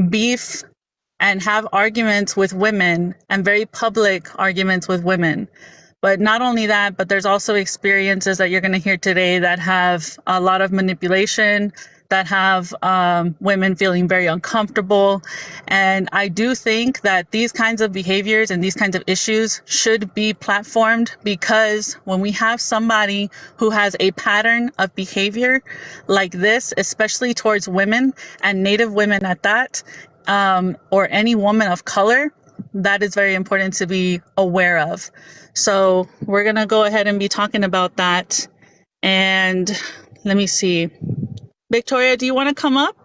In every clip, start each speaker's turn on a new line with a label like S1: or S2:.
S1: beef and have arguments with women, and very public arguments with women. But not only that, but there's also experiences that you're going to hear today that have a lot of manipulation, that have women feeling very uncomfortable. And I do think that these kinds of behaviors and these kinds of issues should be platformed, because when we have somebody who has a pattern of behavior like this, especially towards women and Native women at that, or any woman of color, that is very important to be aware of. So we're going to go ahead and be talking about that. And let me see. Victoria, do you want to come up?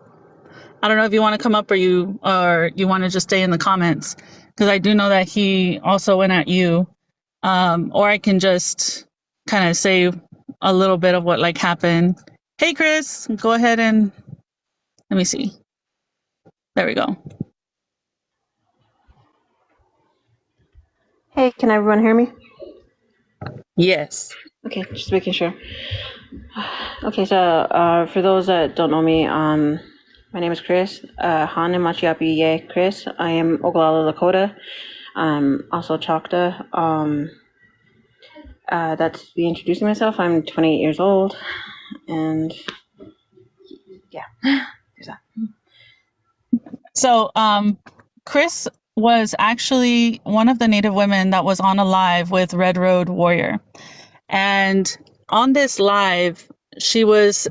S1: I don't know if you want to come up or you want to just stay in the comments, because I do know that he also went at you. Or I can just kind of say a little bit of what like happened. Hey, Chris, go ahead and let me see. There we go.
S2: Hey, can everyone hear me?
S1: Yes.
S2: Okay, just making sure. Okay, so for those that don't know me, my name is Chris. Hanan Machiapi Ye Chris. I am Oglala Lakota. Also Choctaw. That's me introducing myself. I'm 28 years old, and yeah, there's that.
S1: So, Chris was actually one of the Native women that was on a live with Red Road Warrior. And on this live, she was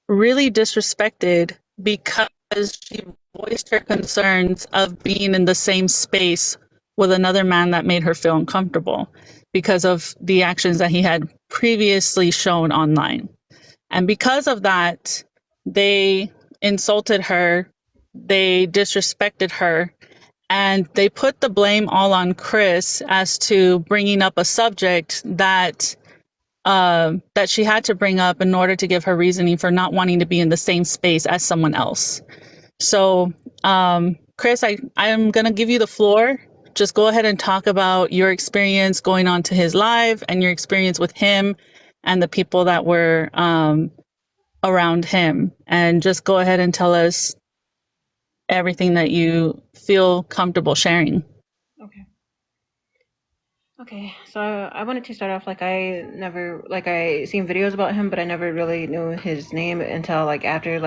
S1: really disrespected because she voiced her concerns of being in the same space with another man that made her feel uncomfortable because of the actions that he had previously shown online. And because of that, they insulted her, they disrespected her, and they put the blame all on Chris as to bringing up a subject that she had to bring up in order to give her reasoning for not wanting to be in the same space as someone else. So, Chris, I am going to give you the floor. Just go ahead and talk about your experience going on to his live and your experience with him and the people that were around him. And just go ahead and tell us everything that you feel comfortable sharing.
S2: Okay, so I wanted to start off I seen videos about him, but I never really knew his name until after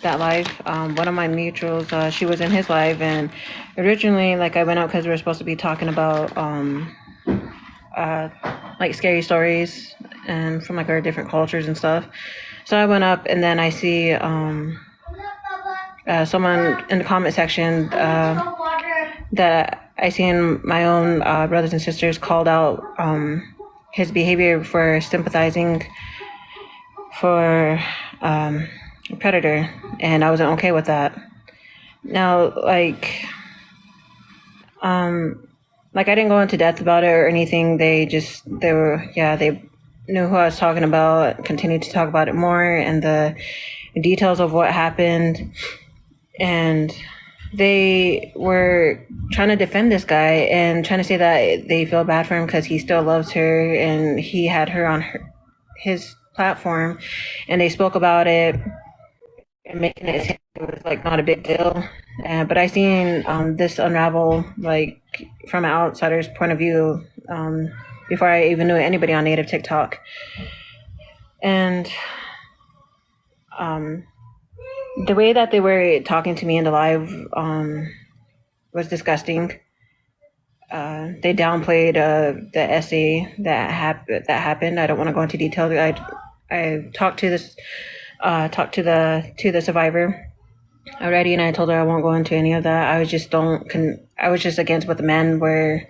S2: that live. One of my mutuals, she was in his live, and originally I went out because we were supposed to be talking about scary stories and from our different cultures and stuff. So I went up, and then I see someone in the comment section that I seen my own brothers and sisters called out his behavior for sympathizing for a predator, and I wasn't okay with that. Now, I didn't go into depth about it or anything. They knew who I was talking about, continued to talk about it more and the details of what happened. And they were trying to defend this guy and trying to say that they feel bad for him because he still loves her and he had her on his platform, and they spoke about it and making it was not a big deal. But I seen this unravel from an outsider's point of view before I even knew anybody on native TikTok. And the way that they were talking to me in the live was disgusting. They downplayed the essay that happened. I don't want to go into detail. I talked to the survivor already, and I told her I won't go into any of that. I was just against what the men were,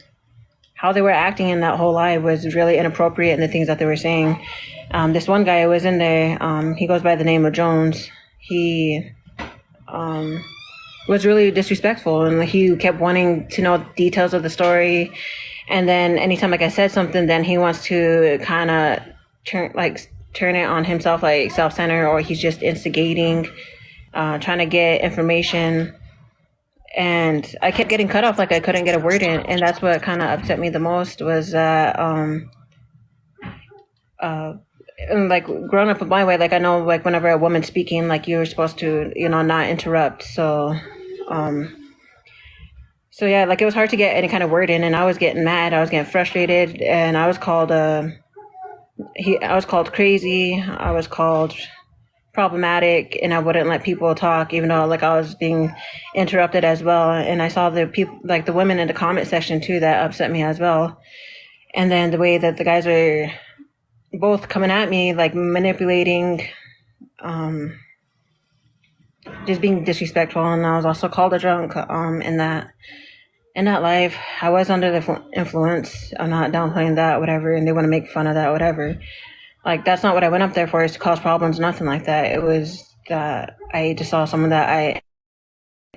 S2: how they were acting in that whole live was really inappropriate, and the things that they were saying. This one guy was in there. He goes by the name of Jones. He was really disrespectful, and he kept wanting to know details of the story. And then anytime I said something, then he wants to kind of turn it on himself, self-centered, or he's just instigating, trying to get information. And I kept getting cut off, I couldn't get a word in, and that's what kind of upset me the most was that like growing up my way, like I know like whenever a woman's speaking, like you're supposed to, not interrupt. So yeah, like it was hard to get any kind of word in, and I was getting mad, I was getting frustrated, and I was called crazy, I was called problematic, and I wouldn't let people talk, even though like I was being interrupted as well. And I saw the people, like the women in the comment section too, that upset me as well. And then the way that the guys were both coming at me, like manipulating, just being disrespectful. And I was also called a drunk in that life. I was under the influence. I'm not downplaying that, whatever. And they want to make fun of that, whatever. Like that's not what I went up there for, is to cause problems, nothing like that. It was that I just saw someone that I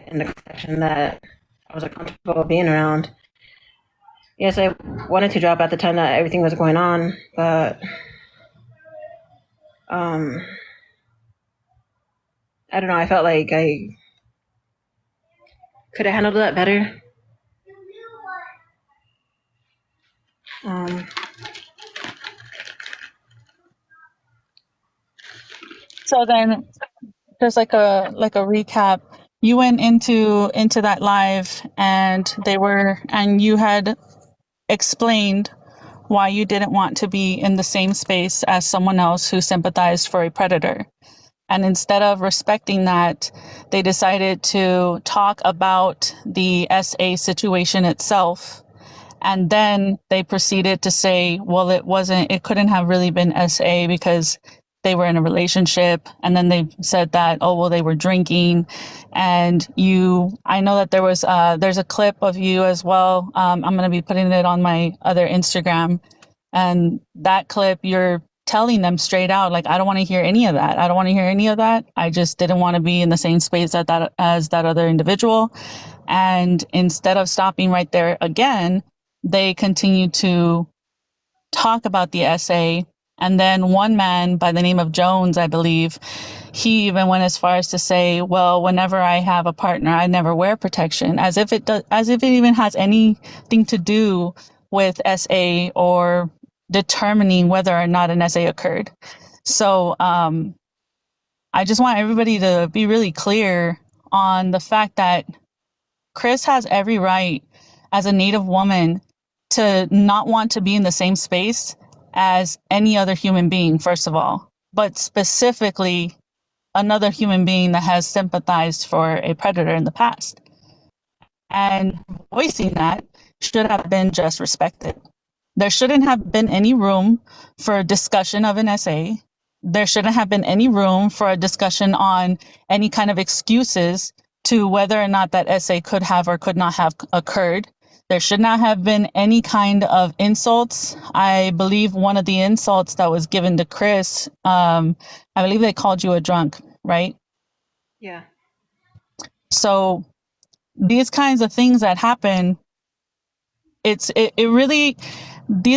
S2: in the section that I was uncomfortable being around. Yes, I wanted to drop at the time that everything was going on, but I don't know. I felt like I could have handled that better. Um,
S1: So then, just like a recap, you went into that live, and you had explained why you didn't want to be in the same space as someone else who sympathized for a predator. And instead of respecting that, they decided to talk about the SA situation itself. And then they proceeded to say, well, it couldn't have really been SA because they were in a relationship. And then they said that, oh, well, they were drinking. And I know that there's a clip of you as well. I'm going to be putting it on my other Instagram. And that clip, you're telling them straight out, like, I don't want to hear any of that. I don't want to hear any of that. I just didn't want to be in the same space as that other individual. And instead of stopping right there again, they continued to talk about the SA. And then one man by the name of Jones, I believe, he even went as far as to say, well, whenever I have a partner, I never wear protection, as if it even has anything to do with SA or determining whether or not an SA occurred. So I just want everybody to be really clear on the fact that Chris has every right as a Native woman to not want to be in the same space as any other human being, first of all, but specifically another human being that has sympathized for a predator in the past. And voicing that should have been just respected. There shouldn't have been any room for a discussion of an SA. There shouldn't have been any room for a discussion on any kind of excuses to whether or not that SA could have or could not have occurred. There should not have been any kind of insults. I believe one of the insults that was given to Chris, I believe they called you a drunk, right?
S2: yeah.
S1: So these kinds of things that happen, these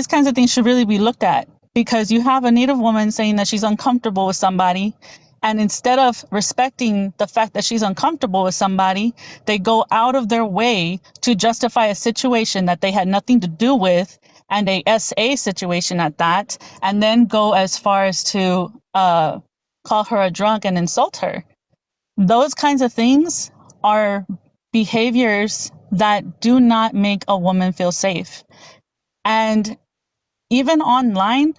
S1: kinds of things should really be looked at, because you have a Native woman saying that she's uncomfortable with somebody, and instead of respecting the fact that she's uncomfortable with somebody, they go out of their way to justify a situation that they had nothing to do with, and a SA situation at that, and then go as far as to call her a drunk and insult her. Those kinds of things are behaviors that do not make a woman feel safe. And even online,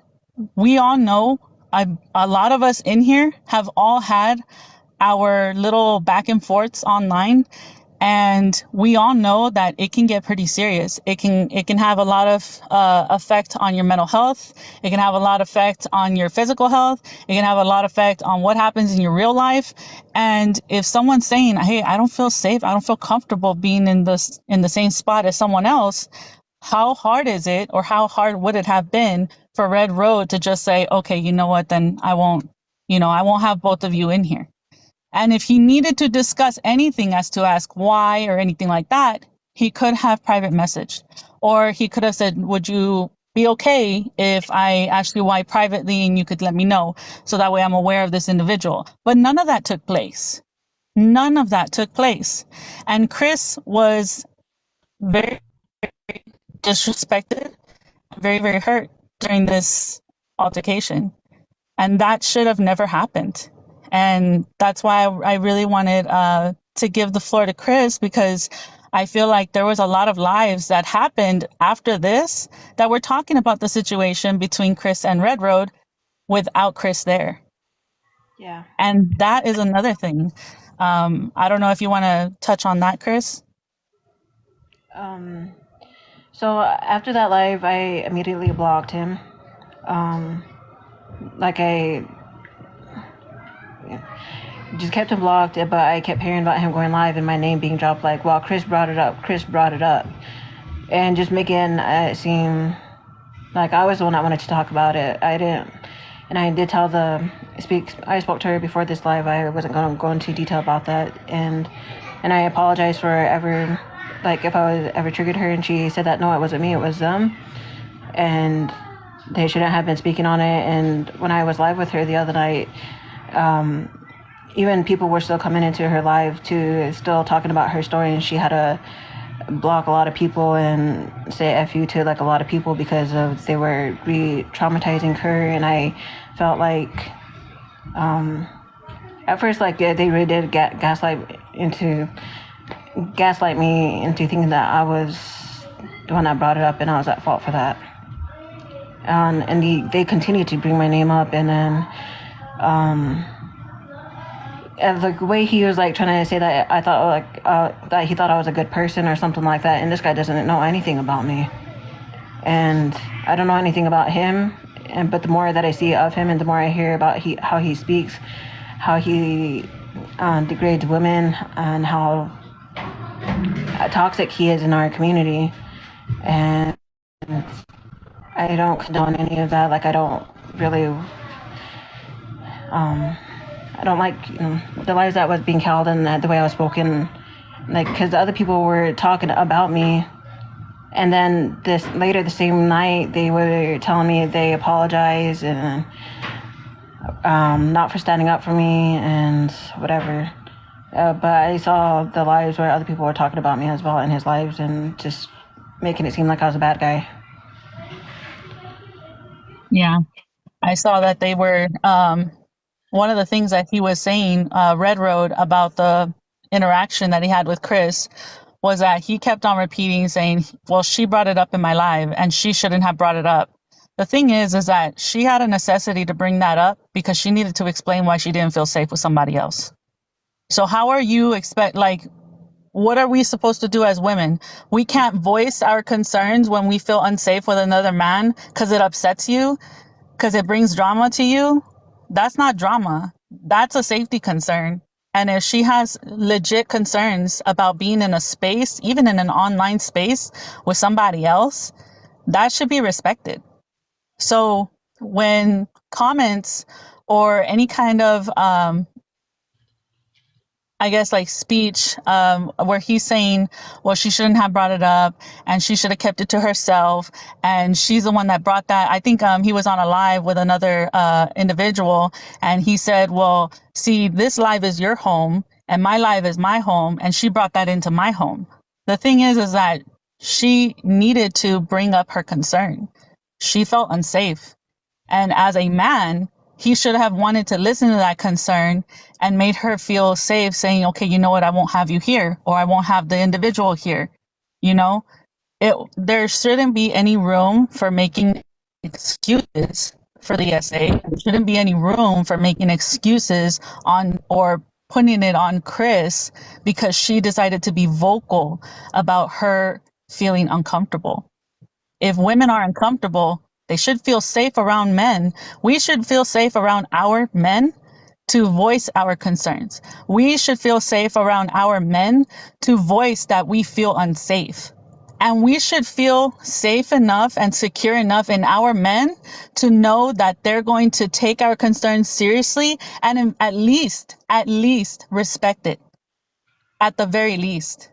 S1: we all know, a lot of us in here have all had our little back and forths online, and we all know that it can get pretty serious. It can have a lot of effect on your mental health. It can have a lot of effect on your physical health. It can have a lot of effect on what happens in your real life. And if someone's saying, hey, I don't feel safe, I don't feel comfortable being in the same spot as someone else, how hard is it, or how hard would it have been for Red Road to just say, okay, you know what, then I won't have both of you in here. And if he needed to discuss anything as to ask why or anything like that, he could have private messaged, or he could have said, would you be okay if I asked you why privately and you could let me know, so that way I'm aware of this individual. But none of that took place. None of that took place. And Chris was very disrespected, very, very hurt during this altercation. And that should have never happened. And that's why I really wanted to give the floor to Chris, because I feel like there was a lot of lives that happened after this that were talking about the situation between Chris and Red Road without Chris there.
S2: Yeah.
S1: And that is another thing. I don't know if you want to touch on that, Chris.
S2: Um, so after that live, I immediately blocked him. Um, like I just kept him blocked, but I kept hearing about him going live and my name being dropped. Like, well, Chris brought it up. Chris brought it up, and just making it seem like I was the one that wanted to talk about it. I didn't, and I did tell I spoke to her before this live. I wasn't going to go into detail about that, and I apologized for ever, like if I was ever triggered her, and she said that no, it wasn't me, it was them, and they shouldn't have been speaking on it. And when I was live with her the other night, even people were still coming into her live to still talking about her story, and she had to block a lot of people and say F you to like a lot of people because of they were re-traumatizing her. And I felt like at first like they really did gaslight me into thinking that I was the one that brought it up and I was at fault for that. And they continued to bring my name up, and then and the way he was like trying to say that I thought like that he thought I was a good person or something like that, and this guy doesn't know anything about me, and I don't know anything about him. And but the more that I see of him, and the more I hear about how he speaks, how he degrades women, and how toxic he is in our community, and I don't condone any of that. Like I don't really I don't like the lies that was being held and the way I was spoken, like because the other people were talking about me, and then this later the same night they were telling me they apologize and not for standing up for me and whatever. But I saw the lives where other people were talking about me as well in his lives and just making it seem like I was a bad guy.
S1: Yeah, I saw that they were one of the things that he was saying, Red Road, about the interaction that he had with Chris was that he kept on repeating saying, well, she brought it up in my live and she shouldn't have brought it up. The thing is that she had a necessity to bring that up because she needed to explain why she didn't feel safe with somebody else. So how are you what are we supposed to do as women? We can't voice our concerns when we feel unsafe with another man because it upsets you, because it brings drama to you. That's not drama. That's a safety concern. And if she has legit concerns about being in a space, even in an online space with somebody else, that should be respected. So when comments or any kind of I guess like speech where he's saying, well, she shouldn't have brought it up and she should have kept it to herself. And she's the one that brought that. I think he was on a live with another individual and he said, well, see, this live is your home and my live is my home. And she brought that into my home. The thing is that she needed to bring up her concern. She felt unsafe. And as a man, he should have wanted to listen to that concern and made her feel safe, saying, okay, you know what, I won't have you here, or I won't have the individual here. You know, there shouldn't be any room for making excuses for the SA. There shouldn't be any room for making excuses on or putting it on Chris because she decided to be vocal about her feeling uncomfortable. If women are uncomfortable, they should feel safe around men. We should feel safe around our men to voice our concerns. We should feel safe around our men to voice that we feel unsafe. And we should feel safe enough and secure enough in our men to know that they're going to take our concerns seriously and at least respect it. At the very least,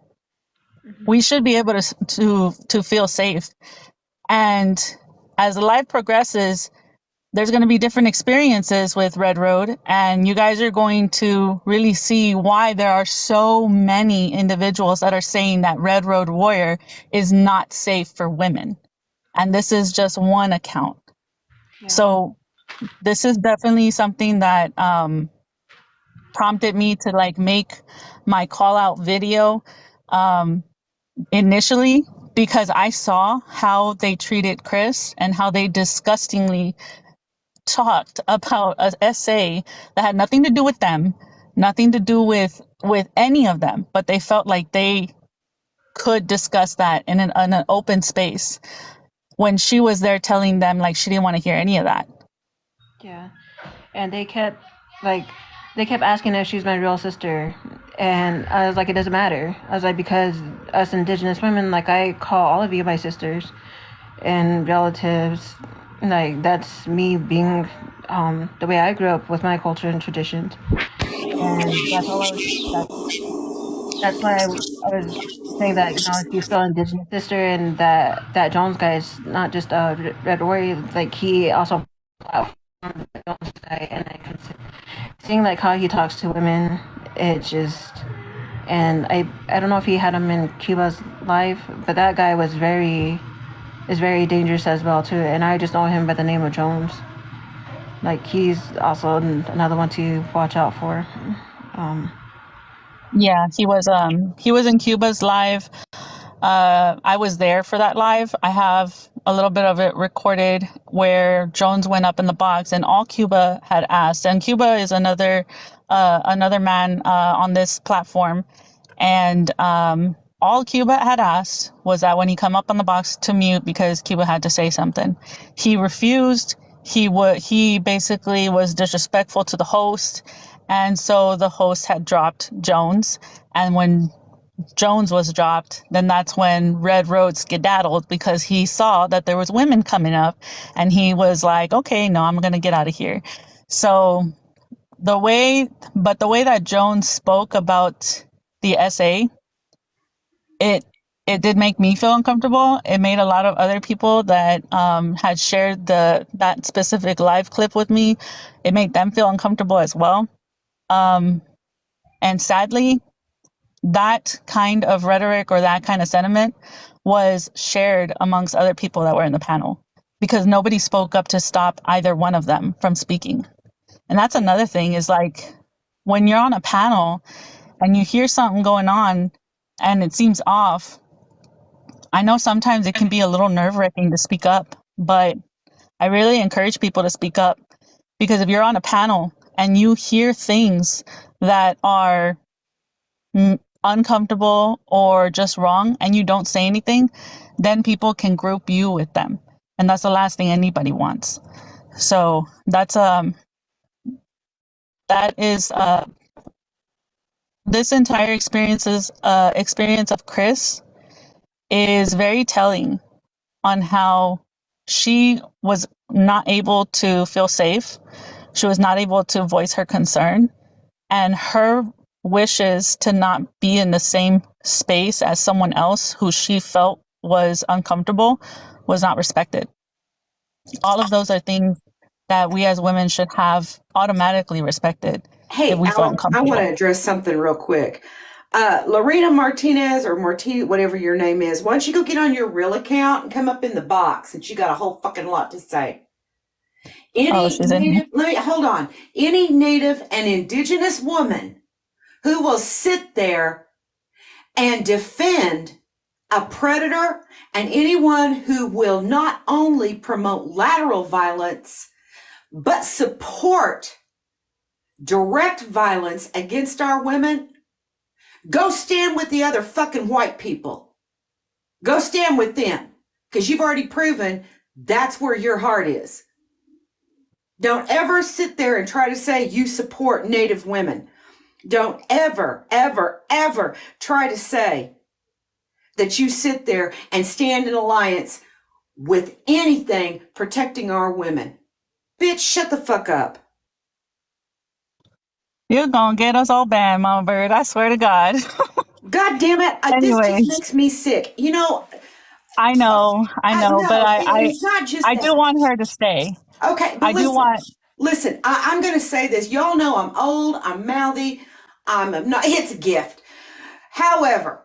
S1: we should be able to feel safe. And as life progresses, there's going to be different experiences with Red Road, and you guys are going to really see why there are so many individuals that are saying that Red Road Warrior is not safe for women. And this is just one account.
S2: Yeah.
S1: So this is definitely something that prompted me to like make my call out video um, initially, because I saw how they treated Chris and how they disgustingly talked about an essay that had nothing to do with them, nothing to do with any of them, but they felt like they could discuss that in an open space when she was there telling them like she didn't want to hear any of that.
S2: Yeah. And like they kept asking if she's my real sister, and I was like, it doesn't matter. I was like, because us indigenous women, like, I call all of you my sisters and relatives. Like, that's me being the way I grew up with my culture and traditions. And that's all I was that's why I was saying that, if you still indigenous sister, and that Jones guy is not just Red Warrior, like, he also Jones guy. And I can seeing like how he talks to women, it just, and I don't know if he had him in Cuba's life, but that guy is very dangerous as well too. And I just know him by the name of Jones. Like, he's also another one to watch out for.
S1: Yeah, he was in Cuba's live. I was there for that live. I have a little bit of it recorded where Jones went up in the box and all Cuba had asked, and Cuba is another man on this platform, and all Cuba had asked was that when he come up on the box to mute because Cuba had to say something. He refused. He basically was disrespectful to the host, and so the host had dropped Jones. And when Jones was dropped, then that's when Red Road skedaddled because he saw that there was women coming up, and he was like, okay, no, I'm gonna get out of here. So the way that Jones spoke about the essay, it it did make me feel uncomfortable. It made a lot of other people that had shared that specific live clip with me. It made them feel uncomfortable as well. Um, and sadly, that kind of rhetoric or that kind of sentiment was shared amongst other people that were in the panel because nobody spoke up to stop either one of them from speaking. And that's another thing is like when you're on a panel and you hear something going on and it seems off, I know sometimes it can be a little nerve wracking to speak up, but I really encourage people to speak up because if you're on a panel and you hear things that are uncomfortable or just wrong and you don't say anything, then people can group you with them. And that's the last thing anybody wants. So that is this entire experience of Chris is very telling on how she was not able to feel safe. She was not able to voice her concern, and her wishes to not be in the same space as someone else who she felt was uncomfortable was not respected. All of those are things that we as women should have automatically respected if
S3: Hey,
S1: we felt
S3: Alex, I want
S1: uncomfortable.
S3: to address something real quick. Lorena Martinez or Marti, whatever your name is, why don't you go get on your real account and come up in the box since you got a whole fucking lot to say.
S1: Oh,
S3: Any
S1: she's in here.
S3: native, let me hold on. Any native and indigenous woman who will sit there and defend a predator and anyone who will not only promote lateral violence, but support direct violence against our women, go stand with the other fucking white people. Go stand with them because you've already proven that's where your heart is. Don't ever sit there and try to say you support Native women. Don't ever, ever, ever try to say that you sit there and stand in alliance with anything protecting our women. Bitch, shut the fuck up.
S1: You're gonna get us all banned, Mama Bird. I swear to God.
S3: God damn it. This just
S1: Anyways,
S3: makes me sick.
S1: I know, but
S3: No, it's not just
S1: I
S3: that.
S1: do want her to stay.
S3: Okay, but
S1: I do
S3: listen,
S1: want.
S3: I'm going to say this. Y'all know I'm old, I'm mouthy, I'm not, it's a gift. However,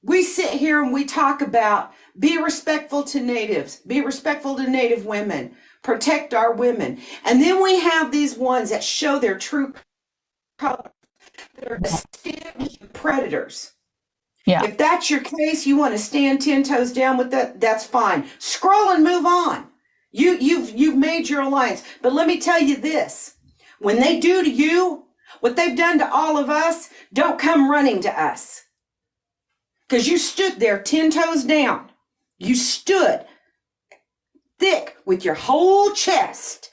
S3: we sit here and we talk about be respectful to natives, be respectful to Native women, protect our women. And then we have these ones that show their true color. They're established predators.
S1: Yeah.
S3: If that's your case, you want to stand 10 toes down with that, that's fine. Scroll and move on. You've made your alliance. But let me tell you this. When they do to you what they've done to all of us, don't come running to us. Because you stood there 10 toes down. You stood thick with your whole chest.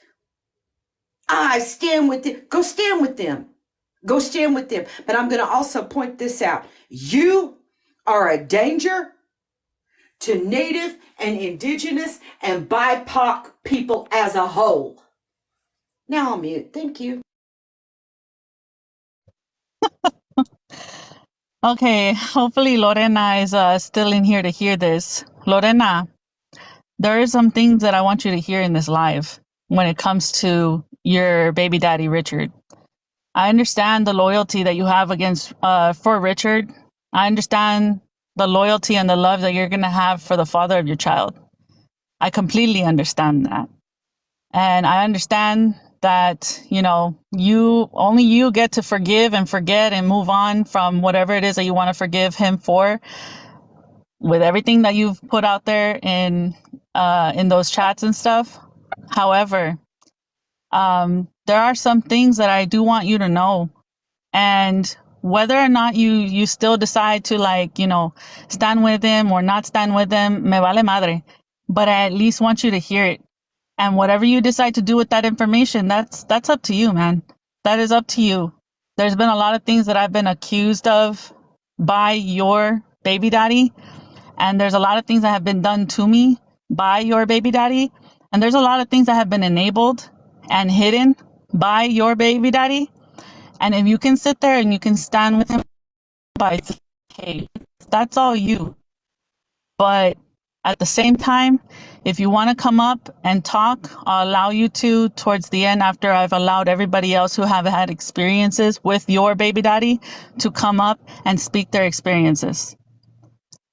S3: I stand with them. Go stand with them. Go stand with them. But I'm going to also point this out. You are a danger to Native and Indigenous and BIPOC people as a whole. Now I'll mute. Thank you.
S1: Okay, hopefully Lorena is still in here to hear this. Lorena, there are some things that I want you to hear in this live when it comes to your baby daddy, Richard. I understand the loyalty that you have against for Richard. I understand the loyalty and the love that you're going to have for the father of your child. I completely understand that. And I understand that, you get to forgive and forget and move on from whatever it is that you want to forgive him for, with everything that you've put out there in those chats and stuff. However, there are some things that I do want you to know. And whether or not you still decide to stand with him or not stand with him, me vale madre. But I at least want you to hear it. And whatever you decide to do with that information, that's up to you, man. That is up to you. There's been a lot of things that I've been accused of by your baby daddy. And there's a lot of things that have been done to me by your baby daddy. And there's a lot of things that have been enabled and hidden by your baby daddy. And if you can sit there and you can stand with him, by hey, that's all you. But at the same time, if you want to come up and talk, I'll allow you to towards the end, after I've allowed everybody else who have had experiences with your baby daddy to come up and speak their experiences.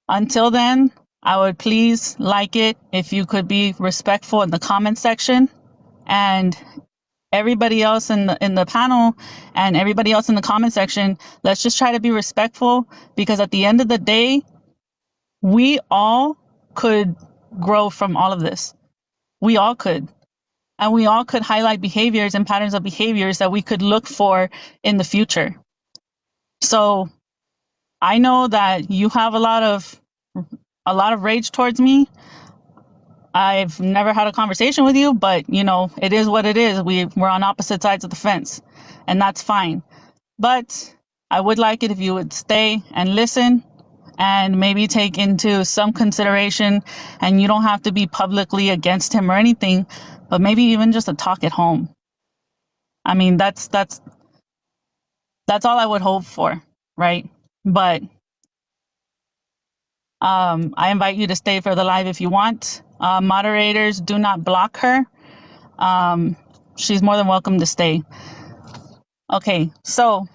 S1: Until then, I would please like it if you could be respectful in the comment section, and everybody else in the panel and everybody else in the comment section, let's just try to be respectful, because at the end of the day, we all could grow from all of this. We all could. And we all could highlight behaviors and patterns of behaviors that we could look for in the future. So I know that you have a lot of rage towards me. I've never had a conversation with you, but it is what it is. We're on opposite sides of the fence, and that's fine. But I would like it if you would stay and listen and maybe take into some consideration, and you don't have to be publicly against him or anything, but maybe even just a talk at home. I mean, that's all I would hope for, right? But I invite you to stay for the live if you want. Moderators, do not block her. She's more than welcome to stay. Okay, so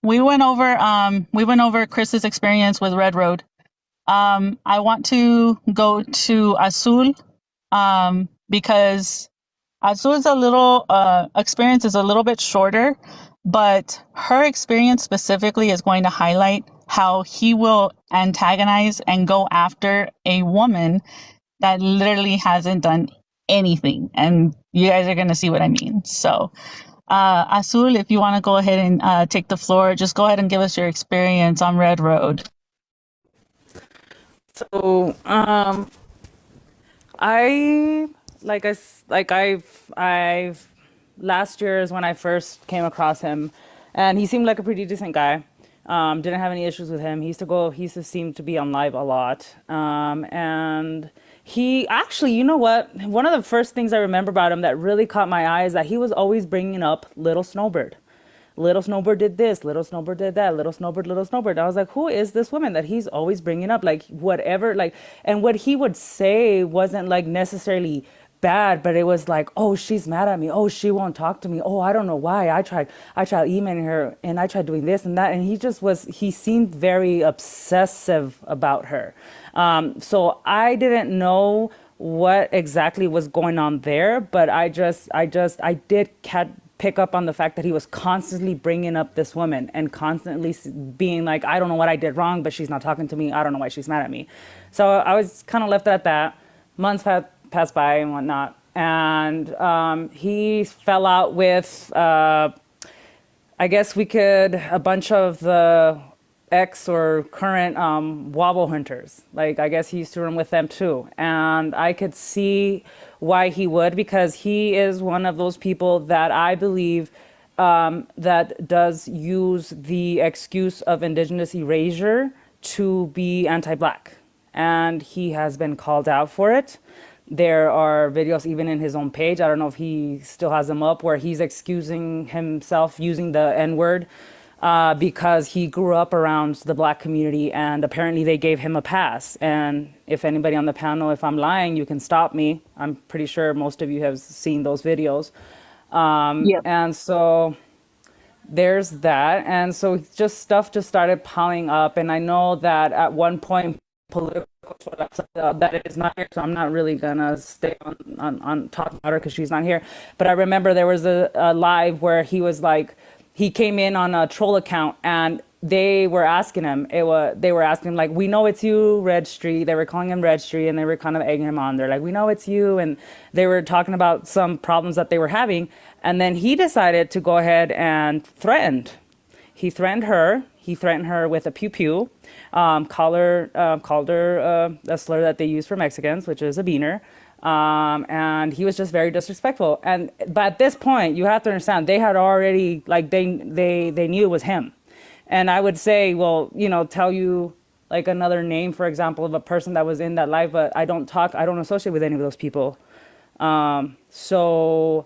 S1: we went over Chris's experience with Red Road. I want to go to Azul, because Azul's experience is a little bit shorter, but her experience specifically is going to highlight how he will antagonize and go after a woman that literally hasn't done anything. And you guys are going to see what I mean. So, Azul, if you want to go ahead and take the floor, just go ahead and give us your experience on Red Road.
S4: So, I've last year is when I first came across him, and he seemed like a pretty decent guy. Didn't have any issues with him. He used to seem to be on live a lot. And he actually, you know what? One of the first things I remember about him that really caught my eye is that he was always bringing up Little Snowbird. Little Snowbird did this, Little Snowbird did that, Little Snowbird, Little Snowbird. I was like, who is this woman that he's always bringing up? Like, whatever, like, and what he would say wasn't like necessarily bad, but it was like, oh, she's mad at me. Oh, she won't talk to me. Oh, I don't know why. I tried emailing her, and I tried doing this and that. And he seemed very obsessive about her. So I didn't know what exactly was going on there, but I did pick up on the fact that he was constantly bringing up this woman and constantly being like, I don't know what I did wrong, but she's not talking to me. I don't know why she's mad at me. So I was kind of left at that. Months passed by and whatnot. And he fell out with, I guess we could, a bunch of the ex or current wobble hunters. Like, I guess he used to run with them too. And I could see why he would, because he is one of those people that I believe that does use the excuse of indigenous erasure to be anti-black. And he has been called out for it. There are videos even in his own page. I don't know if he still has them up, where he's excusing himself using the N-word because he grew up around the black community and apparently they gave him a pass. And if anybody on the panel, if I'm lying, you can stop me. I'm pretty sure most of you have seen those videos.
S1: Yep.
S4: And so there's that. And so just stuff just started piling up. And I know that at one point, political that it is not here, so I'm not really gonna stay on talking about her because she's not here. But I remember there was a live where he was like, he came in on a troll account and they were asking him, they were asking him like, we know it's you, Red Street. They were calling him Red Street and they were kind of egging him on. They're like, we know it's you. And they were talking about some problems that they were having. And then he decided to go ahead and threatened. He threatened her. He threatened her with a pew pew, called her a slur that they use for Mexicans, which is a beaner. And he was just very disrespectful. But at this point, you have to understand, they had already, like, they knew it was him. And I would say, well, tell you like another name, for example, of a person that was in that live, but I don't associate with any of those people. So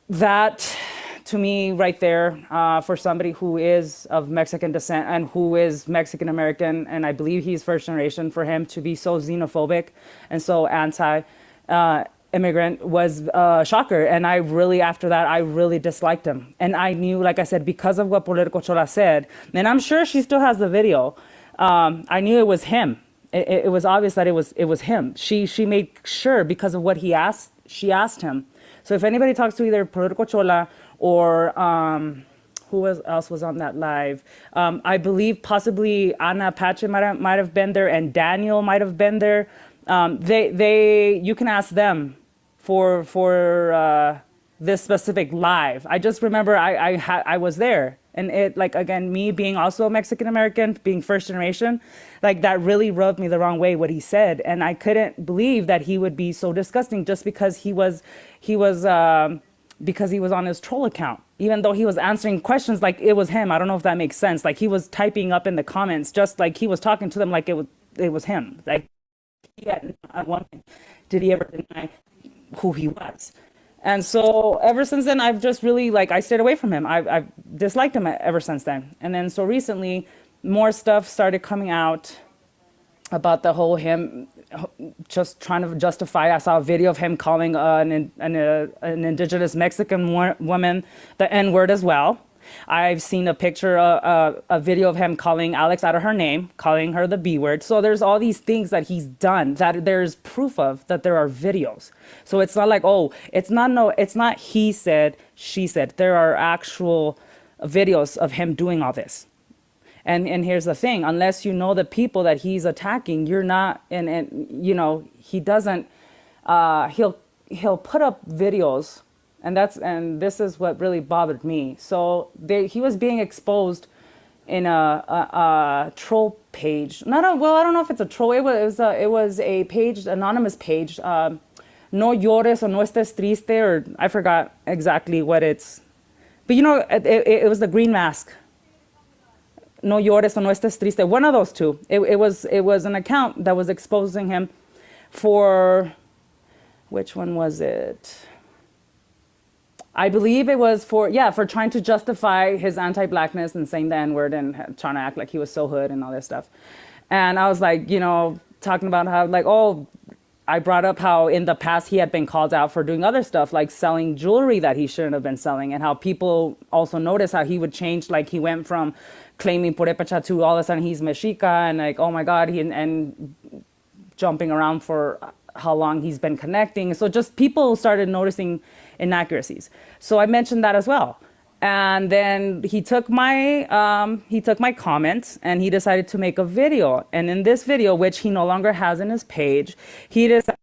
S4: that, to me, right there, for somebody who is of Mexican descent and who is Mexican American, and I believe he's first generation, for him to be so xenophobic and so anti-immigrant was a shocker. And after that, I really disliked him. And I knew, like I said, because of what Political Chola said, and I'm sure she still has the video, I knew it was him. It was obvious that it was him. She made sure, because of what she asked him. So if anybody talks to either Political Chola or else was on that live, I believe possibly Ana Apache might have been there, and Daniel might have been there. You can ask them for this specific live. I just remember I was there, and it, like, again, me being also a Mexican American, being first generation, like, that really rubbed me the wrong way what he said, and I couldn't believe that he would be so disgusting just because he was because he was on his troll account, even though he was answering questions like it was him. I don't know if that makes sense. Like, he was typing up in the comments, just like he was talking to them like it was him. Like, he had, at one point, did he ever deny who he was? And so ever since then, I've just really, like, I stayed away from him. I've disliked him ever since then. And then so recently, more stuff started coming out about the whole him just trying to justify. I saw a video of him calling an indigenous Mexican woman the N-word as well. I've seen a picture, a video of him calling Alex out of her name, calling her the B word. So there's all these things that he's done that there's proof of, that there are videos. So it's not like, it's not he said, she said. There are actual videos of him doing all this. And here's the thing, unless you know the people that he's attacking, you're not, and he doesn't, he'll put up videos, and this is what really bothered me. So he was being exposed in a troll page. I don't know if it's a troll, it was a page, anonymous page, No Llores o No Estés Triste, or I forgot exactly what it's, but it was the green mask. No Llores o No Estés Triste, one of those two. It was an account that was exposing him for, which one was it? I believe it was for trying to justify his anti-blackness and saying the N-word and trying to act like he was so hood and all this stuff. And I was like, talking about how, like, I brought up how in the past he had been called out for doing other stuff, like selling jewelry that he shouldn't have been selling, and how people also noticed how he would change, like he went from claiming Purepecha to all of a sudden he's Mexica, and like, oh my God, and jumping around for how long he's been connecting. So just people started noticing inaccuracies. So I mentioned that as well. And then he took my comments and he decided to make a video. And in this video, which he no longer has in his page, he decided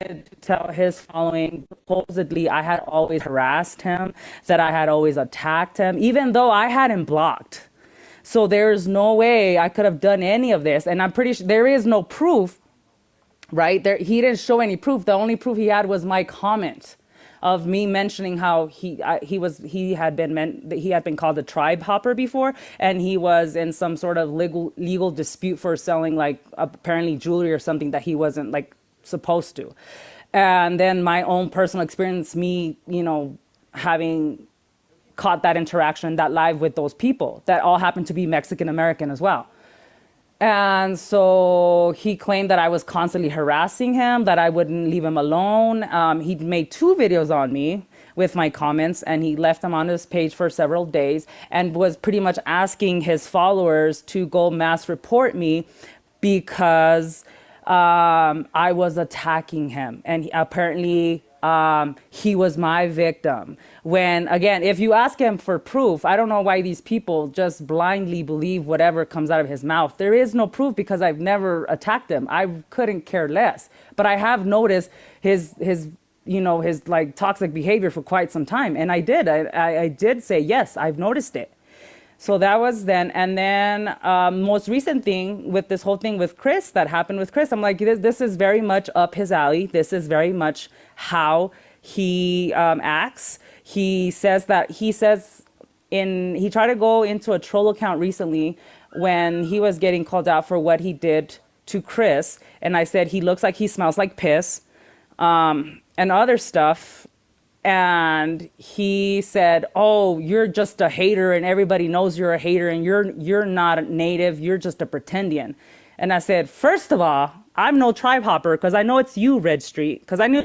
S4: to tell his following supposedly I had always harassed him, that I had always attacked him, even though I had him blocked. So there's no way I could have done any of this. And I'm pretty sure there is no proof, right? There, he didn't show any proof. The only proof he had was my comment of me mentioning how he had been called a tribe hopper before, and he was in some sort of legal dispute for selling like apparently jewelry or something that he wasn't like supposed to. And then my own personal experience, me, having caught that interaction, that live with those people that all happened to be Mexican American as well. And so he claimed that I was constantly harassing him, that I wouldn't leave him alone. He made 2 videos on me with my comments, and he left them on his page for several days and was pretty much asking his followers to go mass report me because I was attacking him. And apparently he was my victim. When, again, if you ask him for proof, I don't know why these people just blindly believe whatever comes out of his mouth. There is no proof because I've never attacked him. I couldn't care less. But I have noticed his like toxic behavior for quite some time. And I did. I did say, yes, I've noticed it. So that was then. And then most recent thing with this whole thing with Chris, that happened with Chris, I'm like, this is very much up his alley. This is very much how he acts. He says he tried to go into a troll account recently when he was getting called out for what he did to Chris. And I said, he looks like he smells like piss and other stuff. And he said, oh, you're just a hater and everybody knows you're a hater and you're not a native. You're just a pretendian. And I said, first of all, I'm no tribe hopper because I know it's you, Red Street, because I knew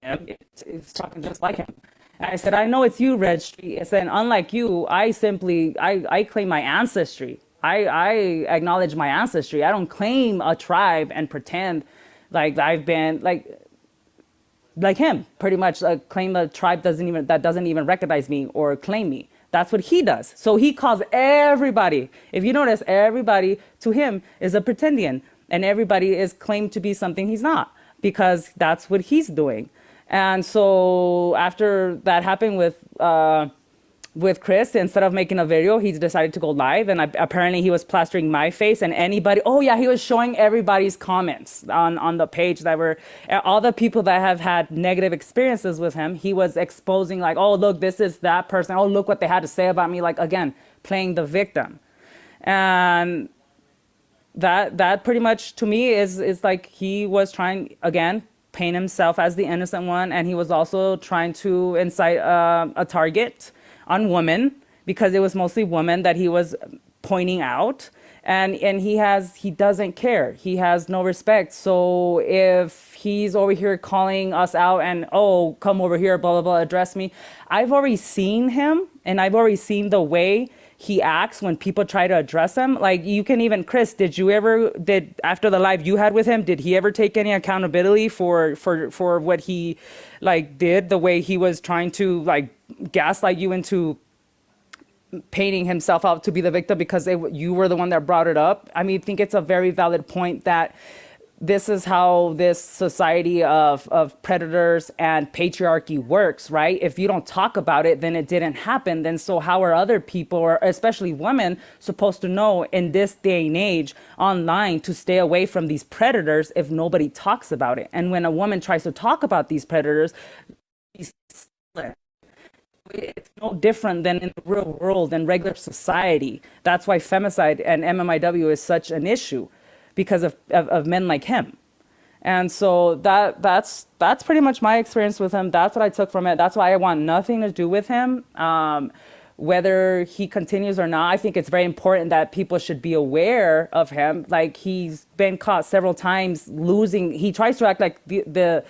S4: it's talking just like him. And I said, I know it's you, Red Street. I said, unlike you, I claim my ancestry. I acknowledge my ancestry. I don't claim a tribe and pretend like I've been like him, pretty much claim a tribe that doesn't even recognize me or claim me. That's what he does. So he calls everybody, if you notice, everybody to him is a pretendian, and everybody is claimed to be something he's not, because that's what he's doing. And so after that happened with Chris, instead of making a video, he decided to go live, and apparently he was plastering my face and anybody. Oh yeah, he was showing everybody's comments on the page that were all the people that have had negative experiences with him. He was exposing like, oh look, this is that person. Oh look what they had to say about me. Like again, playing the victim, and that pretty much to me is like he was trying again paint himself as the innocent one, and he was also trying to incite a target on women, because it was mostly women that he was pointing out, and he doesn't care. He has no respect. So if he's over here calling us out and, oh, come over here, blah blah blah, address me, I've already seen him, and I've already seen the way he acts when people try to address him. Like you can even, Chris, did after the live you had with him, did he ever take any accountability for what he like did, the way he was trying to like gaslight you into painting himself out to be the victim because you were the one that brought it up? I mean, I think it's a very valid point that this is how this society of predators and patriarchy works, right? If you don't talk about it, then it didn't happen. Then so how are other people, or especially women, supposed to know in this day and age online to stay away from these predators if nobody talks about it? And when a woman tries to talk about these predators, it's no different than in the real world and regular society. That's why femicide and MMIW is such an issue, because of men like him. And so that's pretty much my experience with him. That's what I took from it. That's why I want nothing to do with him. Whether he continues or not, I think it's very important that people should be aware of him. Like he's been caught several times losing. He tries to act like the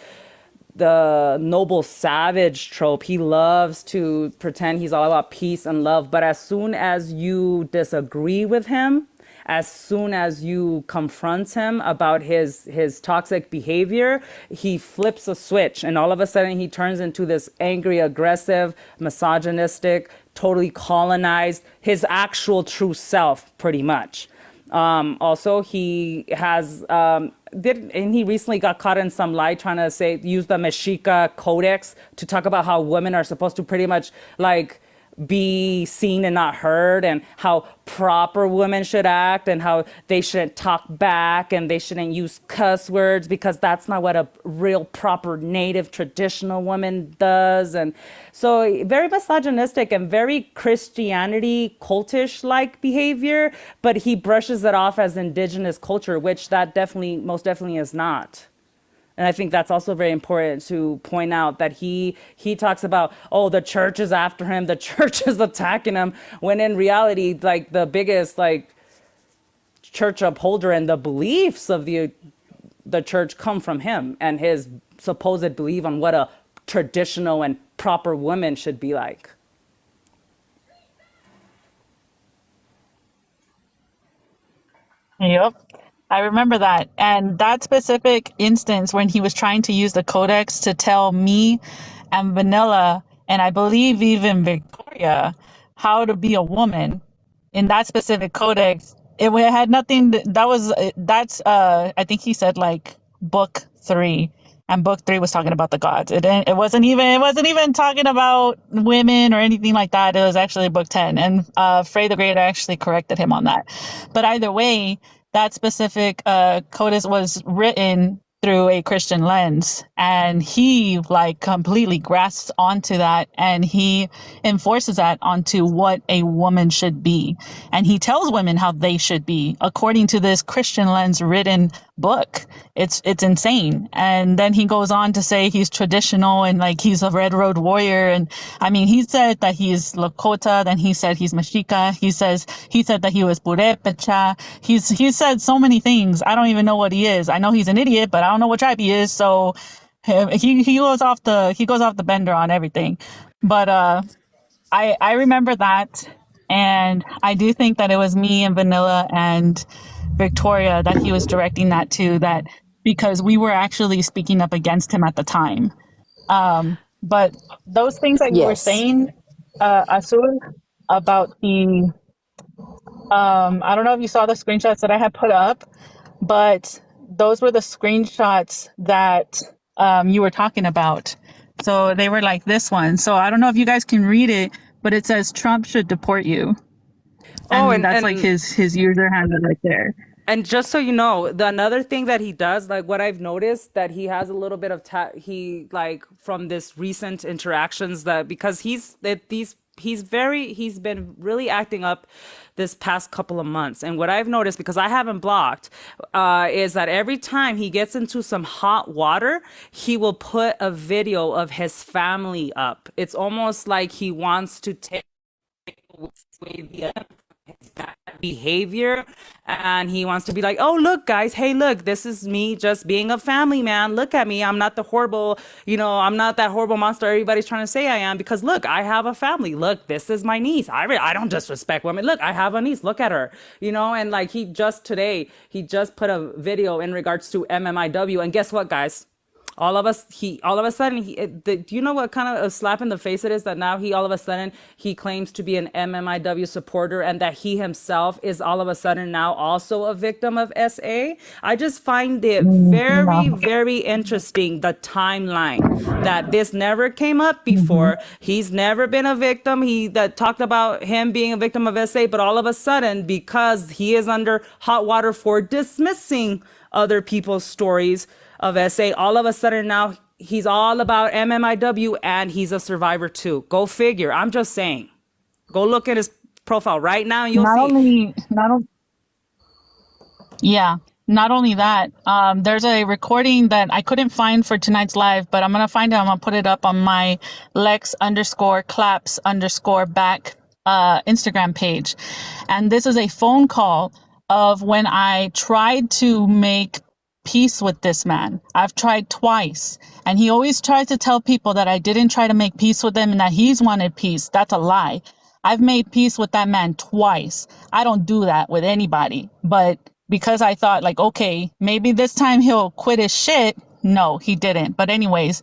S4: noble savage trope. He loves to pretend he's all about peace and love. But as soon as you disagree with him, as soon as you confront him about his toxic behavior, he flips a switch, and all of a sudden he turns into this angry, aggressive, misogynistic, totally colonized, his actual true self, pretty much. Also, he has and he recently got caught in some lie trying to say use the Mexica Codex to talk about how women are supposed to pretty much like be seen and not heard, and how proper women should act, and how they shouldn't talk back and they shouldn't use cuss words because that's not what a real proper native traditional woman does. And so very misogynistic and very Christianity cultish like behavior, but he brushes it off as indigenous culture, which that definitely most definitely is not. And I think that's also very important to point out that he talks about, oh, the church is after him, the church is attacking him, when in reality, like the biggest like church upholder and the beliefs of the church come from him and his supposed belief on what a traditional and proper woman should be like.
S1: Yep. I remember that. And that specific instance when he was trying to use the codex to tell me and Vanilla, and I believe even Victoria, how to be a woman in that specific codex, had nothing, I think he said like book 3. And book 3 was talking about the gods. It wasn't even talking about women or anything like that. It was actually book 10. And Frey the Great actually corrected him on that. But either way, that specific codex was written through a Christian lens, and he like completely grasps onto that, and he enforces that onto what a woman should be, and he tells women how they should be according to this Christian lens written book. It's insane. And then he goes on to say he's traditional and like he's a Red Road warrior, and I mean he said that he's Lakota, then he said he's Mexica, he said that he was Purepecha. He said so many things. I don't even know what he is. I know he's an idiot, but I don't know what tribe he is. So he goes off the bender on everything. But I remember that, and I do think that it was me and Vanilla and Victoria that he was directing that to, that because we were actually speaking up against him at the time. But those things that you were
S5: Yes.
S1: saying, Azul, about the I don't know if you saw the screenshots that I had put up, but those were the screenshots that you were talking about. So they were like this one. So I don't know if you guys can read it, but it says Trump should deport you.
S4: Oh,
S1: And that's like his user handle right there.
S4: and just so you know, the another thing that he does, like what I've noticed, that he has a little bit of he like from this recent interactions, that because he's been really acting up this past couple of months. And what I've noticed, because I haven't blocked, is that every time he gets into some hot water, he will put a video of his family up. It's almost like he wants to take away the bad behavior, and he wants to be like, oh look guys, hey look, this is me just being a family man, look at me, I'm not the horrible, I'm not that horrible monster everybody's trying to say I am, because look, I have a family, look, this is my niece, I don't disrespect women, look, I have a niece, look at her, and like he just put a video in regards to MMIW, and guess what guys, all of a sudden, do you know what kind of a slap in the face it is that now all of a sudden he claims to be an MMIW supporter, and that he himself is all of a sudden now also a victim of SA? I just find it very,
S1: No.
S4: very interesting, the timeline, that this never came up before. He's never been a victim. He that talked about him being a victim of SA, but all of a sudden, because he is under hot water for dismissing other people's stories of SA, all of a sudden now he's all about MMIW, and he's a survivor too. Go figure. I'm just saying. Go look at his profile right now and you'll
S1: Not
S4: see.
S1: only, not only, yeah, not only that, there's a recording that I couldn't find for tonight's live, but I'm gonna find it. I'm gonna put it up on my Lex_claps_back Instagram page. And this is a phone call of when I tried to make peace with this man. I've tried twice, and he always tries to tell people that I didn't try to make peace with him and that he's wanted peace. That's a lie. I've made peace with that man twice. I don't do that with anybody. But because I thought, like, okay, maybe this time he'll quit his shit. No, he didn't. But anyways,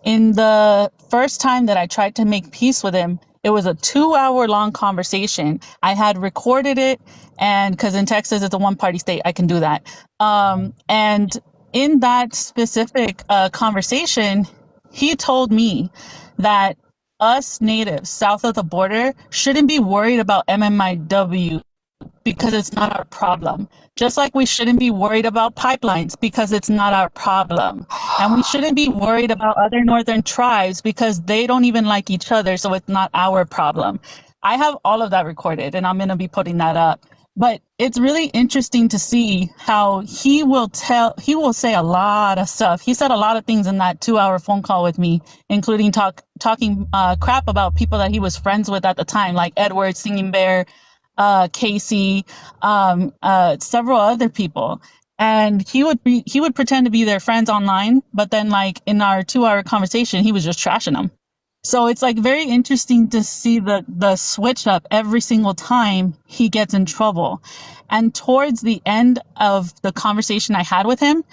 S1: in the first time that I tried to make peace with him, it was a 2-hour long conversation. I had recorded it, and because in Texas it's a one-party state, I can do that. And in that specific conversation, he told me that us natives south of the border shouldn't be worried about MMIW because it's not our problem. Just like we shouldn't be worried about pipelines because it's not our problem. And we shouldn't be worried about other northern tribes because they don't even like each other, so it's not our problem. I have all of that recorded, and I'm going to be putting that up. But it's really interesting to see how he will say a lot of stuff. He said a lot of things in that 2-hour phone call with me, including talking crap about people that he was friends with at the time, like Edward, Singing Bear, Casey, several other people. And he would pretend to be their friends online, but then like in our 2-hour conversation, he was just trashing them. So it's like very interesting to see the switch up every single time he gets in trouble. And towards the end of the conversation I had with him,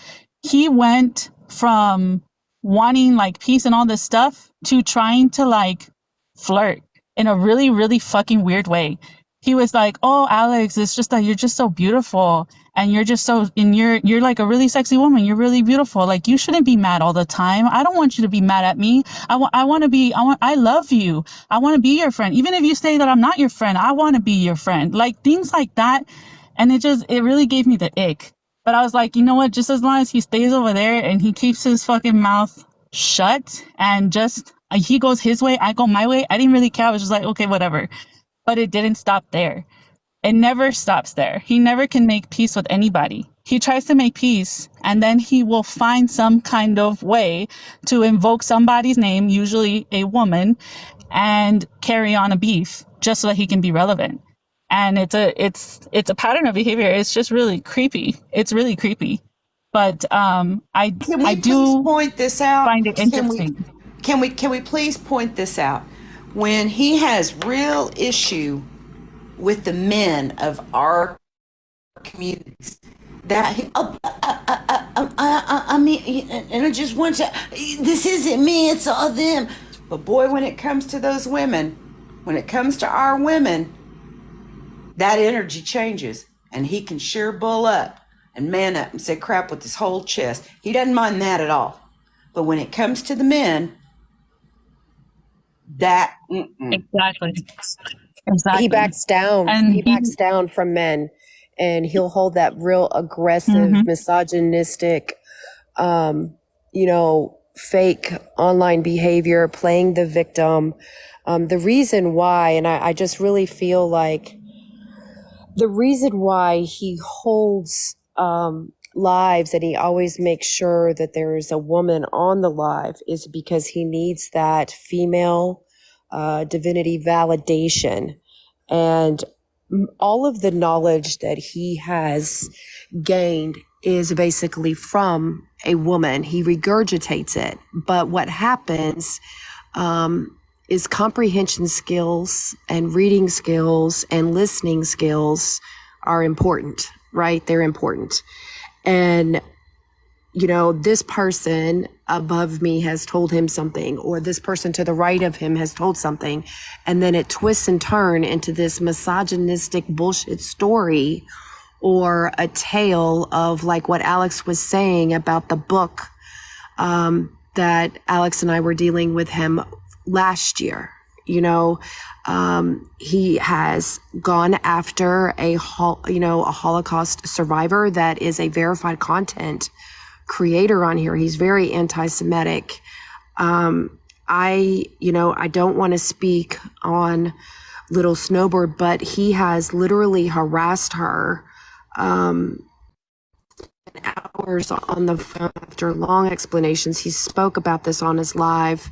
S1: he went from wanting like peace and all this stuff to trying to like flirt in a really, really fucking weird way. He was like, "Oh, Alex, it's just that you're just so beautiful, and you're just so, and you're like a really sexy woman. You're really beautiful. Like you shouldn't be mad all the time. I don't want you to be mad at me. I love you. I want to be your friend. Even if you say that I'm not your friend, I want to be your friend." Like things like that, and it really gave me the ick. But I was like, you know what? Just as long as he stays over there and he keeps his fucking mouth shut and just he goes his way, I go my way. I didn't really care. I was just like, okay, whatever. But it didn't stop there. It never stops there. He never can make peace with anybody. He tries to make peace, and then he will find some kind of way to invoke somebody's name, usually a woman, and carry on a beef just so that he can be relevant. And it's a pattern of behavior. It's just really creepy. It's really creepy. But I do
S3: point this out?
S1: find it interesting.
S3: Can we please point this out? When he has real issue with the men of our communities, that I mean, and I just want to, this isn't me, it's all them. But boy, when it comes to those women, when it comes to our women, that energy changes, and he can sure bull up and man up and say crap with his whole chest. He doesn't mind that at all. But when it comes to the men, that
S1: Exactly.
S5: He backs down.
S1: And
S5: he backs down from men, and he'll hold that real aggressive, misogynistic, fake online behavior, playing the victim. The reason why, and I just really feel like the reason why he holds lives and he always makes sure that there is a woman on the live is because he needs that female divinity validation. And all of the knowledge that he has gained is basically from a woman. He regurgitates it. But what happens is comprehension skills and reading skills and listening skills are important, right? They're important. And, this person above me has told him something, or this person to the right of him has told something. And then it twists and turns into this misogynistic bullshit story, or a tale of like what Alex was saying about the book that Alex and I were dealing with him last year. He has gone after a Holocaust survivor that is a verified content creator on here. He's very anti-Semitic. I don't want to speak on Little Snowbird, but he has literally harassed her hours on the phone after long explanations. He spoke about this on his live.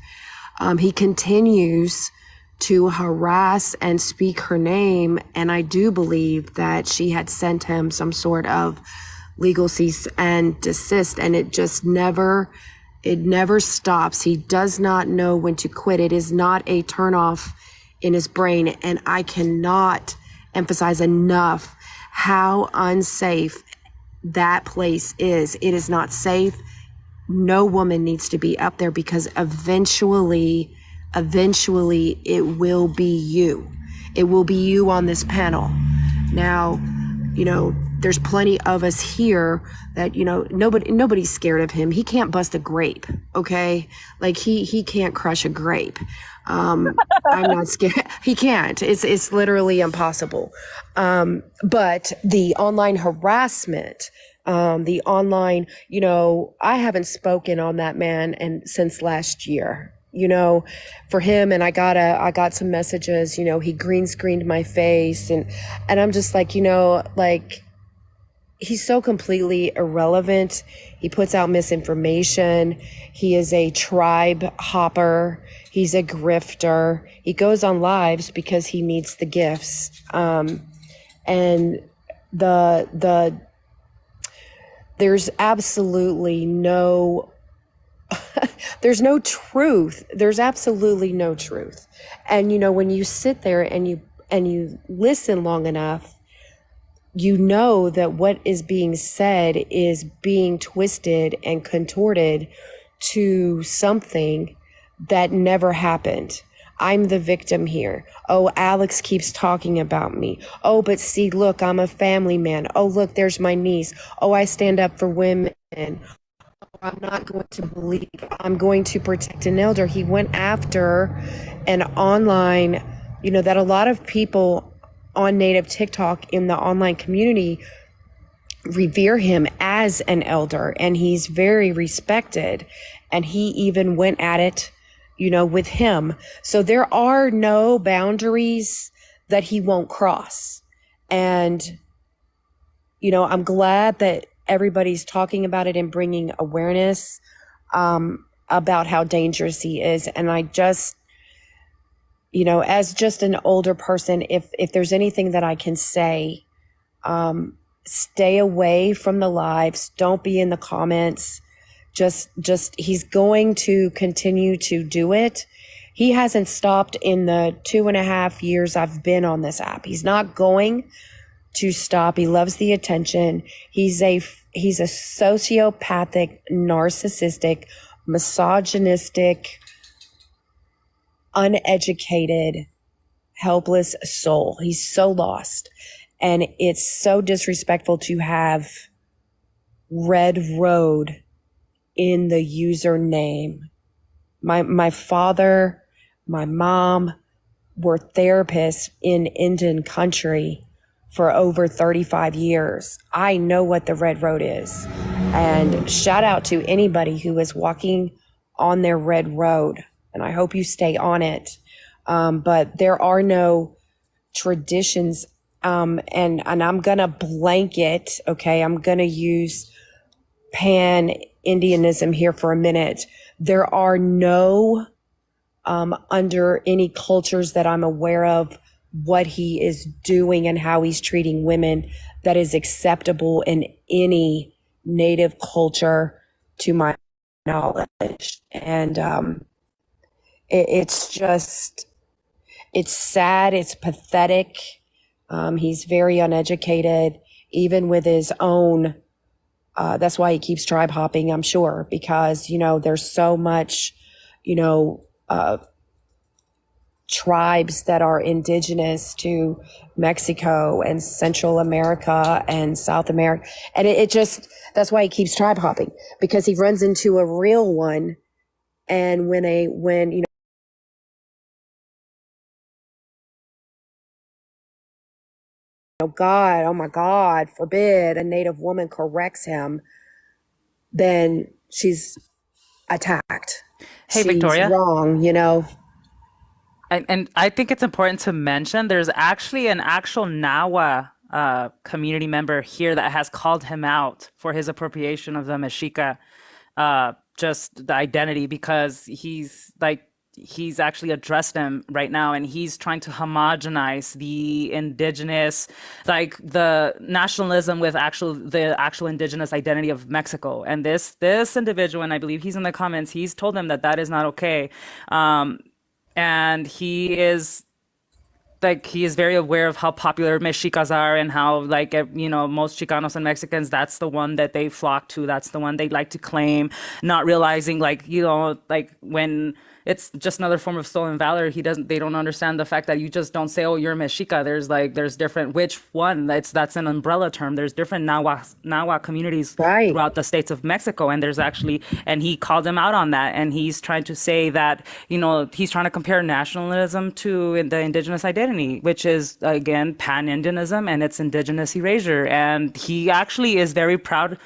S5: He continues to harass and speak her name, and I do believe that she had sent him some sort of legal cease and desist, and it never stops. He does not know when to quit. It is not a turnoff in his brain. And I cannot emphasize enough how unsafe that place is. It is not safe. No woman needs to be up there, because eventually it will be you. It will be you on this panel. Now, there's plenty of us here that, nobody's scared of him. He can't bust a grape. Okay. Like he can't crush a grape. I'm not scared. He can't. It's literally impossible. But the online harassment, the online, I haven't spoken on that man since last year, for him. And I got some messages, he green screened my face, and I'm just like, he's so completely irrelevant. He puts out misinformation. He is a tribe hopper. He's a grifter. He goes on lives because he needs the gifts. And there's absolutely there's no truth. There's absolutely no truth. And, when you sit there and you listen long enough, that what is being said is being twisted and contorted to something that never happened. I'm the victim here. Oh, Alex keeps talking about me. Oh, but see, look, I'm a family man. Oh, look, there's my niece. Oh, I stand up for women. I'm not going to believe. I'm going to protect an elder. He went after an online, that a lot of people on Native TikTok in the online community revere him as an elder, and he's very respected. And he even went at it, with him. So there are no boundaries that he won't cross. And, I'm glad that everybody's talking about it and bringing awareness about how dangerous he is. And I just, as just an older person, if there's anything that I can say, stay away from the lives. Don't be in the comments. Just he's going to continue to do it. He hasn't stopped in the 2.5 years I've been on this app. He's not going to stop. He loves the attention. He's a sociopathic, narcissistic, misogynistic, uneducated, helpless soul. He's so lost. And it's so disrespectful to have Red Road in the username. My father, my mom were therapists in Indian country for over 35 years. I know what the Red Road is. And shout out to anybody who is walking on their Red Road. And I hope you stay on it. But there are no traditions. And I'm going to blanket, okay? I'm going to use pan-Indianism here for a minute. There are no, under any cultures that I'm aware of, what he is doing and how he's treating women that is acceptable in any Native culture to my knowledge. And it's sad, it's pathetic. He's very uneducated, even with his own, that's why he keeps tribe hopping, I'm sure, because, there's so much, tribes that are indigenous to Mexico and Central America and South America. And that's why he keeps tribe hopping, because he runs into a real one. And when God, oh my God, forbid a Native woman corrects him, then she's attacked.
S4: Hey,
S5: She's
S4: Victoria.
S5: wrong,
S4: And I think it's important to mention there's actually an actual Nawa community member here that has called him out for his appropriation of the Mexica, just the identity, because he's actually addressed them right now, and he's trying to homogenize the indigenous, like the nationalism with the actual indigenous identity of Mexico. And this individual, and I believe he's in the comments, he's told them that is not okay. And he is like he is very aware of how popular mexicas are and how like most Chicanos and Mexicans, that's the one that they flock to, that's the one they like to claim, not realizing like like when it's just another form of stolen valor. They don't understand the fact that you just don't say, oh, you're Mexica. There's different, which one? That's an umbrella term. There's different Nahua communities
S5: Right.
S4: throughout the states of Mexico. And and he called them out on that. And he's trying to say that, he's trying to compare nationalism to the indigenous identity, which is again, pan-Indianism and its indigenous erasure. And he actually is very proud.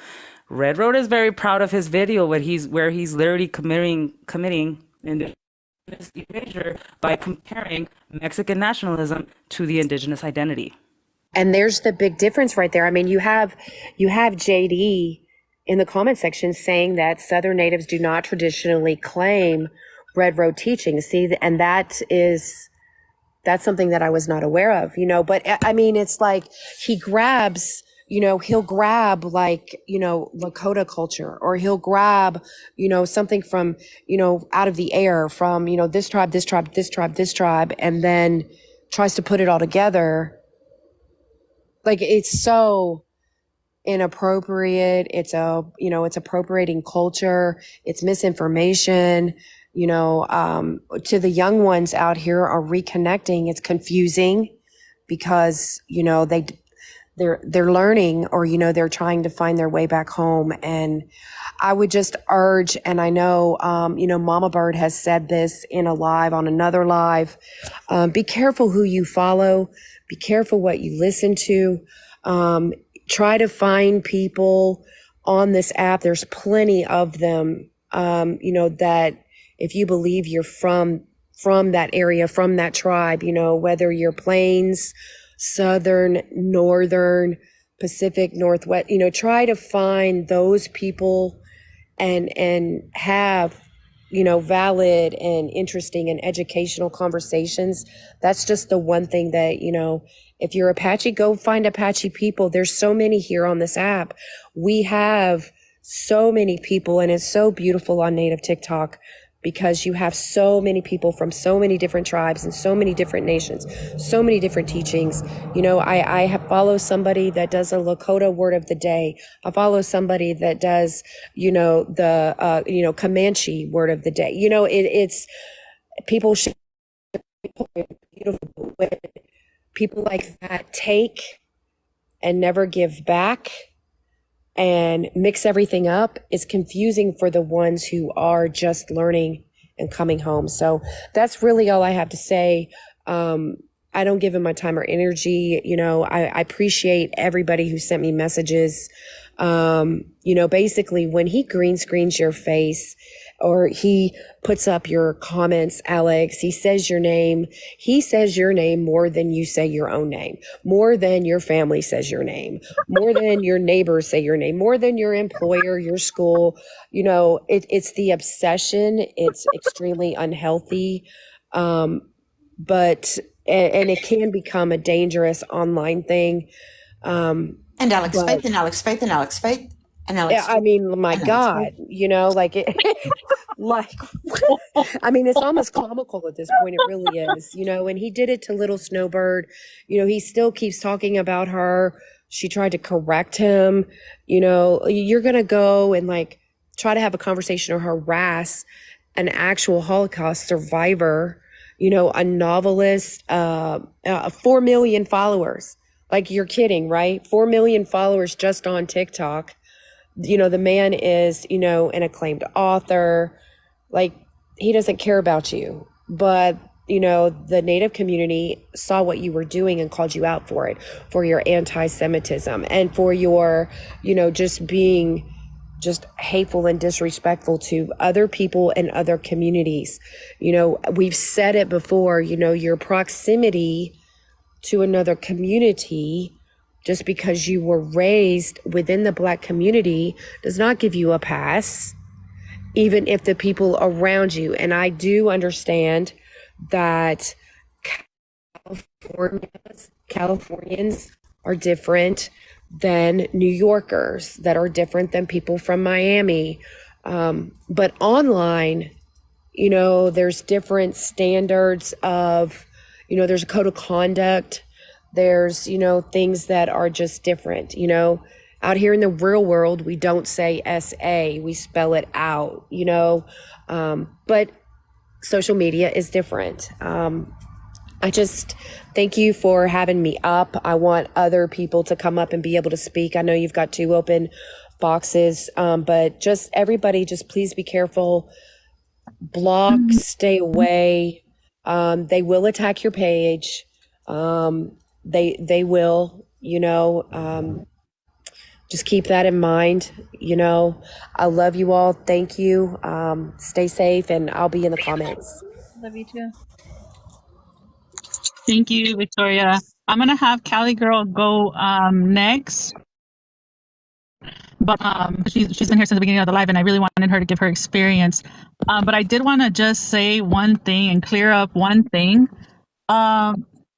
S4: Red Road is very proud of his video where he's literally committing indigenous erasure by comparing Mexican nationalism to the indigenous identity.
S5: And there's the big difference right there. I mean, you have JD in the comment section saying that Southern natives do not traditionally claim Red Road teachings. See, and that's something that I was not aware of, but I mean, it's like he'll grab like, Lakota culture, or he'll grab, something from, out of the air from, this tribe, this tribe, this tribe, this tribe, and then tries to put it all together. Like, it's so inappropriate. It's it's appropriating culture. It's misinformation. To the young ones out here are reconnecting. It's confusing because, they're learning, or, they're trying to find their way back home. And I would just urge, and I know, Mama Bird has said this on another live, be careful who you follow, be careful what you listen to, try to find people on this app. There's plenty of them, that if you believe you're from that area, from that tribe, whether you're Plains, Southern, Northern, Pacific, Northwest, try to find those people and have, valid and interesting and educational conversations. That's just the one thing that, if you're Apache, go find Apache people. There's so many here on this app. We have so many people, and it's so beautiful on Native TikTok, because you have so many people from so many different tribes and so many different nations, so many different teachings. I follow somebody that does a Lakota word of the day. I follow somebody that does, the Comanche word of the day. It's people should beautiful. When people like that take and never give back and mix everything up, is confusing for the ones who are just learning and coming home. So that's really all I have to say. I don't give him my time or energy. I appreciate everybody who sent me messages. Basically when he green screens your face, or he puts up your comments, Alex, he says your name more than you say your own name, more than your family says your name, more than your neighbors say your name, more than your employer, your school. It's the obsession. It's extremely unhealthy. But it can become a dangerous online thing.
S3: And Alex Faith, and Alex Faith, and Alex Faith, and Alex.
S5: Yeah, I mean, my God, it's almost comical at this point. It really is, and he did it to little Snowbird. He still keeps talking about her. She tried to correct him. You're going to go and try to have a conversation or harass an actual Holocaust survivor, a novelist, 4 million followers. Like, you're kidding, right? 4 million followers just on TikTok. The man is, an acclaimed author. He doesn't care about you. But, the Native community saw what you were doing and called you out for it, for your anti-Semitism and for your, just being just hateful and disrespectful to other people and other communities. We've said it before, your proximity to another community, just because you were raised within the Black community, does not give you a pass, even if the people around you. And I do understand that Californians are different than New Yorkers, that are different than people from Miami. But online, there's different standards of there's a code of conduct. There's, things that are just different, out here in the real world, we don't say SA, we spell it out, but social media is different. I just thank you for having me up. I want other people to come up and be able to speak. I know you've got 2 open boxes, but just everybody, just please be careful. Block, stay away. They will attack your page. They will, just keep that in mind. I love you all. Thank you. Stay safe, and I'll be in the comments.
S2: Love you too.
S1: Thank you, Victoria. I'm gonna have Cali Girl go next, but she's been here since the beginning of the live, and I really wanted her to give her experience. But I did want to just say one thing and clear up one thing.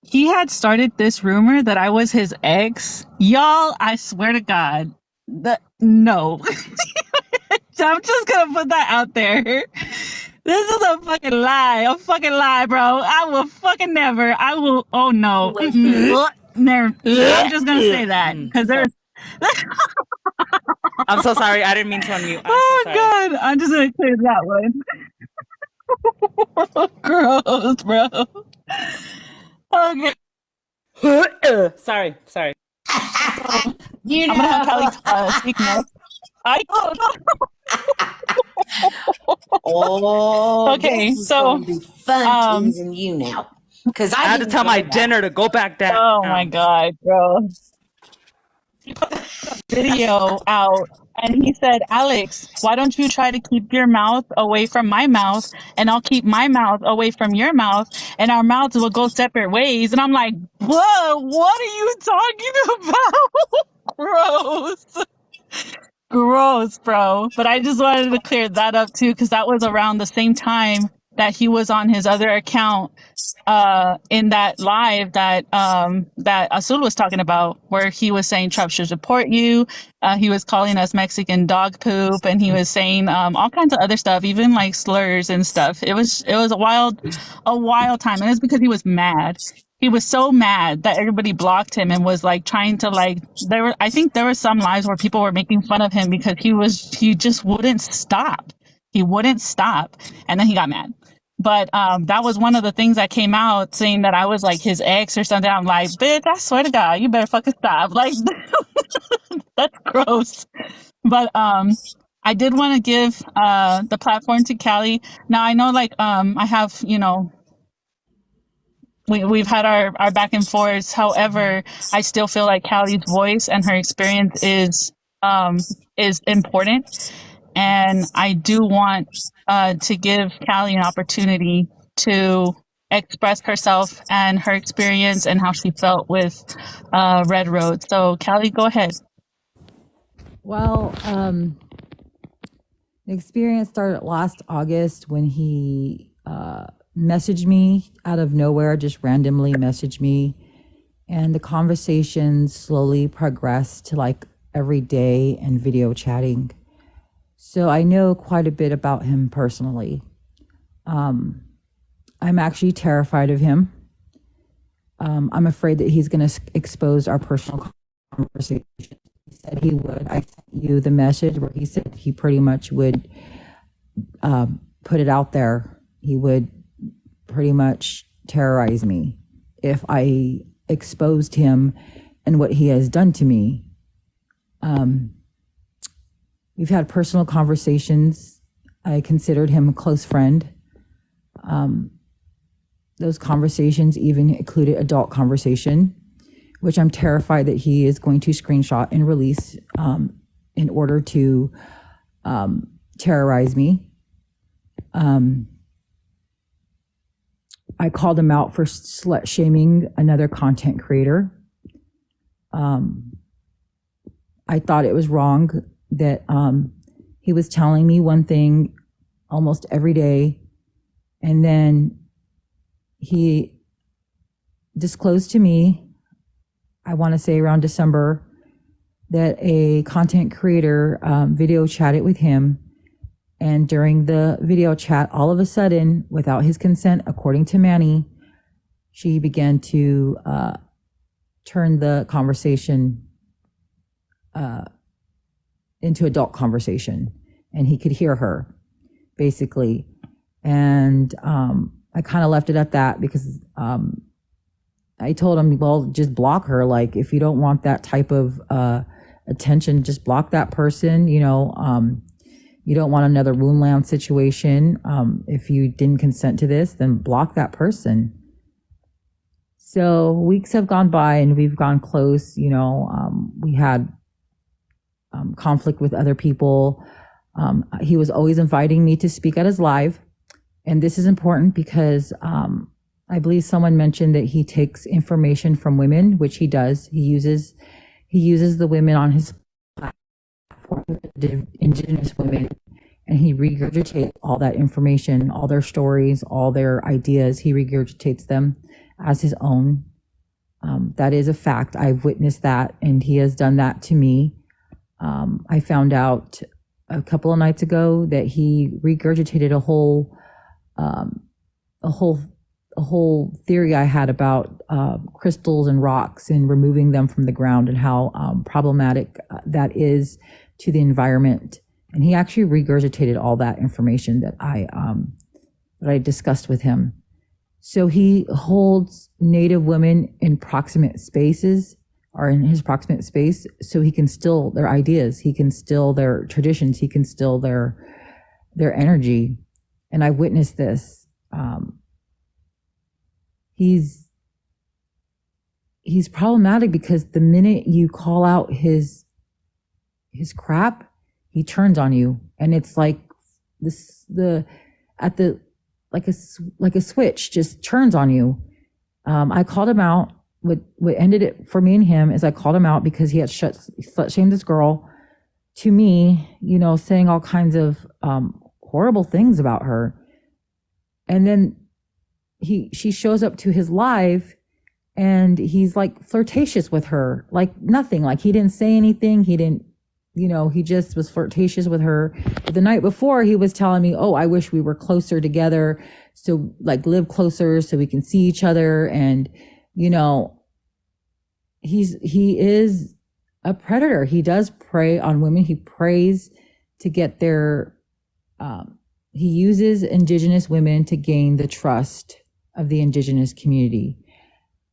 S1: He had started this rumor that I was his ex. Y'all, I swear to God, no. I'm just gonna put that out there. This is a fucking lie, bro. I will fucking never. I will. Oh no. Never. I'm just gonna say that because there's.
S4: I'm so sorry. I didn't mean to unmute.
S1: Oh God, I'm just gonna clear that one. Gross, bro. Okay.
S4: Sorry.
S1: I'm gonna have Kelly speak next. Okay,
S3: this is
S1: so
S3: gonna be fun teasing you now because I
S4: had to tell my dinner to go back down.
S1: Oh my God, bro. He put a video out and he said, Alex, why don't you try to keep your mouth away from my mouth and I'll keep my mouth away from your mouth and our mouths will go separate ways. And I'm like, whoa, what are you talking about? Gross, bro. But I just wanted to clear that up too, because that was around the same time that he was on his other account in that live that that Azul was talking about, where he was saying Trump should support you. He was calling us Mexican dog poop, and he was saying all kinds of other stuff, even like slurs and stuff. It was a wild time, and it's because he was mad. He was so mad that everybody blocked him and was like trying to I think there were some lives where people were making fun of him because he just wouldn't stop. He wouldn't stop, and then he got mad. But that was one of the things that came out, saying that I was like his ex or something. I'm like, bitch, I swear to God, you better fucking stop. Like, that's gross. But I did want to give the platform to Callie. Now I know, like, I have, we've had our back and forths. However, I still feel like Callie's voice and her experience is important. And I do want to give Callie an opportunity to express herself and her experience and how she felt with Red Road. So, Callie, go ahead.
S6: Well, the experience started last August when he messaged me out of nowhere, just randomly messaged me. And the conversation slowly progressed to like every day and video chatting. So I know quite a bit about him personally. I'm actually terrified of him. I'm afraid that he's going to expose our personal conversation. He said he would. I sent you the message where he said he pretty much would put it out there. He would pretty much terrorize me if I exposed him and what he has done to me. We've had personal conversations. I considered him a close friend. Those conversations even included adult conversation, which I'm terrified that he is going to screenshot and release in order to terrorize me. I called him out for slut shaming another content creator. I thought it was wrong that he was telling me one thing almost every day, and then he disclosed to me, I want to say around December, that a content creator video chatted with him, and during the video chat, all of a sudden, without his consent, according to Manny, she began to turn the conversation into adult conversation, and he could hear her basically. And I kind of left it at that because I told him, well, just block her. Like, if you don't want that type of attention, just block that person. You don't want another Woundland situation. If you didn't consent to this, then block that person. So weeks have gone by and we've gone close. We had conflict with other people. He was always inviting me to speak at his live. And this is important because I believe someone mentioned that he takes information from women, which he does. He uses the women on his platform, the indigenous women, and he regurgitates all that information, all their stories, all their ideas. He regurgitates them as his own. That is a fact. I've witnessed that, and he has done that to me. I found out a couple of nights ago that he regurgitated a whole theory I had about crystals and rocks and removing them from the ground and how problematic that is to the environment. And he actually regurgitated all that information that I discussed with him. So he holds Native women in proximate spaces, or in his proximate space, so he can still their ideas, he can still their traditions, he can still their energy. And I witnessed this. He's problematic because the minute you call out his crap, he turns on you, and it's like like a switch just turns on you. I called him out. What ended it for me and him is I called him out because he had slut shamed this girl to me, saying all kinds of horrible things about her. And then she shows up to his live and he's like flirtatious with her, like nothing, like he didn't say anything. He didn't, he just was flirtatious with her. But the night before he was telling me, oh, I wish we were closer together. So like live closer so we can see each other. And, he is a predator. He does prey on women. He preys to get their, he uses indigenous women to gain the trust of the indigenous community.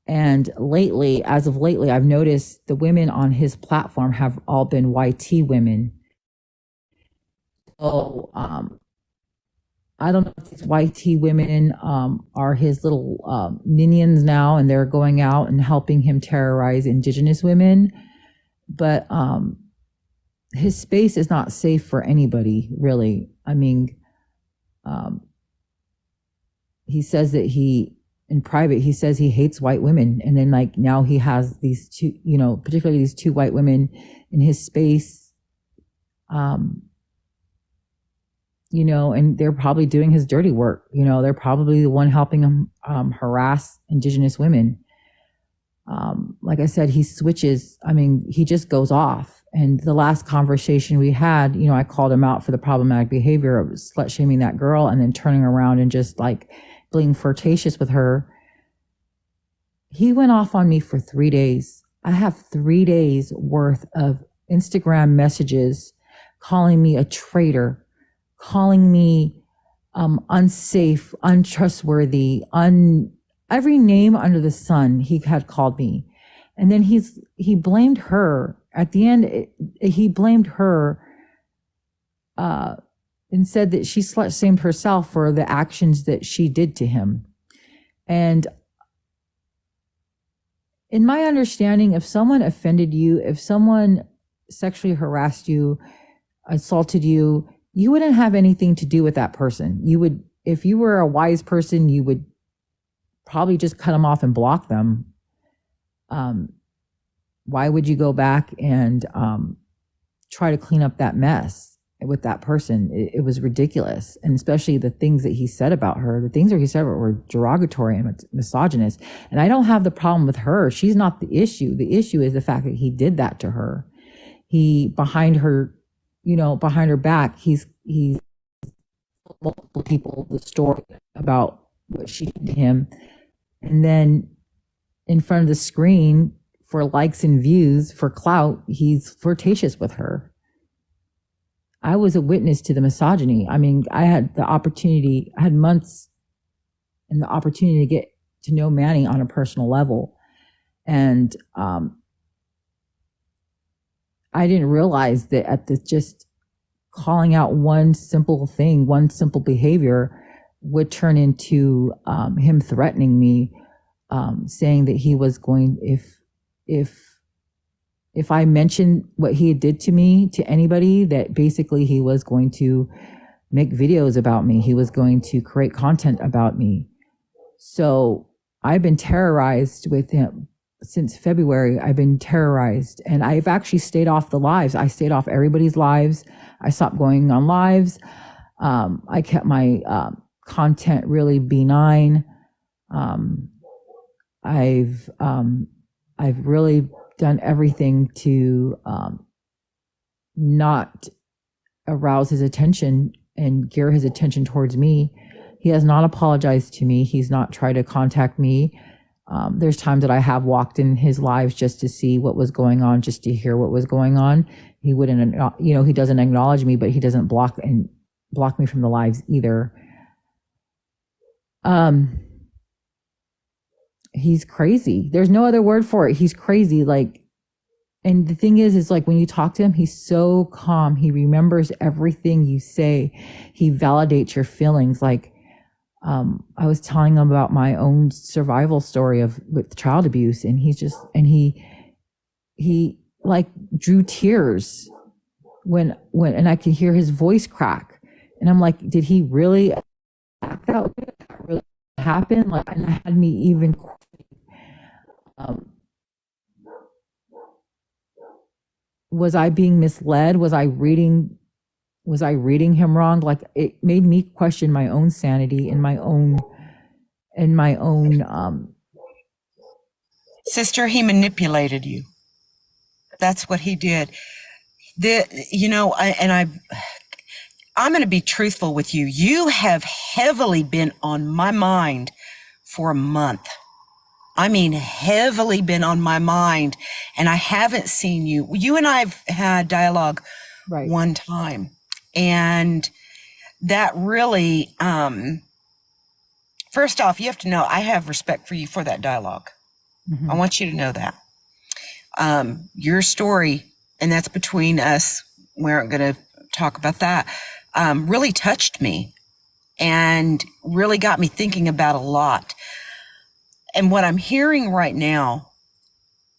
S6: And as of lately, I've noticed the women on his platform have all been YT women. So I don't know if these YT women are his little minions now, and they're going out and helping him terrorize indigenous women. But his space is not safe for anybody, really. I mean, he says that in private, he says he hates white women. And then like now he has these two, particularly these two white women in his space, and they're probably doing his dirty work. They're probably the one helping him harass indigenous women. Like I said, he switches. I mean, he just goes off. And the last conversation we had, I called him out for the problematic behavior of slut shaming that girl and then turning around and just like being flirtatious with her. He went off on me for 3 days. I have 3 days worth of Instagram messages calling me a traitor, calling me unsafe, untrustworthy, every name under the sun he had called me. And then he blamed her. At the end, he blamed her and said that she slut shamed herself for the actions that she did to him. And in my understanding, if someone offended you, if someone sexually harassed you, assaulted you, you wouldn't have anything to do with that person. You would, if you were a wise person, you would probably just cut them off and block them. Why would you go back and try to clean up that mess with that person? It was ridiculous. And especially the things that he said about her, the things that he said were derogatory and misogynist. And I don't have the problem with her. She's not the issue. The issue is the fact that he did that to her. He, behind her back, he's multiple people the story about what she did to him. And then in front of the screen for likes and views, for clout, he's flirtatious with her. I was a witness to the misogyny. I mean, I had months and the opportunity to get to know Manny on a personal level. And I didn't realize that at this, just calling out one simple thing, one simple behavior would turn into him threatening me, saying that he was going, if I mentioned what he did to me to anybody, that basically he was going to make videos about me. He was going to create content about me. So I've been terrorized with him since February. I've been terrorized, and I've actually stayed off the lives. I stayed off everybody's lives. I stopped going on lives. I kept my content really benign. I've really done everything to not arouse his attention and gear his attention towards me. He has not apologized to me. He's not tried to contact me. There's times that I have walked in his lives just to see what was going on, just to hear what was going on. He wouldn't, he doesn't acknowledge me, but he doesn't block me from the lives either. He's crazy. There's no other word for it. He's crazy. And the thing is like when you talk to him, he's so calm. He remembers everything you say. He validates your feelings. I was telling him about my own survival story with child abuse, and he like drew tears when and I could hear his voice crack, and I'm like, did he really act that way? Did that really happen? And it had me even. Was I being misled? Was I reading him wrong? It made me question my own sanity and my own
S3: Sister, he manipulated you. That's what he did. I'm going to be truthful with you. You have heavily been on my mind for a month. I mean, heavily been on my mind, and I haven't seen you. You and I've had dialogue one time, and that really, first off, you have to know I have respect for you for that dialogue. Mm-hmm. I want you to know that. Your story, and that's between us, we aren't going to talk about that, really touched me and really got me thinking about a lot. And what I'm hearing right now,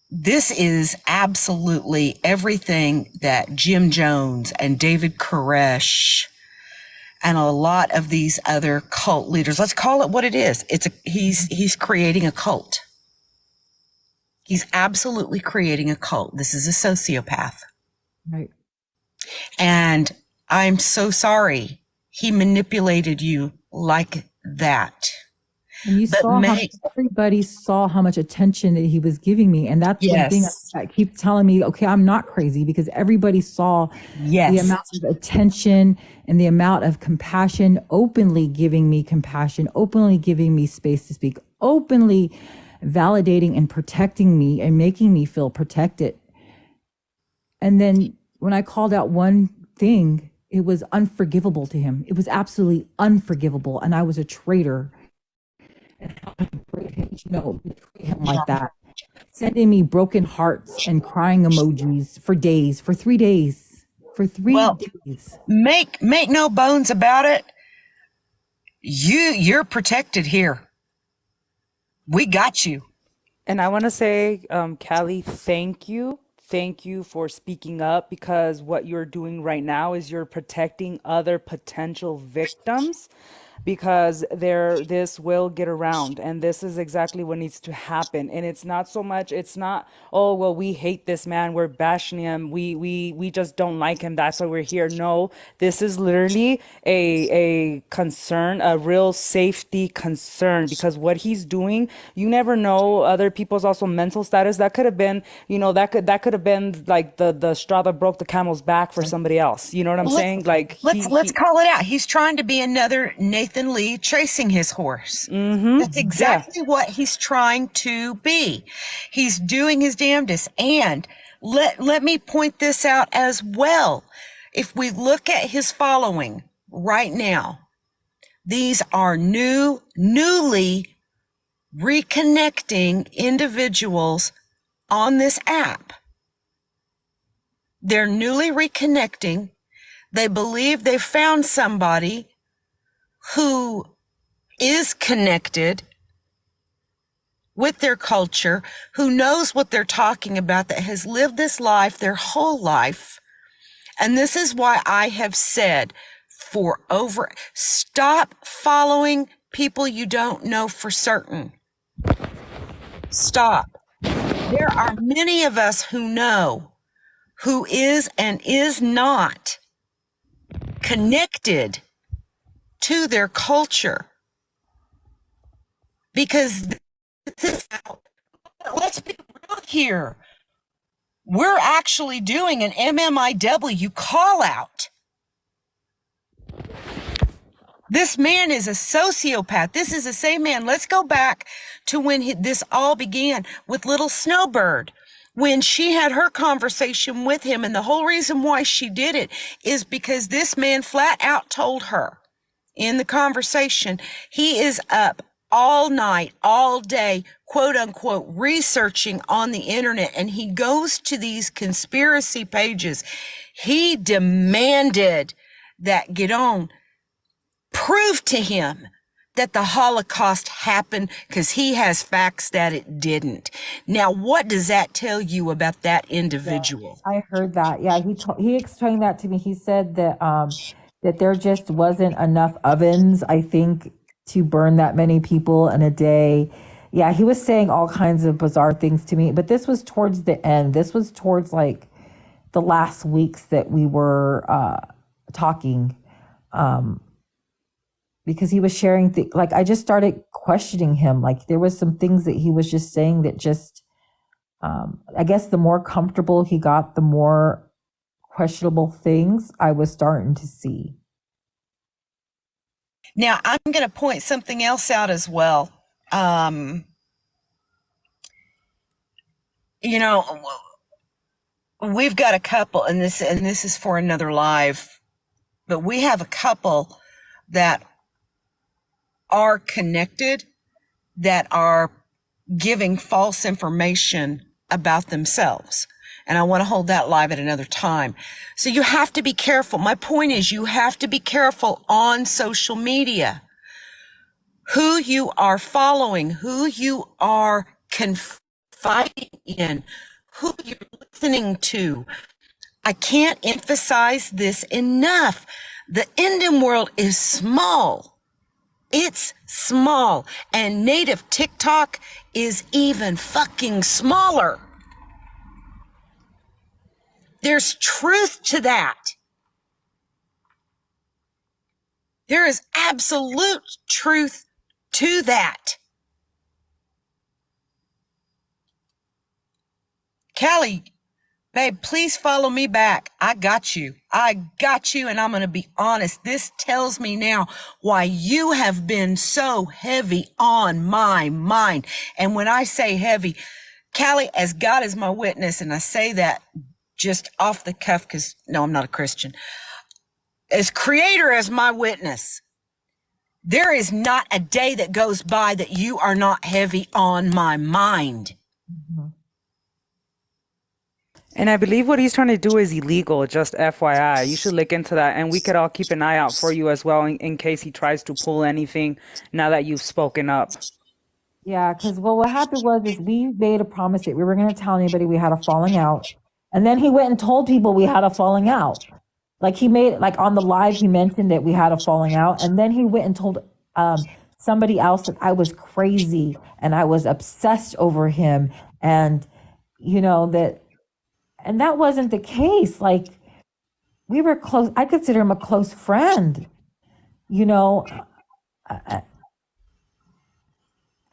S3: this is absolutely everything that Jim Jones and David Koresh and a lot of these other cult leaders, let's call it what it is. He's creating a cult. He's absolutely creating a cult. This is a sociopath.
S6: Right.
S3: And I'm so sorry he manipulated you like that.
S6: And you saw everybody saw how much attention that he was giving me. And that's one thing that keeps telling me, okay, I'm not crazy, because everybody saw the amount of attention and the amount of compassion, openly giving me compassion, openly giving me space to speak, openly validating and protecting me and making me feel protected. And then when I called out one thing, it was unforgivable to him. It was absolutely unforgivable. And I was a traitor. And how to betray him like that, sending me broken hearts and crying emojis for days, for 3 days, days.
S3: Make no bones about it. You're protected here. We got you.
S4: And I want to say, Callie, thank you. Thank you for speaking up, because what you're doing right now is you're protecting other potential victims, because this will get around, and this is exactly what needs to happen. And it's not, oh, well, we hate this man, we're bashing him, we just don't like him, that's why we're here. No, this is literally a concern, a real safety concern, because what he's doing, you never know other people's also mental status. That could have been, that could have been like the straw that broke the camel's back for somebody else. You know what I'm saying? Let's
S3: call it out. He's trying to be another Nathan Nathan Lee chasing his horse. That's exactly what he's trying to be. He's doing his damnedest. And let me point this out as well. If we look at his following right now, these are newly reconnecting individuals on this app. They're newly reconnecting. They believe they've found somebody who is connected with their culture, who knows what they're talking about, that has lived this life their whole life. And this is why I have said stop following people you don't know for certain. Stop. There are many of us who know who is and is not connected to their culture. Because let's be real here. We're actually doing an MMIW call out. This man is a sociopath. This is the same man. Let's go back to when this all began with little Snowbird, when she had her conversation with him. And the whole reason why she did it is because this man flat out told her in the conversation, he is up all night, all day, quote unquote, researching on the internet. And he goes to these conspiracy pages. He demanded that Gidon prove to him that the Holocaust happened, because he has facts that it didn't. Now, what does that tell you about that individual?
S6: I heard that. Yeah, he explained that to me. He said that that there just wasn't enough ovens, I think, to burn that many people in a day. Yeah, he was saying all kinds of bizarre things to me, but this was towards the end. This was towards like the last weeks that we were talking. Because he was sharing like I just started questioning him. Like there was some things that he was just saying that just I guess the more comfortable he got, the more questionable things I was starting to see.
S3: Now, I'm going to point something else out as well. You know, we've got a couple, and this is for another live, but we have a couple that are connected, that are giving false information about themselves. And I want to hold that live at another time. So you have to be careful. My point is, you have to be careful on social media. Who you are following, who you are confiding in, who you're listening to. I can't emphasize this enough. The Indian world is small. It's small, and native TikTok is even fucking smaller. There's truth to that. There is absolute truth to that. Callie, babe, please follow me back. I got you, and I'm going to be honest. This tells me now why you have been so heavy on my mind. And when I say heavy, Callie, as God is my witness, and I say that just off the cuff because, no, I'm not a Christian. As Creator as my witness, there is not a day that goes by that you are not heavy on my mind.
S6: Mm-hmm.
S4: And I believe what he's trying to do is illegal, just FYI. You should look into that, and we could all keep an eye out for you as well in case he tries to pull anything now that you've spoken up.
S6: Yeah, because what happened was we made a promise that we were going to tell anybody we had a falling out. And then he went and told people we had a falling out. Like he made, like on the live, he mentioned that we had a falling out. And then he went and told somebody else that I was crazy and I was obsessed over him. And, you know, and that wasn't the case. Like we were close. I consider him a close friend, you know.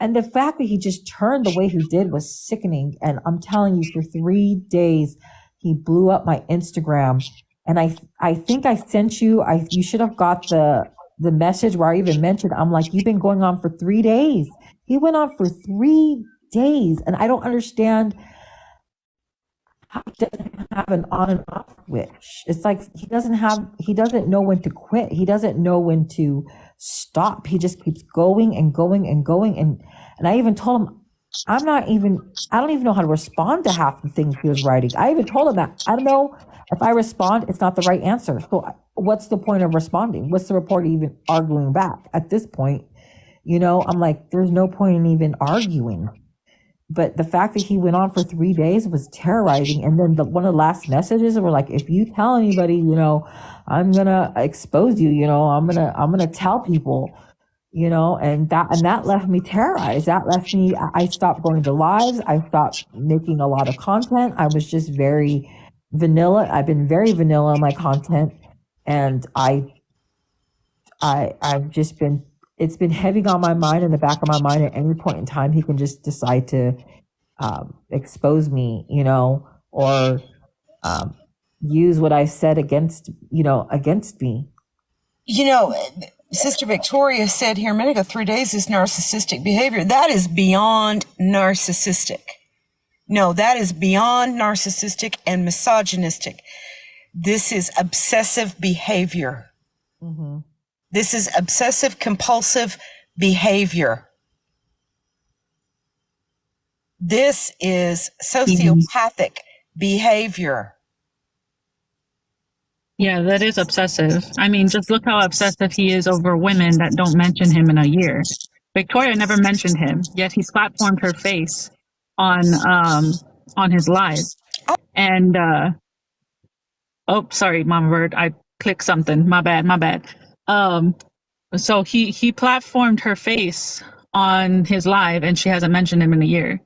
S6: And the fact that he just turned the way he did was sickening. And I'm telling you, for 3 days, he blew up my Instagram. And I think I sent you, you should have got the the message where I even mentioned, I'm like, you've been going on for 3 days. He went on for 3 days, and I don't understand how he doesn't have an on and off switch. It's like he doesn't know when to quit. He doesn't know when to stop. He just keeps going and going and going. And I even told him, I don't even know how to respond to half the things he was writing. I even told him that I don't know if I respond, it's not the right answer. So what's the point of responding? What's the reporter even arguing back at this point? I'm like, there's no point in even arguing. But the fact that he went on for 3 days was terrorizing. And then one of the last messages were like, if you tell anybody, I'm gonna expose you. I'm gonna tell people. And that left me terrorized. That left me. I stopped going to lives. I stopped making a lot of content. I was just very vanilla. I've been very vanilla in my content, and I've just been, it's been heavy on my mind, in the back of my mind. At any point in time, he can just decide to expose me, or use what I said against me.
S7: Sister Victoria said here a minute ago, 3 days is narcissistic behavior. That is beyond narcissistic. No, that is beyond narcissistic and misogynistic. This is obsessive behavior.
S6: Mm-hmm.
S7: This is obsessive compulsive behavior. This is sociopathic behavior.
S1: Yeah, that is obsessive. I mean, just look how obsessive he is over women that don't mention him in a year. Victoria never mentioned him, yet he platformed her face on his live. And oh, sorry, Mama Bird, I clicked something. My bad. So he platformed her face on his live, and she hasn't mentioned him in a year.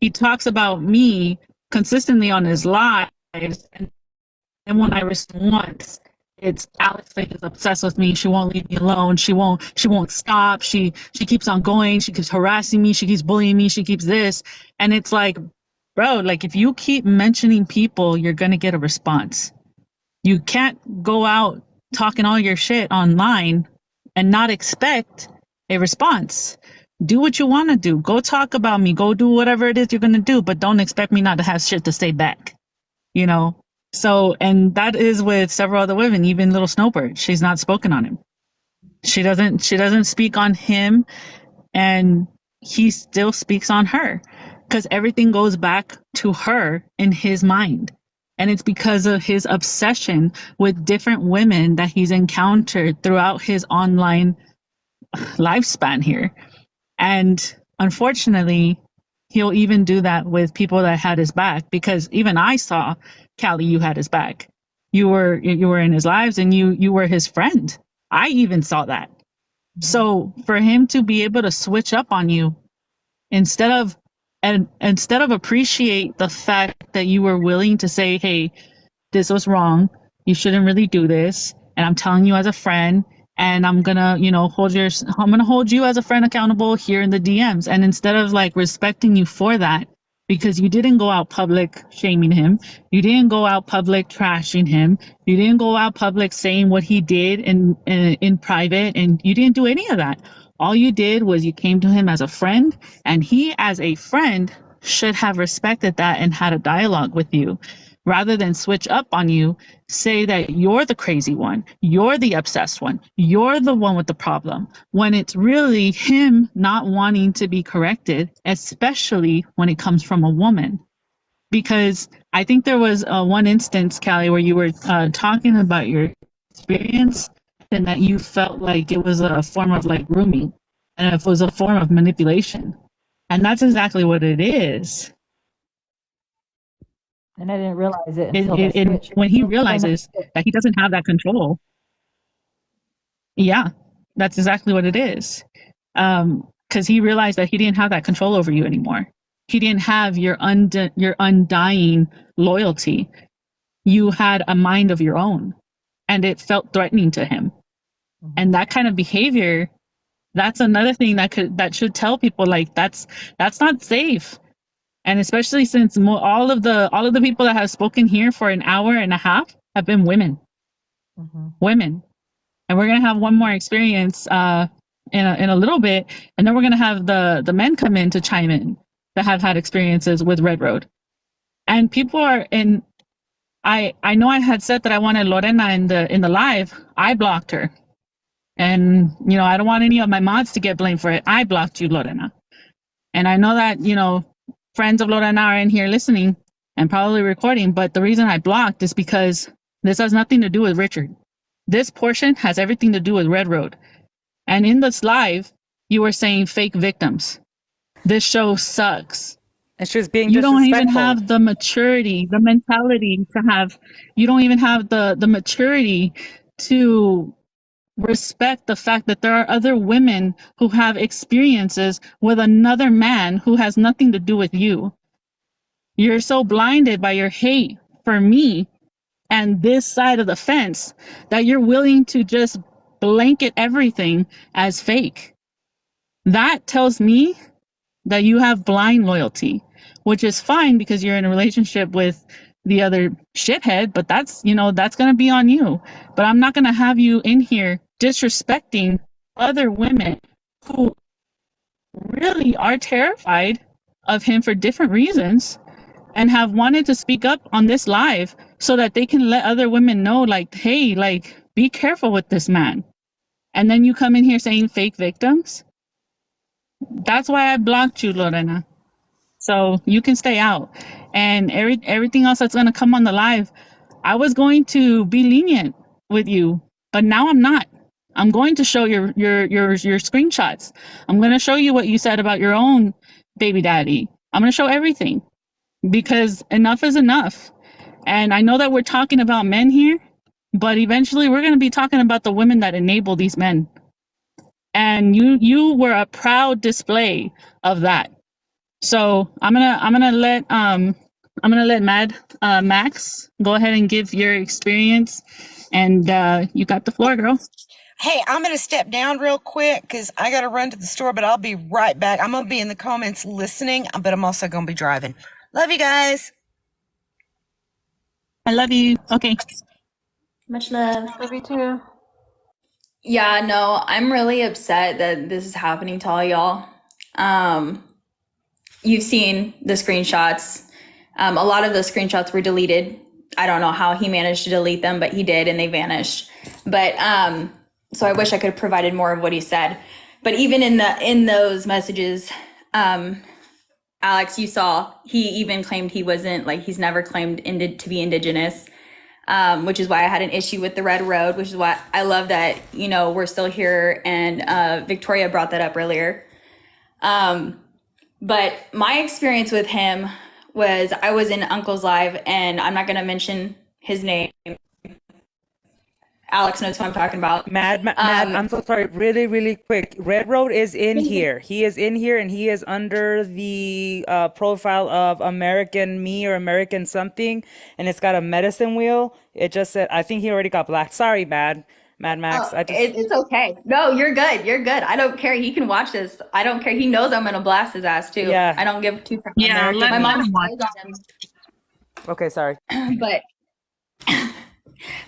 S1: He talks about me consistently on his lives, and when I respond once, it's Alex is obsessed with me. She won't leave me alone. She won't stop. She keeps on going. She keeps harassing me. She keeps bullying me. She keeps this. And it's like, bro, like if you keep mentioning people, you're going to get a response. You can't go out talking all your shit online and not expect a response. Do what you want to do. Go talk about me. Go do whatever it is you're going to do, but don't expect me not to have shit to say back. So, and that is with several other women, even Little Snowbird. She's not spoken on him. She doesn't speak on him, and he still speaks on her, because everything goes back to her in his mind. And it's because of his obsession with different women that he's encountered throughout his online lifespan here. And unfortunately, he'll even do that with people that had his back, because even I saw, Callie, you had his back. You were in his lives, and you were his friend. I even saw that. So for him to be able to switch up on you instead of appreciate the fact that you were willing to say, hey, this was wrong, you shouldn't really do this, and I'm telling you as a friend, and I'm gonna hold you as a friend accountable here in the DMs. And instead of like respecting you for that, because you didn't go out public shaming him, you didn't go out public trashing him, you didn't go out public saying what he did in private, and you didn't do any of that. All you did was you came to him as a friend, and he as a friend should have respected that and had a dialogue with you, rather than switch up on you, say that you're the crazy one, you're the obsessed one, you're the one with the problem, when it's really him not wanting to be corrected, especially when it comes from a woman. Because I think there was one instance, Callie, where you were talking about your experience, and that you felt like it was a form of like grooming, and it was a form of manipulation. And that's exactly what it is.
S6: And I didn't realize it until
S1: when he realizes that he doesn't have that control. Yeah, that's exactly what it is. Because he realized that he didn't have that control over you anymore. He didn't have your undying loyalty. You had a mind of your own, and it felt threatening to him. Mm-hmm. And that kind of behavior, that's another thing that should tell people, like, that's not safe. And especially since all of the people that have spoken here for an hour and a half have been women. Mm-hmm. Women. And we're gonna have one more experience in a little bit, and then we're gonna have the men come in to chime in that have had experiences with Red Road. And people are in. I know I had said that I wanted Lorena in the live. I blocked her, and I don't want any of my mods to get blamed for it. I blocked you, Lorena. And I know that friends of Lorena are in here listening and probably recording, but the reason I blocked is because this has nothing to do with Richard. This portion has everything to do with Red Road. And in this live, you were saying fake victims. This show sucks.
S4: And she was being
S1: You don't even
S4: disrespectful.
S1: have the maturity, the mentality to have, you don't even have the maturity to respect the fact that there are other women who have experiences with another man who has nothing to do with you. You're so blinded by your hate for me and this side of the fence that you're willing to just blanket everything as fake. That tells me that you have blind loyalty, which is fine because you're in a relationship with the other shithead, but that's going to be on you. But I'm not going to have you in here disrespecting other women who really are terrified of him for different reasons and have wanted to speak up on this live so that they can let other women know, like, hey, like, be careful with this man. And then you come in here saying fake victims. That's why I blocked you, Lorena. So you can stay out. And everything else that's going to come on the live, I was going to be lenient with you, but now I'm not. I'm going to show your screenshots. I'm going to show you what you said about your own baby daddy. I'm going to show everything because enough is enough. And I know that we're talking about men here, but eventually we're going to be talking about the women that enable these men. And you were a proud display of that. So I'm gonna let Max go ahead and give your experience, and you got the floor, girl.
S7: Hey, I'm going to step down real quick because I got to run to the store, but I'll be right back. I'm going to be in the comments listening, but I'm also going to be driving. Love you guys.
S1: I love you. Okay.
S8: Much love.
S2: Love you too.
S8: Yeah, no, I'm really upset that this is happening to all y'all. You've seen the screenshots. A lot of those screenshots were deleted. I don't know how he managed to delete them, but he did, and they vanished. But so I wish I could have provided more of what he said. But even in those messages, Alex, you saw he even claimed he wasn't, like, he's never claimed to be indigenous. Which is why I had an issue with the Red Road, which is why I love that, we're still here. And Victoria brought that up earlier. But my experience with him was I was in Uncle's live, and I'm not going to mention his name. Alex knows who I'm talking about.
S4: Mad, I'm so sorry. Really, really quick. Red Road is in here. He is in here, and he is under the profile of American Me or American something, and it's got a medicine wheel. It just said, I think he already got blacked. Sorry, Mad Max.
S8: Oh, it's okay. No, you're good. You're good. I don't care. He can watch this. I don't care. He knows I'm going to blast his ass too.
S4: Yeah.
S8: I don't give two.
S1: Yeah, let
S8: my mom
S1: him watch.
S4: Okay, sorry.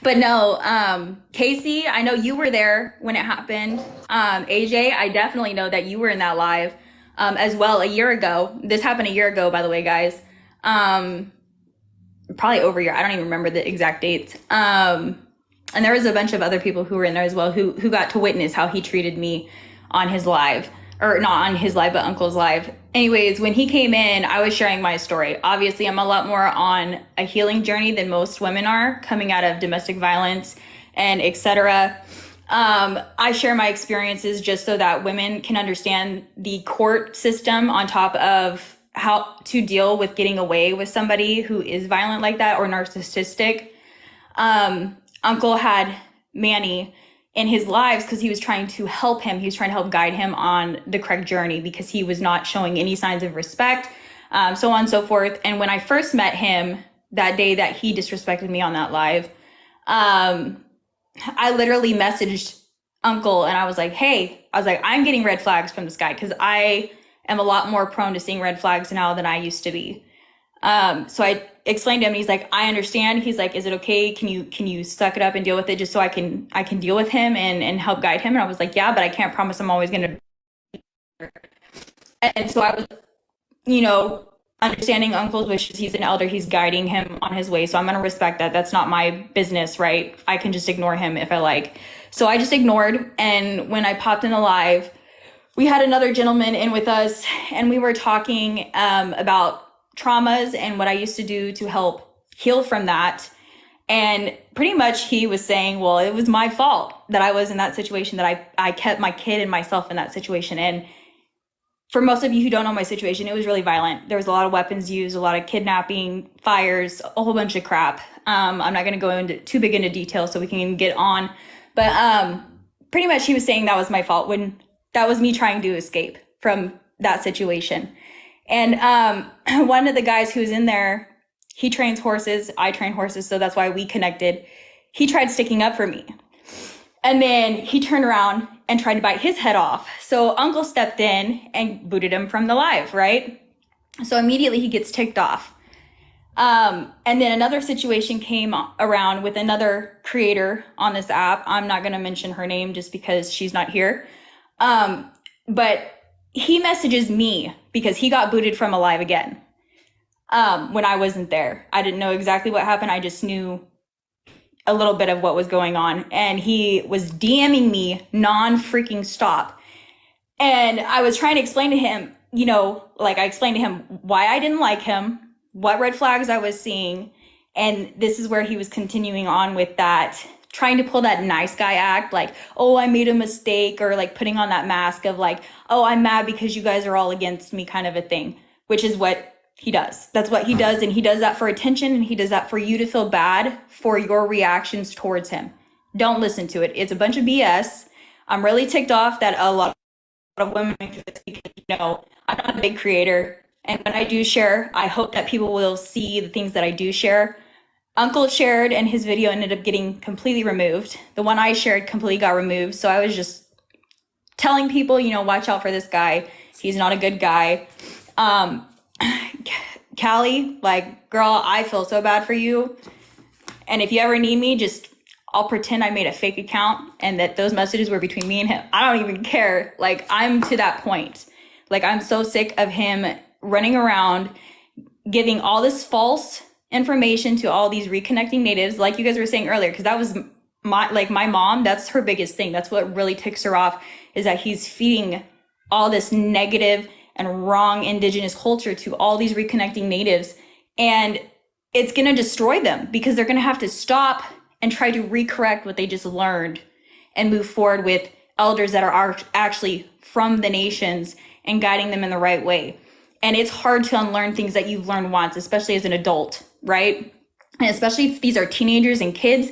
S8: But no, Casey, I know you were there when it happened. AJ, I definitely know that you were in that live as well a year ago. This happened a year ago, by the way, guys. Probably over a year. I don't even remember the exact dates. And there was a bunch of other people who were in there as well who got to witness how he treated me on his live. Or not on his live, but Uncle's live. Anyways, when he came in, I was sharing my story. Obviously, I'm a lot more on a healing journey than most women are, coming out of domestic violence and etc. I share my experiences just so that women can understand the court system on top of how to deal with getting away with somebody who is violent like that or narcissistic. Uncle had Manny in his lives because he was trying to help him. He was trying to help guide him on the correct journey because he was not showing any signs of respect, so on and so forth. And when I first met him that day that he disrespected me on that live, I literally messaged Uncle and I was like, hey, I'm getting red flags from this guy because I am a lot more prone to seeing red flags now than I used to be. So I explained to him, and he's like, I understand. He's like, is it okay? Can you suck it up and deal with it just so I can deal with him and help guide him? And I was like, yeah, but I can't promise I'm always gonna. And so I was, you know, understanding uncle's wishes. He's an elder. He's guiding him on his way. So I'm gonna respect that. That's not my business, right? I can just ignore him if I like. So I just ignored. And when I popped in live, we had another gentleman in with us, and we were talking about traumas and what I used to do to help heal from that. And pretty much he was saying, well, it was my fault that I was in that situation, that I kept my kid and myself in that situation. And for most of you who don't know my situation, it was really violent. There was a lot of weapons used, a lot of kidnapping, fires, a whole bunch of crap. I'm not going to go into too big into detail so we can get on. But pretty much he was saying that was my fault, when that was me trying to escape from that situation. And one of the guys who was in there, he trains horses, I train horses, so that's why we connected. He tried sticking up for me. And then he turned around and tried to bite his head off. So Uncle stepped in and booted him from the live, right? So immediately he gets ticked off. And then another situation came around with another creator on this app. I'm not going to mention her name just because she's not here. But he messages me because he got booted from a live again. When I wasn't there, I didn't know exactly what happened. I just knew a little bit of what was going on. And he was DMing me non-freaking stop. And I was trying to explain to him, you know, like I explained to him why I didn't like him, what red flags I was seeing. And this is where he was continuing on with that, trying to pull that nice guy act, like, oh, I made a mistake, or like putting on that mask of like, oh, I'm mad because you guys are all against me kind of a thing, which is what he does. That's what he does. And he does that for attention, and he does that for you to feel bad for your reactions towards him. Don't listen to it. It's a bunch of BS. I'm really ticked off that a lot of women, because, you know, I'm not a big creator. And when I do share, I hope that people will see the things that I do share. Uncle shared, and his video ended up getting completely removed. The one I shared completely got removed. So I was just telling people, you know, watch out for this guy. He's not a good guy. Callie, like, girl, I feel so bad for you. And if you ever need me, just, I'll pretend I made a fake account and that those messages were between me and him. I don't even care. Like, I'm to that point. Like, I'm so sick of him running around giving all this false information to all these reconnecting natives, like you guys were saying earlier, because that was my mom, that's her biggest thing. That's what really ticks her off, is that he's feeding all this negative and wrong indigenous culture to all these reconnecting natives. And it's going to destroy them, because they're going to have to stop and try to recorrect what they just learned and move forward with elders that are actually from the nations and guiding them in the right way. And it's hard to unlearn things that you've learned once, especially as an adult, right? And especially if these are teenagers and kids,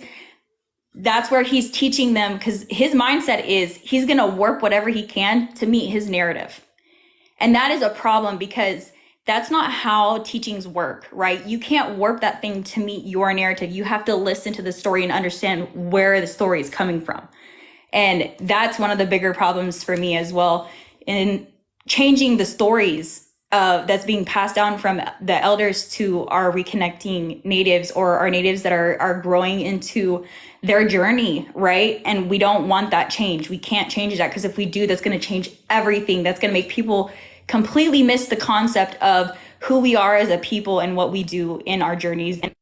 S8: that's where he's teaching them, because his mindset is he's going to warp whatever he can to meet his narrative. And that is a problem, because that's not how teachings work, right? You can't warp that thing to meet your narrative. You have to listen to the story and understand where the story is coming from. And that's one of the bigger problems for me as well, in changing the stories that's being passed down from the elders to our reconnecting natives, or our natives that are growing into their journey, right? And we don't want that change. We can't change that, because if we do, that's going to change everything. That's going to make people completely miss the concept of who we are as a people and what we do in our journeys and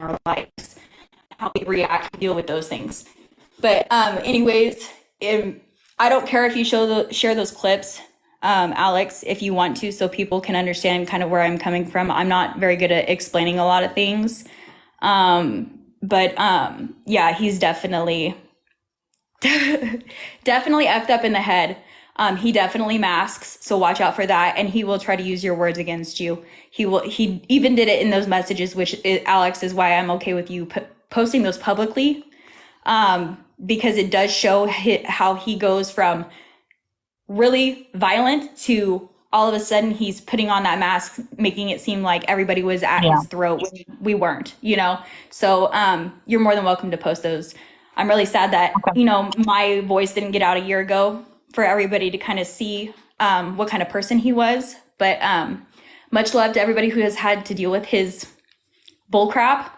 S8: our lives, how we react and deal with those things. But anyways, I don't care if you share those clips, Alex, if you want to, so people can understand kind of where I'm coming from. I'm not very good at explaining a lot of things. But yeah, he's definitely effed up in the head. He definitely masks, so watch out for that. And he will try to use your words against you. He even did it in those messages, which Alex is why I'm okay with you posting those publicly. Because it does show how he goes from really violent to all of a sudden he's putting on that mask, making it seem like everybody was at his throat when we weren't, you know? So you're more than welcome to post those. I'm really sad that, you know, my voice didn't get out a year ago for everybody to kind of see what kind of person he was. But Much love to everybody who has had to deal with his bullcrap.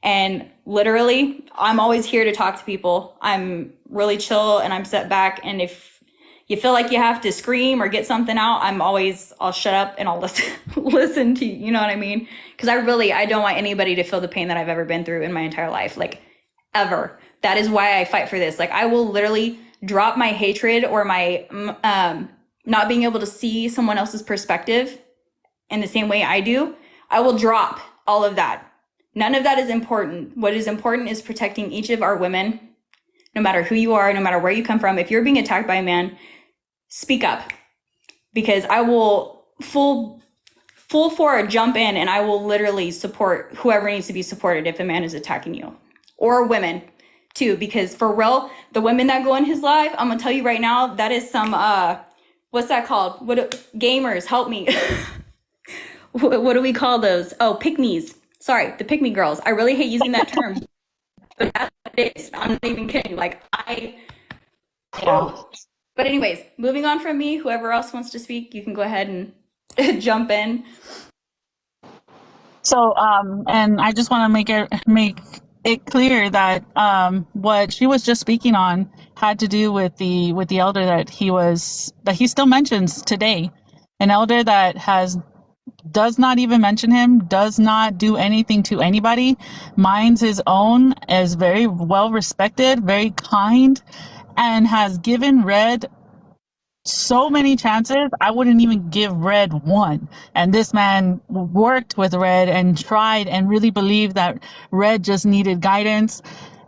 S8: And literally, I'm always here to talk to people. I'm really chill and I'm set back. And if you feel like you have to scream or get something out, I'll shut up and I'll listen, listen to you. You know what I mean? Because I don't want anybody to feel the pain that I've ever been through in my entire life, like ever. That is why I fight for this. Like, I will literally drop my hatred or my not being able to see someone else's perspective in the same way I do. I will drop all of that. None of that is important. What is important is protecting each of our women, no matter who you are, no matter where you come from. If you're being attacked by a man, speak up, because I will full for jump in and I will literally support whoever needs to be supported if a man is attacking you, or women too, because for real, the women that go in his live, I'm gonna tell you right now, that is some what's that called? Gamers, help me. What do we call those? Oh, pick-me's. Sorry, the pick-me girls. I really hate using that term, but that's what it is. I'm not even kidding.
S1: Yeah.
S8: But anyways, moving on from me, whoever else wants to speak, you can go ahead and jump in.
S1: So, and I just want to make it clear that what she was just speaking on had to do with the elder that he still mentions today, an elder that does not even mention him, does not do anything to anybody, minds his own, is very well respected, very kind, and has given Red so many chances. I wouldn't even give Red one. And this man worked with Red and tried and really believed that Red just needed guidance.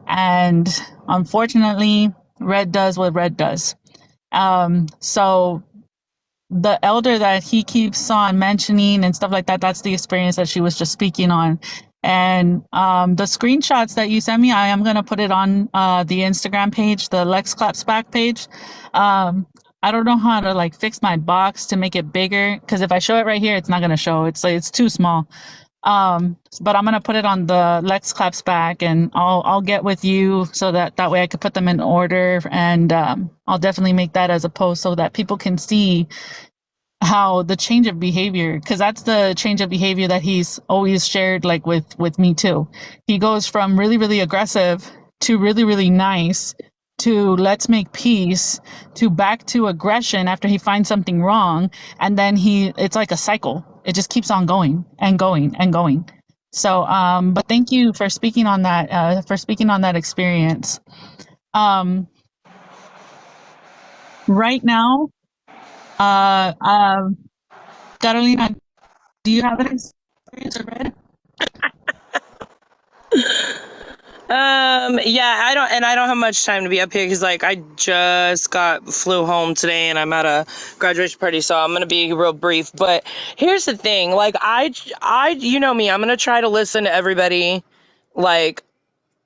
S1: And unfortunately, Red does what Red does. So the elder that he keeps on mentioning and stuff like that, that's the experience that she was just speaking on. And the screenshots that you sent me, I am going to put it on the Instagram page, the Lex Claps Back page. I don't know how to fix my box to make it bigger, because if I show it right here, it's not going to show. It's too small. But I'm going to put it on the Lex Claps Back, and I'll get with you so that way I could put them in order. And I'll definitely make that as a post so that people can see how the change of behavior, because that's the change of behavior that he's always shared with me too. He goes from really, really aggressive to really, really nice to let's make peace to back to aggression after he finds something wrong. And then it's like a cycle. It just keeps on going and going and going. So, but thank you for speaking on that, experience. Right now, Carolina, do you have an experience of Red?
S9: I don't have much time to be up here because I just flew home today and I'm at a graduation party, so I'm gonna be real brief. But here's the thing, you know me, I'm gonna try to listen to everybody. I'm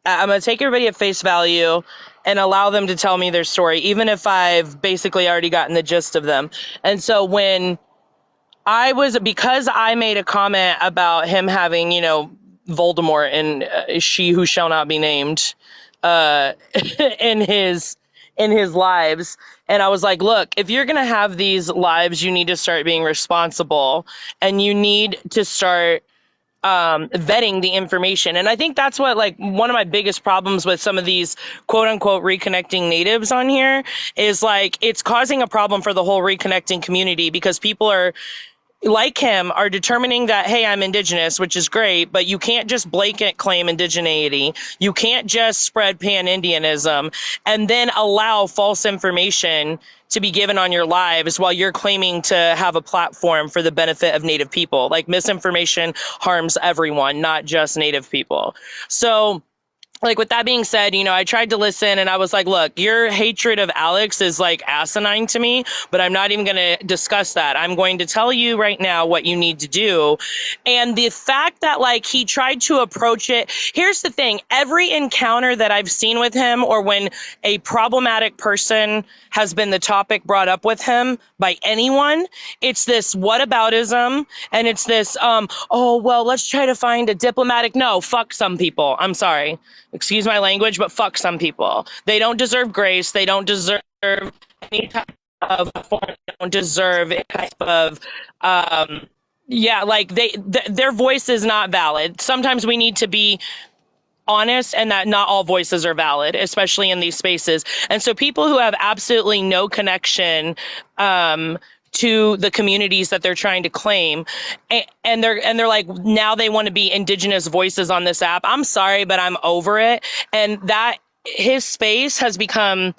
S9: gonna take everybody at face value and allow them to tell me their story, even if I've basically already gotten the gist of them. And so because I made a comment about him having, Voldemort and she who shall not be named in his lives, and I was like, look, if you're gonna have these lives, you need to start being responsible and you need to start vetting the information. And I think that's what one of my biggest problems with some of these quote unquote reconnecting natives on here is it's causing a problem for the whole reconnecting community, because people are like him are determining that, hey, I'm indigenous, which is great, but you can't just blanket claim indigeneity. You can't just spread pan-Indianism and then allow false information to be given on your lives while you're claiming to have a platform for the benefit of Native people. Misinformation harms everyone, not just Native people. So with that being said, I tried to listen and I was like, look, your hatred of Alex is asinine to me, but I'm not even going to discuss that. I'm going to tell you right now what you need to do. And the fact that he tried to approach it, here's the thing, every encounter that I've seen with him, or when a problematic person has been the topic brought up with him by anyone, it's this whataboutism, and it's this, oh, well, let's try to find a diplomatic, no, fuck some people. I'm sorry. Excuse my language, but fuck some people. They don't deserve grace. They don't deserve any type of form. They don't deserve any type of yeah, like their voice is not valid. Sometimes we need to be honest and that not all voices are valid, especially in these spaces. And so people who have absolutely no connection to the communities that they're trying to claim, and they're like, now they want to be indigenous voices on this app. I'm sorry, but I'm over it. And that his space has become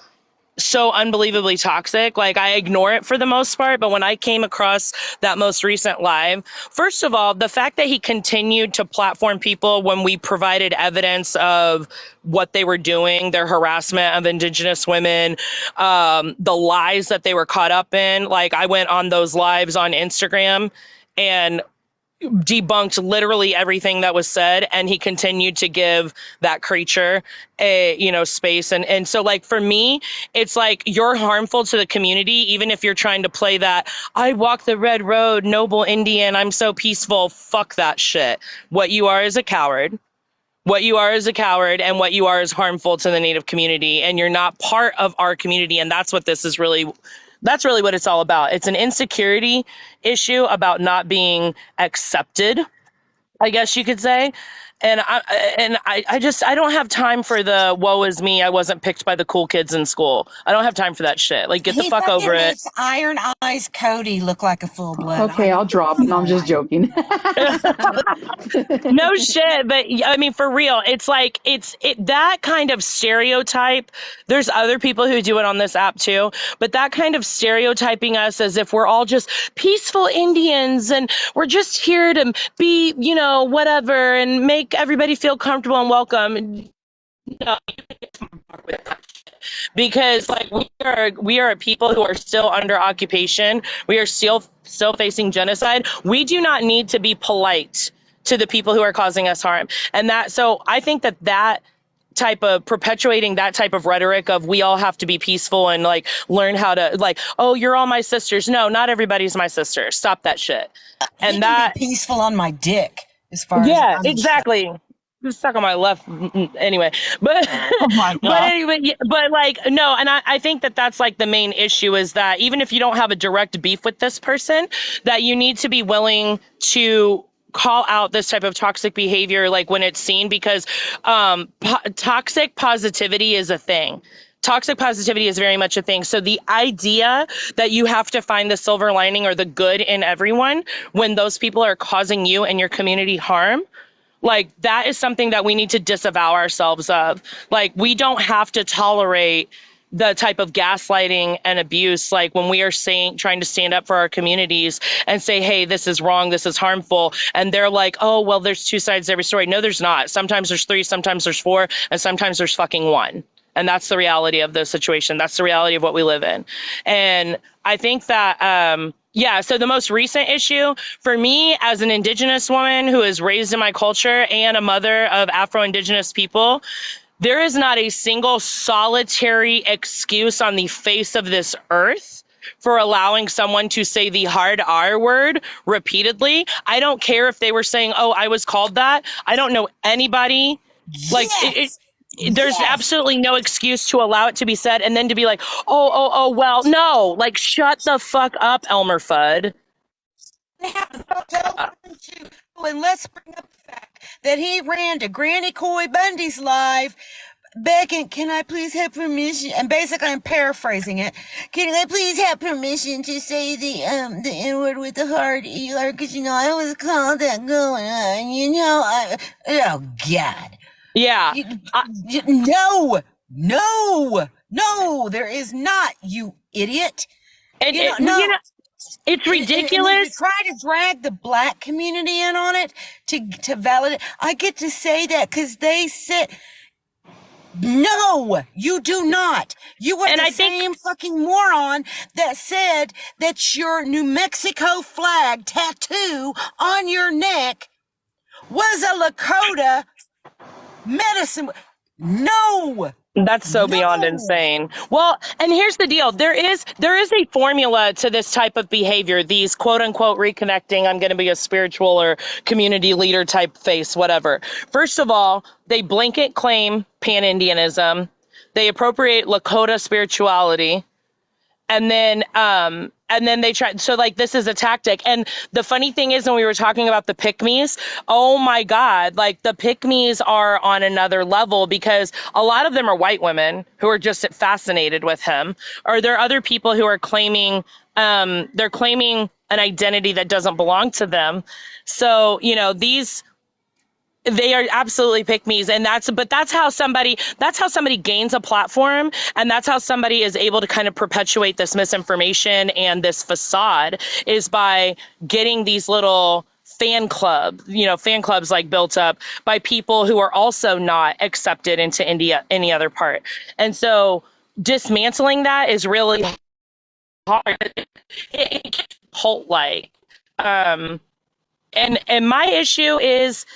S9: so unbelievably toxic. Like, I ignore it for the most part, but when I came across that most recent live, first of all, the fact that he continued to platform people when we provided evidence of what they were doing, their harassment of Indigenous women, the lies that they were caught up in. Like, I went on those lives on Instagram and debunked literally everything that was said, and he continued to give that creature a space. And so, like, for me, it's like, you're harmful to the community even if you're trying to play that I walk the red road, noble Indian, I'm so peaceful. Fuck that shit. What you are is a coward. What you are is a coward, and what you are is harmful to the Native community, and you're not part of our community. And that's what this is really, that's really what it's all about. It's an insecurity issue about not being accepted, I guess you could say. And I don't have time for the woe is me, I wasn't picked by the cool kids in school. I don't have time for that shit. Like, get the
S7: He
S9: fuck over
S7: fucking
S9: it.
S7: makes Iron Eyes Cody look like a full blood.
S10: Okay, I'll drop. No, I'm just joking.
S9: No shit, but I mean, for real, it's like, that kind of stereotype. There's other people who do it on this app too, but that kind of stereotyping us as if we're all just peaceful Indians and we're just here to be, whatever, and make everybody feel comfortable and welcome. No, you can get some with that shit. Because, like, we are a people who are still under occupation. We are still facing genocide. We do not need to be polite to the people who are causing us harm. And so I think that type of perpetuating that type of rhetoric of we all have to be peaceful and like learn how to, like, oh, you're all my sisters. No, not everybody's my sister. Stop that shit.
S7: He
S9: And
S7: can be peaceful on my dick, as far as
S9: yeah,
S7: I'm
S9: exactly. Just stuck on my left anyway, but
S1: Oh my God.
S9: but anyway, but like, no, and I think that's like the main issue is that even if you don't have a direct beef with this person, that you need to be willing to call out this type of toxic behavior, like when it's seen, because toxic positivity is a thing. Toxic positivity is very much a thing. So the idea that you have to find the silver lining or the good in everyone when those people are causing you and your community harm, like, that is something that we need to disavow ourselves of. Like, we don't have to tolerate the type of gaslighting and abuse, like when we are trying to stand up for our communities and say, hey, this is wrong, this is harmful. And they're like, oh, well, there's two sides to every story. No, there's not. Sometimes there's three, sometimes there's four, and sometimes there's fucking one. And that's the reality of the situation. That's the reality of what we live in. And I think that, so the most recent issue for me as an Indigenous woman who is raised in my culture and a mother of Afro-Indigenous people, there is not a single solitary excuse on the face of this earth for allowing someone to say the hard R word repeatedly. I don't care if they were saying, oh, I was called that. I don't know anybody. Like, there's absolutely no excuse to allow it to be said and then to be like, well, no, like, shut the fuck up, Elmer Fudd.
S7: And let's bring up the fact that he ran to Granny Coy Bundy's live begging, can I please have permission? And basically, I'm paraphrasing it. Can I please have permission to say the N-word with the hard ER? Because, I was called that going on, oh, God.
S9: Yeah.
S7: No, there is not, you idiot.
S9: And it's ridiculous.
S7: And you try to drag the black community in on it to validate. I get to say that because they said, no, you do not. You are the same fucking moron that said that your New Mexico flag tattoo on your neck was a Lakota medicine. No.
S9: That's so beyond insane. Well, and here's the deal. There is a formula to this type of behavior, these quote unquote reconnecting, I'm going to be a spiritual or community leader type face, whatever. First of all, they blanket claim pan-Indianism. They appropriate Lakota spirituality. And then and then they try. So like, this is a tactic. And the funny thing is, when we were talking about the pick-me's, oh my God, like the pick-me's are on another level, because a lot of them are white women who are just fascinated with him. Or there are other people who are claiming, they're claiming an identity that doesn't belong to them. So, you know, they are absolutely pick-me's, and that's how somebody gains a platform, and that's how somebody is able to kind of perpetuate this misinformation and this facade, is by getting these little fan clubs like built up by people who are also not accepted into any other part. And so dismantling that is really hard. It gets cult-like. And my issue is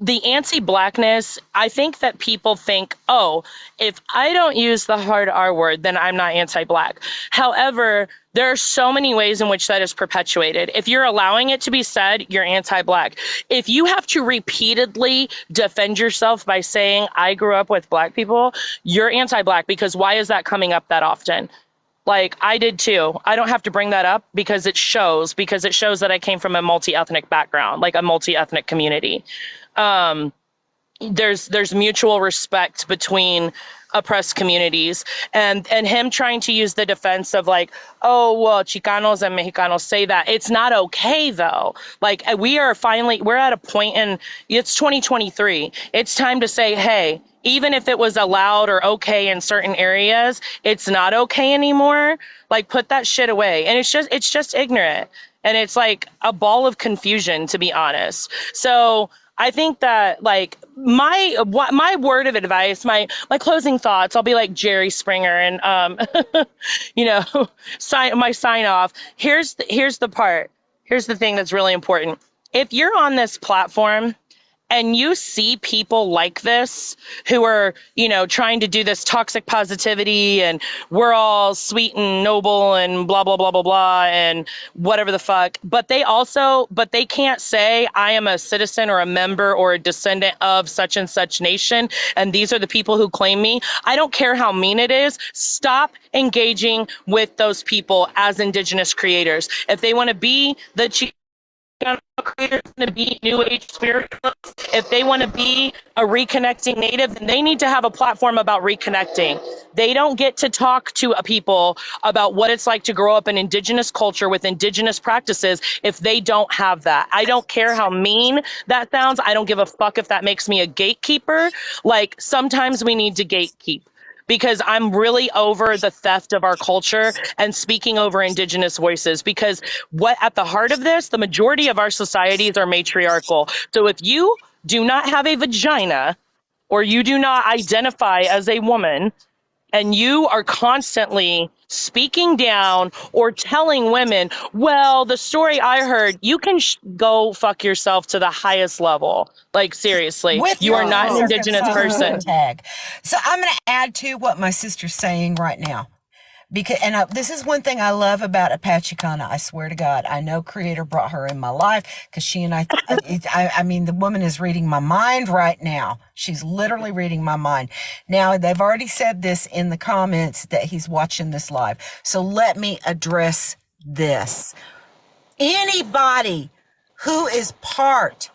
S9: the anti-blackness. I think that people think, oh, if I don't use the hard R word, then I'm not anti-black. However, there are so many ways in which that is perpetuated. If you're allowing it to be said, you're anti-black. If you have to repeatedly defend yourself by saying, I grew up with black people, you're anti-black, because why is that coming up that often? Like, I did too. I don't have to bring that up because it shows that I came from a multi-ethnic background, like a multi-ethnic community. There's mutual respect between oppressed communities, and him trying to use the defense of like, oh, well, Chicanos and Mexicanos say that. It's not okay though. Like, we're at a point in, it's 2023. It's time to say, hey, even if it was allowed or okay in certain areas, it's not okay anymore. Like, put that shit away. And it's just ignorant. And it's like a ball of confusion, to be honest. So I think that, like, my word of advice, my closing thoughts, I'll be like Jerry Springer and sign off. Here's the part. Here's the thing that's really important. If you're on this platform and you see people like this who are, trying to do this toxic positivity and we're all sweet and noble and blah, blah, blah, blah, blah, and whatever the fuck, but they can't say I am a citizen or a member or a descendant of such and such nation, and these are the people who claim me. I don't care how mean it is. Stop engaging with those people as indigenous creators. If they want to be the creators, to be new age spiritualists, if they want to be a reconnecting native, then they need to have a platform about reconnecting. They don't get to talk to people about what it's like to grow up in indigenous culture with indigenous practices if they don't have that. I don't care how mean that sounds. I don't give a fuck if that makes me a gatekeeper. Like, sometimes we need to gatekeep, because I'm really over the theft of our culture and speaking over indigenous voices, because what at the heart of this, the majority of our societies are matriarchal. So if you do not have a vagina, or you do not identify as a woman, and you are constantly speaking down or telling women, well, the story I heard, you can go fuck yourself to the highest level. Like, seriously,
S7: With
S9: you are not an indigenous person.
S7: Tag. So I'm going to add to what my sister's saying right now. Because, this is one thing I love about Apache Kana. I swear to God, I know Creator brought her in my life, because she and I mean, the woman is reading my mind right now. She's literally reading my mind. Now, they've already said this in the comments that he's watching this live. So let me address this. Anybody who is part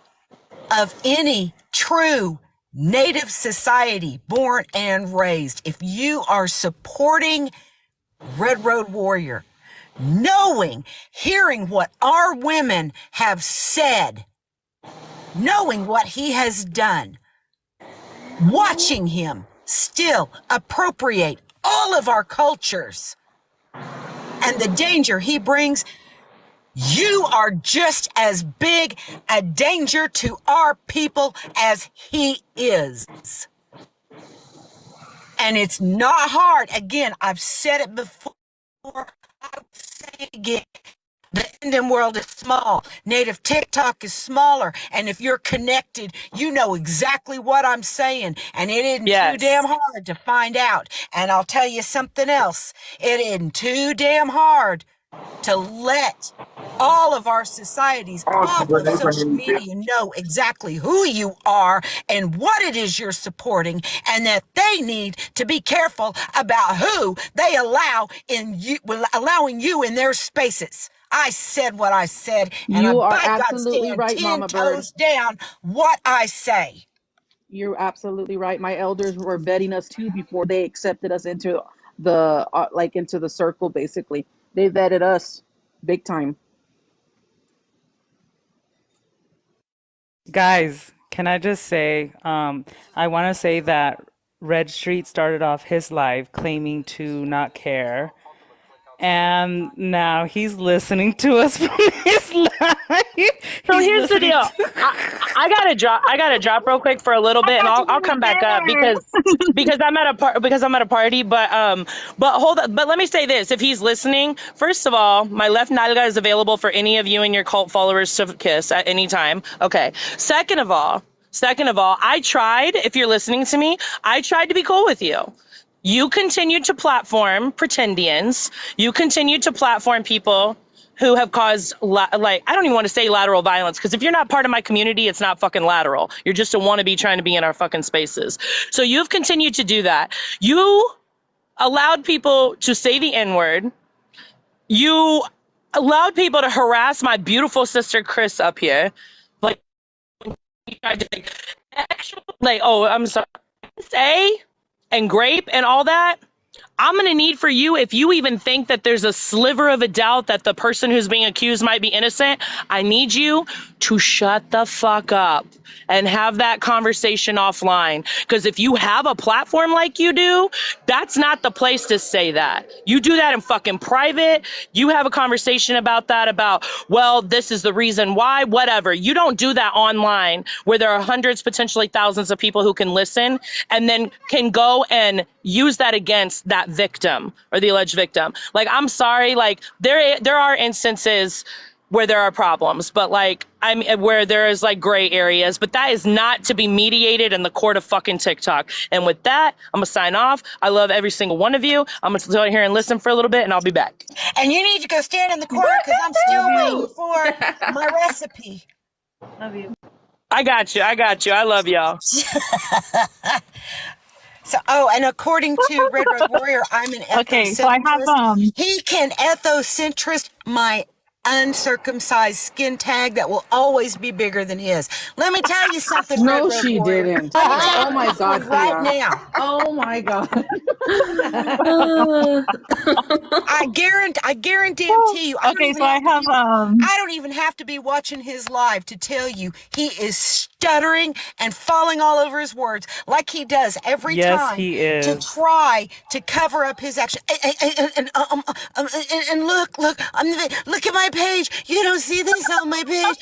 S7: of any true Native society, born and raised, if you are supporting Red Road Warrior, hearing what our women have said, knowing what he has done, watching him still appropriate all of our cultures and the danger he brings, you are just as big a danger to our people as he is. And it's not hard. Again, I've said it before. I'll say it again. The Indian world is small. Native TikTok is smaller. And if you're connected, you know exactly what I'm saying. And it isn't too damn hard to find out. And I'll tell you something else. It isn't too damn hard to let all of our societies off of social media know exactly who you are and what it is you're supporting, and that they need to be careful about who they allowing you in their spaces. I said what I said, and
S10: You are
S7: by God
S10: absolutely
S7: stand
S10: right,
S7: 10
S10: Mama Bird.
S7: toes down what I say.
S10: You're absolutely right. My elders were vetting us too before they accepted us into the into the circle. Basically, they vetted us big time.
S4: Guys, can I just say, I want to say that Red Street started off his live claiming to not care. And now he's listening to us from his live.
S9: So here's the deal. I gotta drop real quick for a little bit, and I'll come back up because I'm at a party. But hold up. But let me say this: if he's listening, first of all, my left nalga is available for any of you and your cult followers to kiss at any time. Okay. Second of all, I tried. If you're listening to me, I tried to be cool with you. You continue to platform pretendians. You continue to platform people who have caused, I don't even want to say lateral violence, because if you're not part of my community, it's not fucking lateral. You're just a wannabe trying to be in our fucking spaces. So you've continued to do that. You allowed people to say the N-word. You allowed people to harass my beautiful sister Chris up here. Like, oh, I'm sorry. Say and grape and all that, I'm going to need for you, if you even think that there's a sliver of a doubt that the person who's being accused might be innocent, I need you to shut the fuck up and have that conversation offline. Because if you have a platform like you do, that's not the place to say that. You do that in fucking private. You have a conversation about that, about, well, this is the reason why, whatever. You don't do that online where there are hundreds, potentially thousands of people who can listen and then can go and use that against that victim or the alleged victim. Like, I'm sorry, like there are instances where there are problems, but like where there is like gray areas, but that is not to be mediated in the court of fucking TikTok. And with that, I'm gonna sign off. I love every single one of you. I'm gonna sit here and listen for a little bit, and I'll be back.
S7: And you need to go stand in the corner because I'm still waiting for my recipe.
S1: Love you.
S9: I got you. I love y'all.
S7: So, and according to Red Road Warrior, I'm an ethocentrist.
S1: Okay, so I have
S7: He can ethocentrist my uncircumcised skin tag that will always be bigger than his. Let me tell you something,
S10: No,
S7: Red Road
S10: she
S7: Warrior.
S10: didn't.
S7: Oh
S10: my God,
S7: right now.
S10: Oh my God.
S7: I guarantee you.
S1: Okay, so I have
S7: I don't even have to be watching his live to tell you he is stuttering and falling all over his words like he does every time
S4: he is.
S7: to try to cover up his action. And look at my page. You don't see this on my page.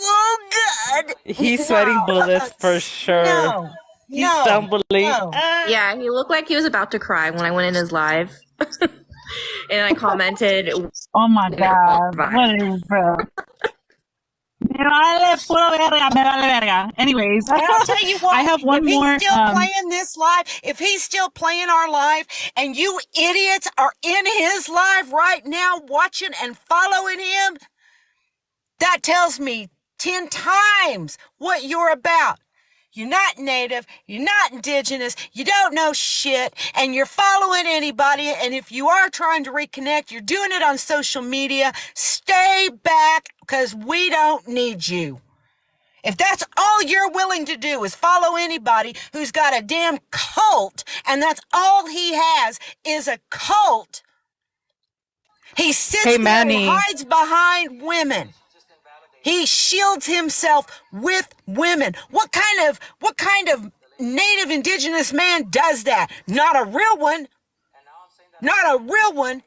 S7: Oh God!
S4: He's sweating bullets for sure.
S7: No.
S4: He's stumbling.
S7: No.
S11: Yeah, he looked like he was about to cry when I went in his live. And I commented,
S1: oh my God, what is bro? Anyways,
S7: and I'll tell you what,
S1: I have one
S7: if
S1: more.
S7: He's still playing this live, if he's still playing our live, and you idiots are in his live right now watching and following him, that tells me 10 times what you're about. You're not native, you're not indigenous, you don't know shit, and you're following anybody, and if you are trying to reconnect, you're doing it on social media. Stay back, because we don't need you. If that's all you're willing to do is follow anybody who's got a damn cult, and that's all he has is a cult, he sits there and hides behind women. He shields himself with women. What kind of native indigenous man does that? Not a real one. Not a real one.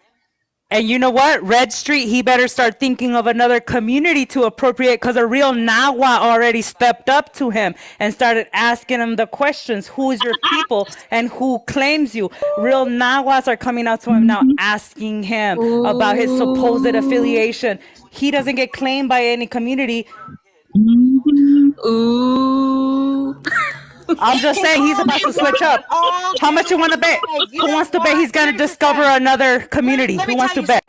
S4: And you know what? Red Street, he better start thinking of another community to appropriate, because a real Nahua already stepped up to him and started asking him the questions. Who is your people and who claims you? Real Nahuas are coming out to him now asking him about his supposed affiliation. He doesn't get claimed by any community.
S11: ooh.
S4: I'm just saying he's about to switch up. How much you want to bet? Who wants to bet he's going to discover another community? Who wants to bet?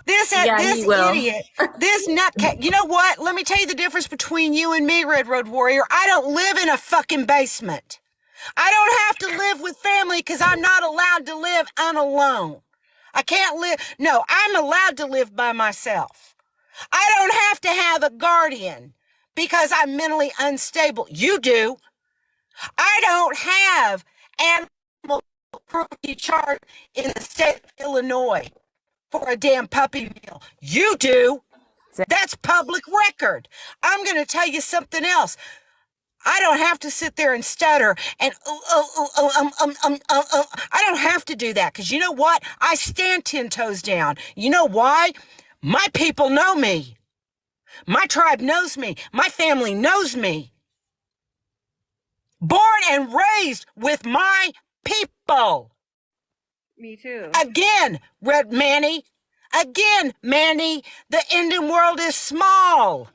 S7: This idiot, this nutcase. You know what? Let me tell you the difference between you and me, Red Road Warrior. I don't live in a fucking basement. I don't have to live with family because I'm not allowed to live unalone. I can't live. No, I'm allowed to live by myself. I don't have to have a guardian because I'm mentally unstable. You do. I don't have animal cruelty charge in the state of Illinois for a damn puppy mill. You do. That's public record. I'm going to tell you something else. I don't have to sit there and stutter and I don't have to do that because you know what? I stand 10 toes down. You know why? My people know me. My tribe knows me. My family knows me. Born and raised with my people.
S2: Me too.
S7: Again, Red Manny. Again, Manny, the Indian world is small.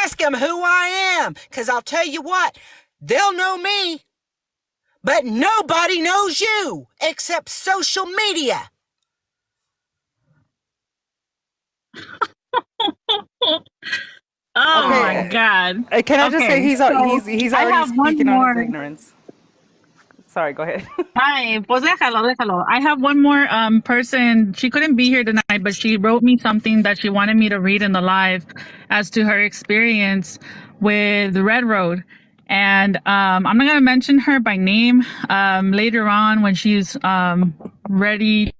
S7: Ask them who I am, because I'll tell you what, they'll know me, but nobody knows you except social media.
S1: Oh my God.
S4: Can I just say he's already speaking on his ignorance. Sorry, go ahead.
S1: Ay, pues déjalo. I have one more person. She couldn't be here tonight, but she wrote me something that she wanted me to read in the live as to her experience with Red Road. And I'm not going to mention her by name. Later on, when she's ready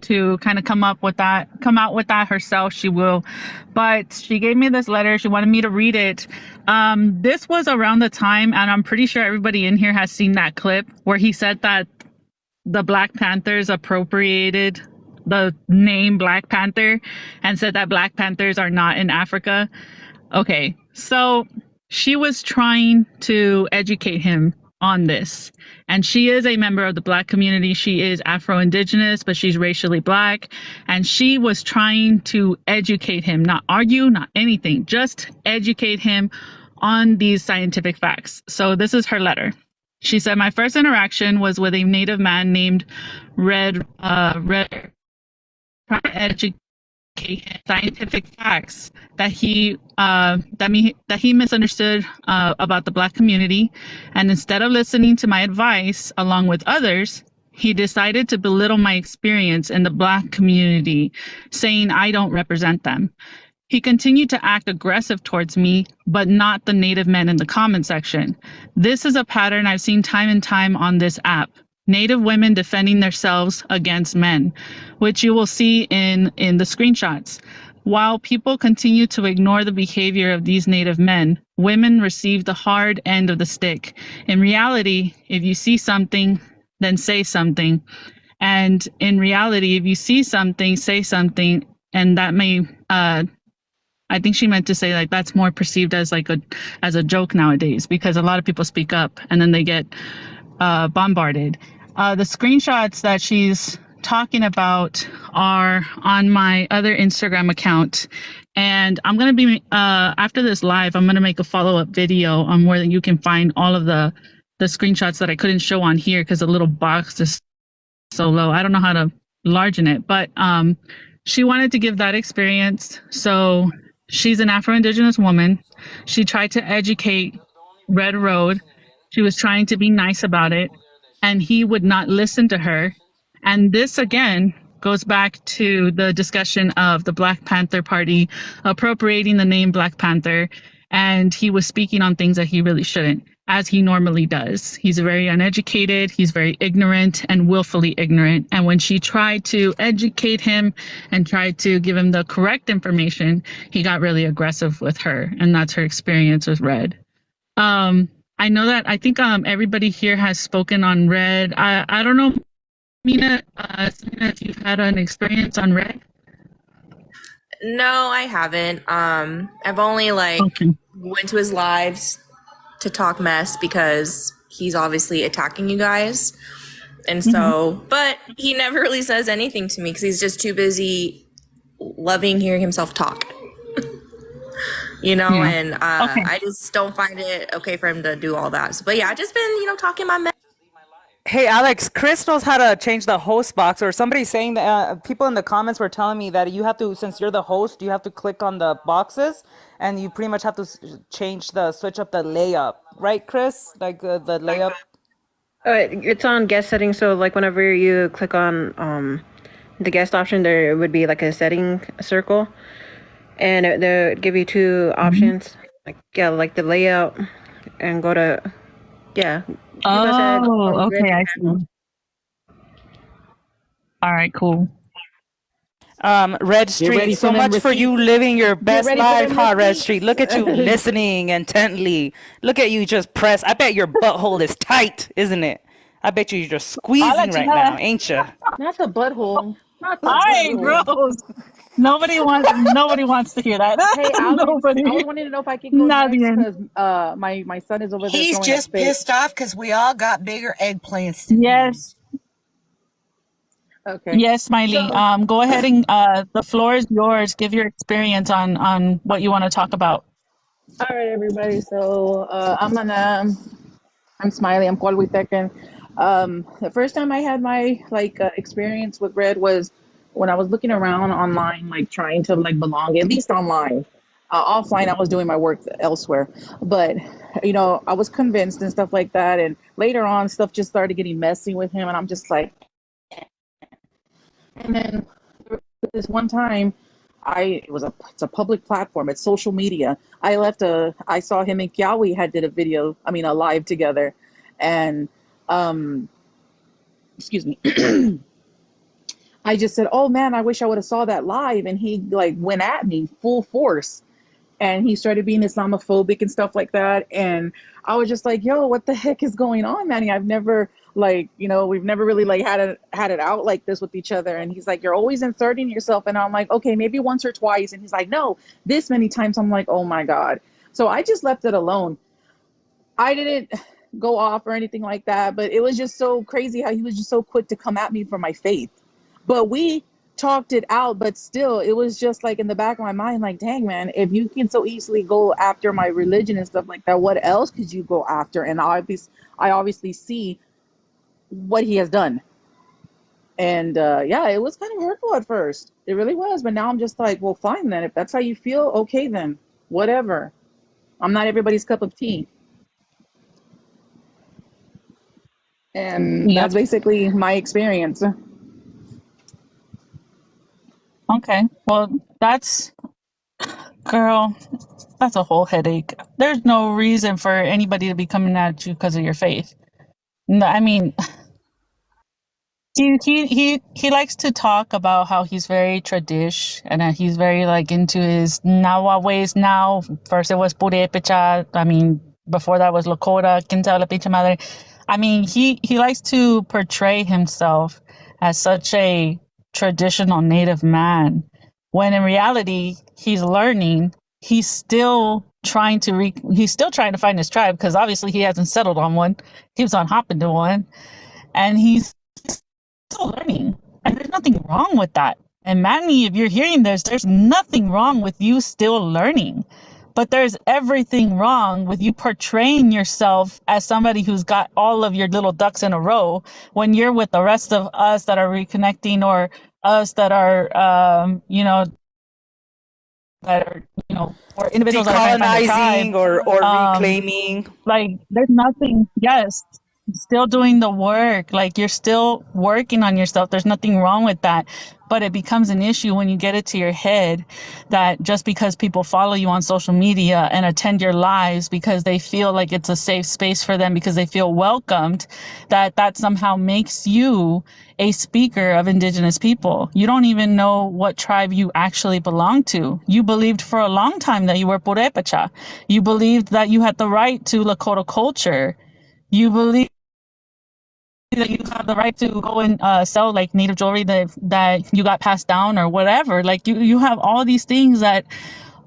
S1: to kind of come out with that herself, she will. But she gave me this letter. She wanted me to read it. This was around the time, and I'm pretty sure everybody in here has seen that clip where he said that the Black Panthers appropriated the name Black Panther and said that Black Panthers are not in Africa. Okay, so she was trying to educate him on this. And she is a member of the Black community. She is Afro-Indigenous, but she's racially Black. And she was trying to educate him, not argue, not anything, just educate him on these scientific facts. So this is her letter. She said, my first interaction was with a Native man named Red, trying to educate scientific facts that he misunderstood about the Black community, and instead of listening to my advice along with others, he decided to belittle my experience in the Black community, saying I don't represent them. He continued to act aggressive towards me, but not the Native men in the comment section. This is a pattern I've seen time and time on this app. Native women defending themselves against men, which you will see in the screenshots. While people continue to ignore the behavior of these Native men, women receive the hard end of the stick. In reality, if you see something, then say something. And in reality, if you see something, say something. And that may, I think she meant to say like that's more perceived as like as a joke nowadays, because a lot of people speak up and then they get bombarded. The screenshots that she's talking about are on my other Instagram account. And I'm going to be, after this live, I'm going to make a follow-up video on where you can find all of the screenshots that I couldn't show on here because the little box is so low. I don't know how to largen it, but she wanted to give that experience. So she's an Afro-Indigenous woman. She tried to educate Red Road. She was trying to be nice about it, and he would not listen to her. And this, again, goes back to the discussion of the Black Panther Party appropriating the name Black Panther. And he was speaking on things that he really shouldn't, as he normally does. He's very uneducated. He's very ignorant and willfully ignorant. And when she tried to educate him and tried to give him the correct information, he got really aggressive with her. And that's her experience with Red. I know that I think everybody here has spoken on Red. I don't know, Mina, if you've had an experience on Red.
S11: No, I haven't. I've only went to his lives to talk mess because he's obviously attacking you guys. And so, but he never really says anything to me because he's just too busy loving hearing himself talk. you know,
S1: Yeah.
S11: and
S1: Okay.
S11: I just don't find it okay for him to do all that. But yeah, I just been, talking my mess.
S4: Hey Alex, Chris knows how to change the host box, or somebody saying that people in the comments were telling me that you have to, since you're the host, you have to click on the boxes and you pretty much have to switch up the layup, right, Chris? Like the layup.
S2: It's on guest settings, so like whenever you click on the guest option, there would be like a setting circle, and they would give you two options, like the layout, and go to You guys said
S1: Oh,
S2: red
S1: okay, I see. All right, cool.
S4: Red
S10: Get
S4: Street,
S10: ready for
S4: so
S10: them
S4: much for you
S10: receipts.
S4: living your
S10: Get
S4: best
S10: ready for
S4: life,
S10: them
S4: huh, Red
S10: receipts.
S4: Street? Look at you listening intently. Look at you just press. I bet your butthole is tight, isn't it? I bet you're just
S1: I'll
S4: squeezing
S1: let you
S4: right
S1: know.
S4: now, ain't you?
S10: Not the butthole. Not the
S1: Hi,
S10: butthole.
S1: gross. Nobody wants to hear that.
S10: Hey, Alex, I was
S1: Nobody.
S10: wanting to know if I could go next
S1: Nadie.
S10: because my son is over there
S7: He's
S10: throwing a
S7: just
S10: fit.
S7: pissed off because we all got bigger eggplants than him.
S1: Yes.
S10: Okay.
S1: Yes, Smiley.
S10: So,
S1: Go ahead and the floor is yours. Give your experience on what you want to talk about.
S10: all right, everybody. So I'm Smiley. I'm Colwitecan. The first time I had my experience with Red was when I was looking around online, like trying to like belong, at least online. Offline, I was doing my work elsewhere, but I was convinced and stuff like that. And later on, stuff just started getting messy with him, and I'm just like, and then this one time, it's a public platform. It's social media. I saw him and Kiawi had did a video. I mean, a live together, and um, excuse me. I just said, "Oh man, I wish I would have saw that live." And he like went at me full force, and he started being Islamophobic and stuff like that. And I was just like, "Yo, what the heck is going on, Manny? I've never we've never really like had it out like this with each other." And he's like, "You're always inserting yourself." And I'm like, "Okay, maybe once or twice." And he's like, "No, this many times." I'm like, "Oh my god." So I just left it alone. I didn't go off or anything like that, but it was just so crazy how he was just so quick to come at me for my faith. But we talked it out, but still, it was just like in the back of my mind, like, dang, man, if you can so easily go after my religion and stuff like that, what else could you go after? And I obviously see what he has done. And yeah, it was kind of hurtful at first. It really was. But now I'm just like, well, fine then. If that's how you feel, okay then. Whatever. I'm not everybody's cup of tea. And
S1: Yep.
S10: that's basically my experience.
S1: Okay. Well, girl, that's a whole headache. There's no reason for anybody to be coming at you because of your faith. No, I mean, he likes to talk about how he's very tradish and that he's very like into his Nawa ways now. First it was Purepecha. I mean, before that was Lakota, Quinta la Pinche Madre. I mean, he likes to portray himself as such a traditional native man, when in reality he's learning. He's still trying to find his tribe because obviously he hasn't settled on one. He was on hopping to one, and he's still learning. And there's nothing wrong with that. And Manny, if you're hearing this, there's nothing wrong with you still learning. But there's everything wrong with you portraying yourself as somebody who's got all of your little ducks in a row when you're with the rest of us that are reconnecting, or us that are, or individuals that are trying to find a tribe.
S4: Decolonizing or reclaiming.
S1: Like, there's nothing, yes, still doing the work. Like, you're still working on yourself. There's nothing wrong with that. But it becomes an issue when you get it to your head that just because people follow you on social media and attend your lives because they feel like it's a safe space for them, because they feel welcomed, that somehow makes you a speaker of indigenous people. You don't even know what tribe you actually belong to. You believed for a long time that you were Purepecha. You believed that you had the right to Lakota culture. You believe that you have the right to go and sell like native jewelry that you got passed down or whatever. Like, you have all these things that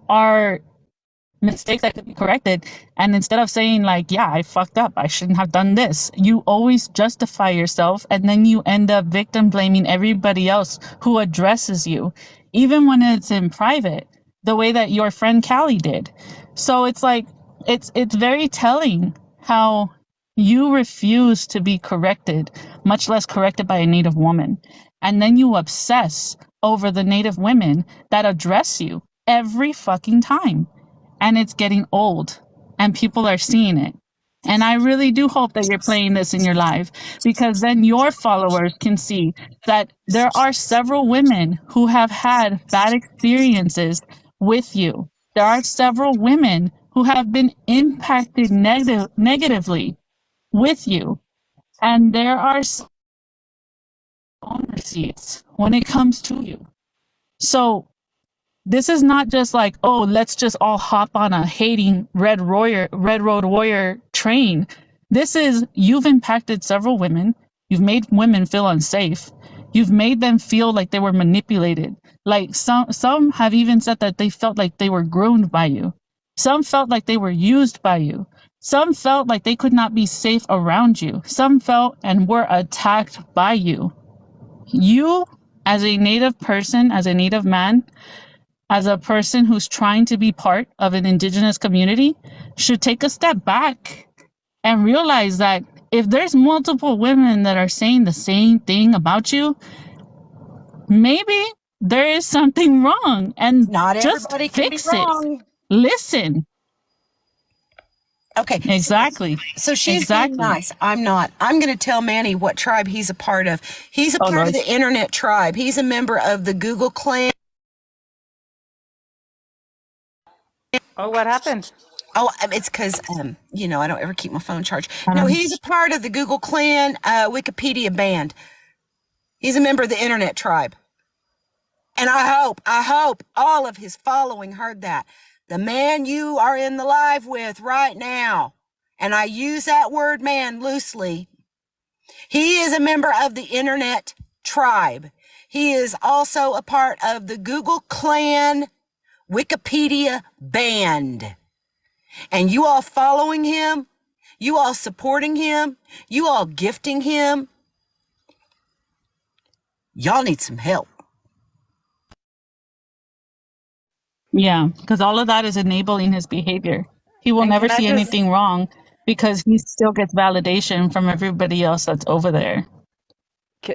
S1: are mistakes that could be corrected. And instead of saying like, yeah, I fucked up, I shouldn't have done this, you always justify yourself, and then you end up victim blaming everybody else who addresses you, even when it's in private. the way that your friend Callie did. So it's like, it's very telling how you refuse to be corrected, much less corrected by a Native woman. And then you obsess over the Native women that address you every fucking time. And it's getting old and people are seeing it. And I really do hope that you're playing this in your live, because then your followers can see that there are several women who have had bad experiences with you. There are several women who have been impacted negatively with you. And there are some owner seats when it comes to you. So this is not just like, oh, let's just all hop on a hating Red Road Warrior train. This is, you've impacted several women. You've made women feel unsafe. You've made them feel like they were manipulated. Like some have even said that they felt like they were groomed by you. Some felt like they were used by you. Some felt like they could not be safe around you. Some felt and were attacked by you. You, as a Native person, as a Native man, as a person who's trying to be part of an Indigenous community, should take a step back and realize that if there's multiple women that are saying the same thing about you, maybe there is something wrong, and
S7: Not
S1: just
S7: everybody can be
S1: fix it.
S7: wrong.
S1: Listen.
S7: Okay.
S1: Exactly.
S7: So she's being nice. I'm not. I'm going to tell Manny what tribe he's a part of. He's a part of the internet tribe. He's a member of the Google clan.
S4: Oh, what happened?
S7: Oh, it's because, I don't ever keep my phone charged. No, he's a part of the Google clan Wikipedia band. He's a member of the internet tribe. And I hope all of his following heard that. The man you are in the live with right now, and I use that word man loosely, he is a member of the internet tribe. He is also a part of the Google clan Wikipedia band. And you all following him, you all supporting him, you all gifting him, y'all need some help.
S1: Yeah, because all of that is enabling his behavior. He will never see anything wrong because he still gets validation from everybody else that's over there.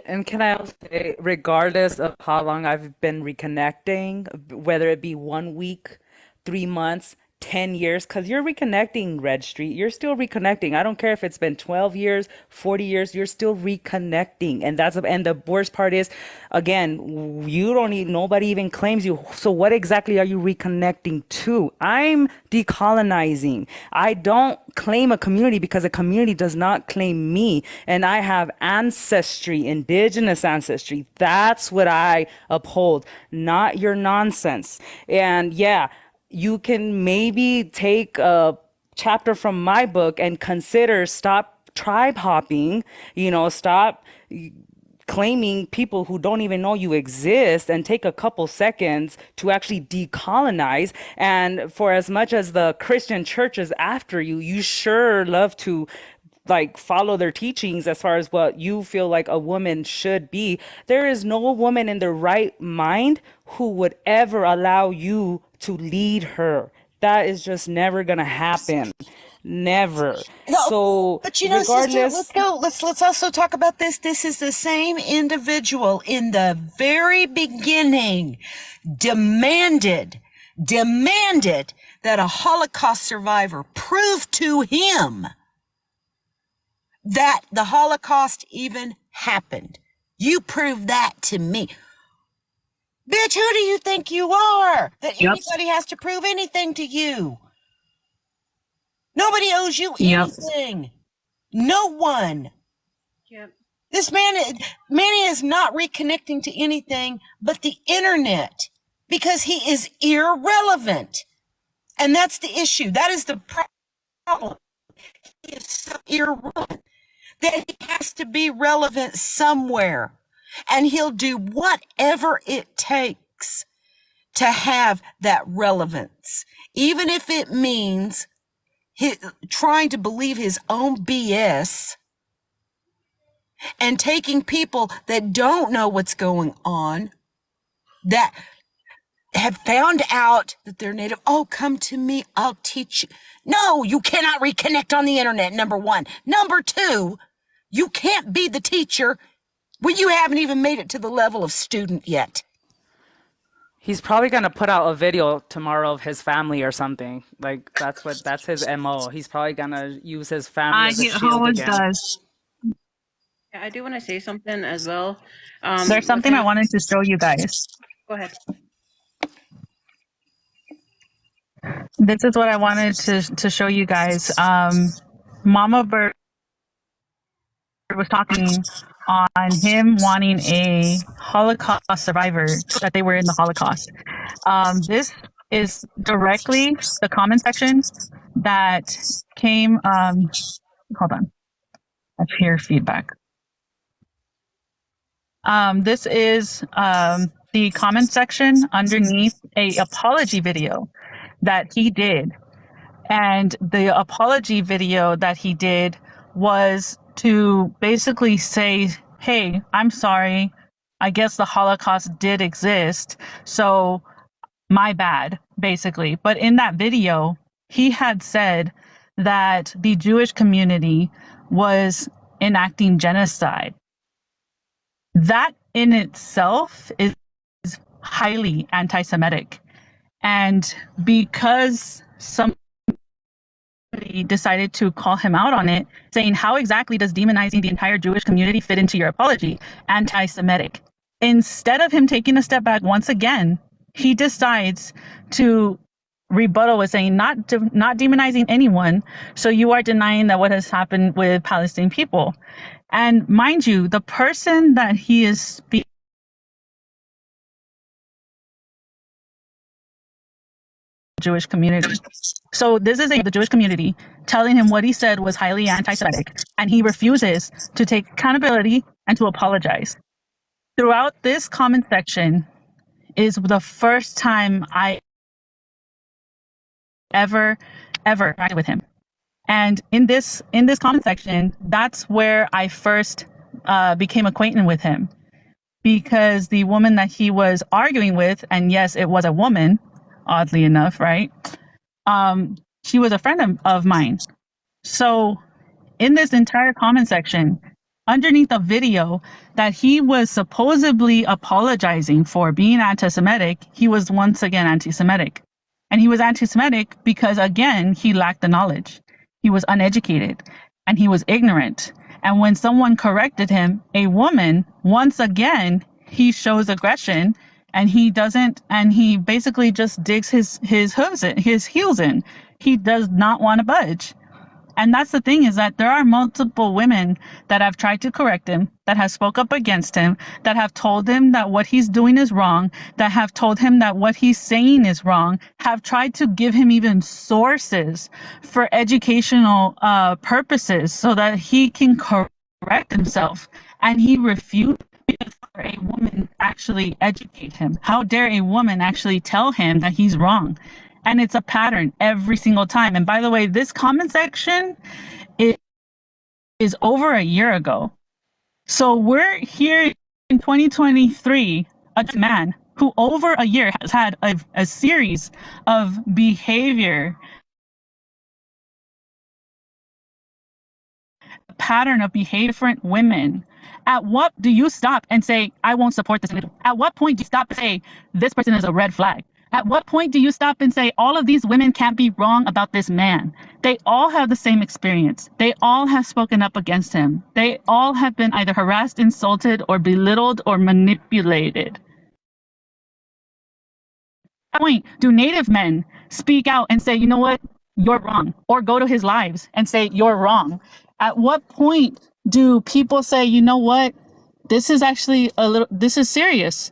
S4: And can I also say, regardless of how long I've been reconnecting, whether it be 1 week, 3 months, 10 years, because you're reconnecting, Red Street, you're still reconnecting. I don't care if it's been 12 years, 40 years, you're still reconnecting. And and the worst part is, again, nobody even claims you. So what exactly are you reconnecting to? I'm decolonizing. I don't claim a community because a community does not claim me. And I have ancestry, indigenous ancestry. That's what I uphold, not your nonsense. And yeah, you can maybe take a chapter from my book and consider stop tribe hopping, stop claiming people who don't even know you exist, and take a couple seconds to actually decolonize. And for as much as the Christian church is after you, you sure love to follow their teachings as far as what you feel like a woman should be. There is no woman in their right mind who would ever allow you to lead her. That is just never gonna happen. Never.
S7: No,
S4: so
S7: but
S4: regardless,
S7: sister, let's also talk about this. This is the same individual in the very beginning demanded that a Holocaust survivor prove to him that the Holocaust even happened. You prove that to me. Bitch, who do you think you are? That anybody has to prove anything to you? Nobody owes you anything. No one. Yep. This Manny is not reconnecting to anything but the internet because he is irrelevant. And that's the issue. That is the problem. He is so irrelevant that he has to be relevant somewhere. And he'll do whatever it takes to have that relevance, even if it means trying to believe his own BS and taking people that don't know what's going on, that have found out that they're Native. Oh, come to me. I'll teach you. No, you cannot reconnect on the internet, number one. Number two, you can't be the teacher when you haven't even made it to the level of student yet.
S4: He's probably gonna put out a video tomorrow of his family or something. Like that's his MO. He's probably gonna use his family as a
S1: He
S4: shield
S1: always
S4: again.
S1: does.
S2: Yeah, I do want to say something as well.
S1: There's
S2: With
S1: something I
S2: him.
S1: wanted to show you guys.
S2: Go ahead.
S1: This is what I wanted to show you guys. Mama Bird was talking on him wanting a Holocaust survivor, that they were in the Holocaust. This is directly the comment section that came. Hold on, I hear feedback. This is the comment section underneath a apology video that he did. And the apology video that he did was to basically say, hey, I'm sorry. I guess the Holocaust did exist. So my bad, basically. But in that video, he had said that the Jewish community was enacting genocide. That in itself is highly anti-Semitic. And because somebody decided to call him out on it, saying, how exactly does demonizing the entire Jewish community fit into your apology? Anti-Semitic. Instead of him taking a step back once again, he decides to rebuttal with saying, not demonizing anyone, so you are denying that what has happened with Palestinian people. And mind you, the person that he is speaking Jewish community. So this is the Jewish community telling him what he said was highly anti-Semitic, and he refuses to take accountability and to apologize. Throughout this comment section is the first time I ever interacted with him. And in this comment section, that's where I first became acquainted with him, because the woman that he was arguing with, and yes, it was a woman, oddly enough, right? She was a friend of mine. So in this entire comment section, underneath a video that he was supposedly apologizing for being anti-Semitic, he was once again anti-Semitic. And he was anti-Semitic because, again, he lacked the knowledge. He was uneducated and he was ignorant. And when someone corrected him, a woman, once again, he shows aggression, and he doesn't, and he basically just digs his heels in. He does not want to budge. And that's the thing, is that there are multiple women that have tried to correct him, that have spoke up against him, that have told him that what he's doing is wrong, that have told him that what he's saying is wrong, have tried to give him even sources for educational purposes so that he can correct himself. And he refused, because how dare a woman actually educate him? How dare a woman actually tell him that he's wrong? And it's a pattern every single time. And by the way, this comment section is over a year ago. So we're here in 2023, a man who over a year has had a series of behavior, a pattern of behavior, different women. At what do you stop and say, I won't support this individual? At what point do you stop and say, this person is a red flag? At what point do you stop and say, all of these women can't be wrong about this man? They all have the same experience. They all have spoken up against him. They all have been either harassed, insulted, or belittled, or manipulated. At what point do Native men speak out and say, you know what, you're wrong? Or go to his lives and say, you're wrong? At what point do people say, you know what, this is actually this is serious.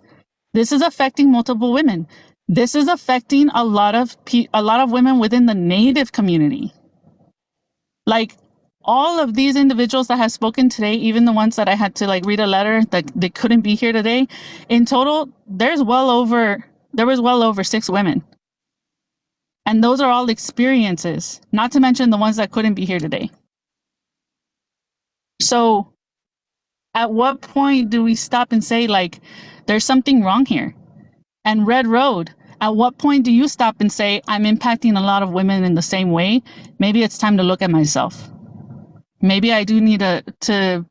S1: This is affecting multiple women. This is affecting a lot of women within the Native community. Like, all of these individuals that have spoken today, even the ones that I had to read a letter that they couldn't be here today, in total, there was well over 6 women. And those are all experiences, not to mention the ones that couldn't be here today. So at what point do we stop and say, there's something wrong here? And Red Road, At what point do you stop and say, I'm impacting a lot of women in the same way? Maybe it's time to look at myself. Maybe I do need to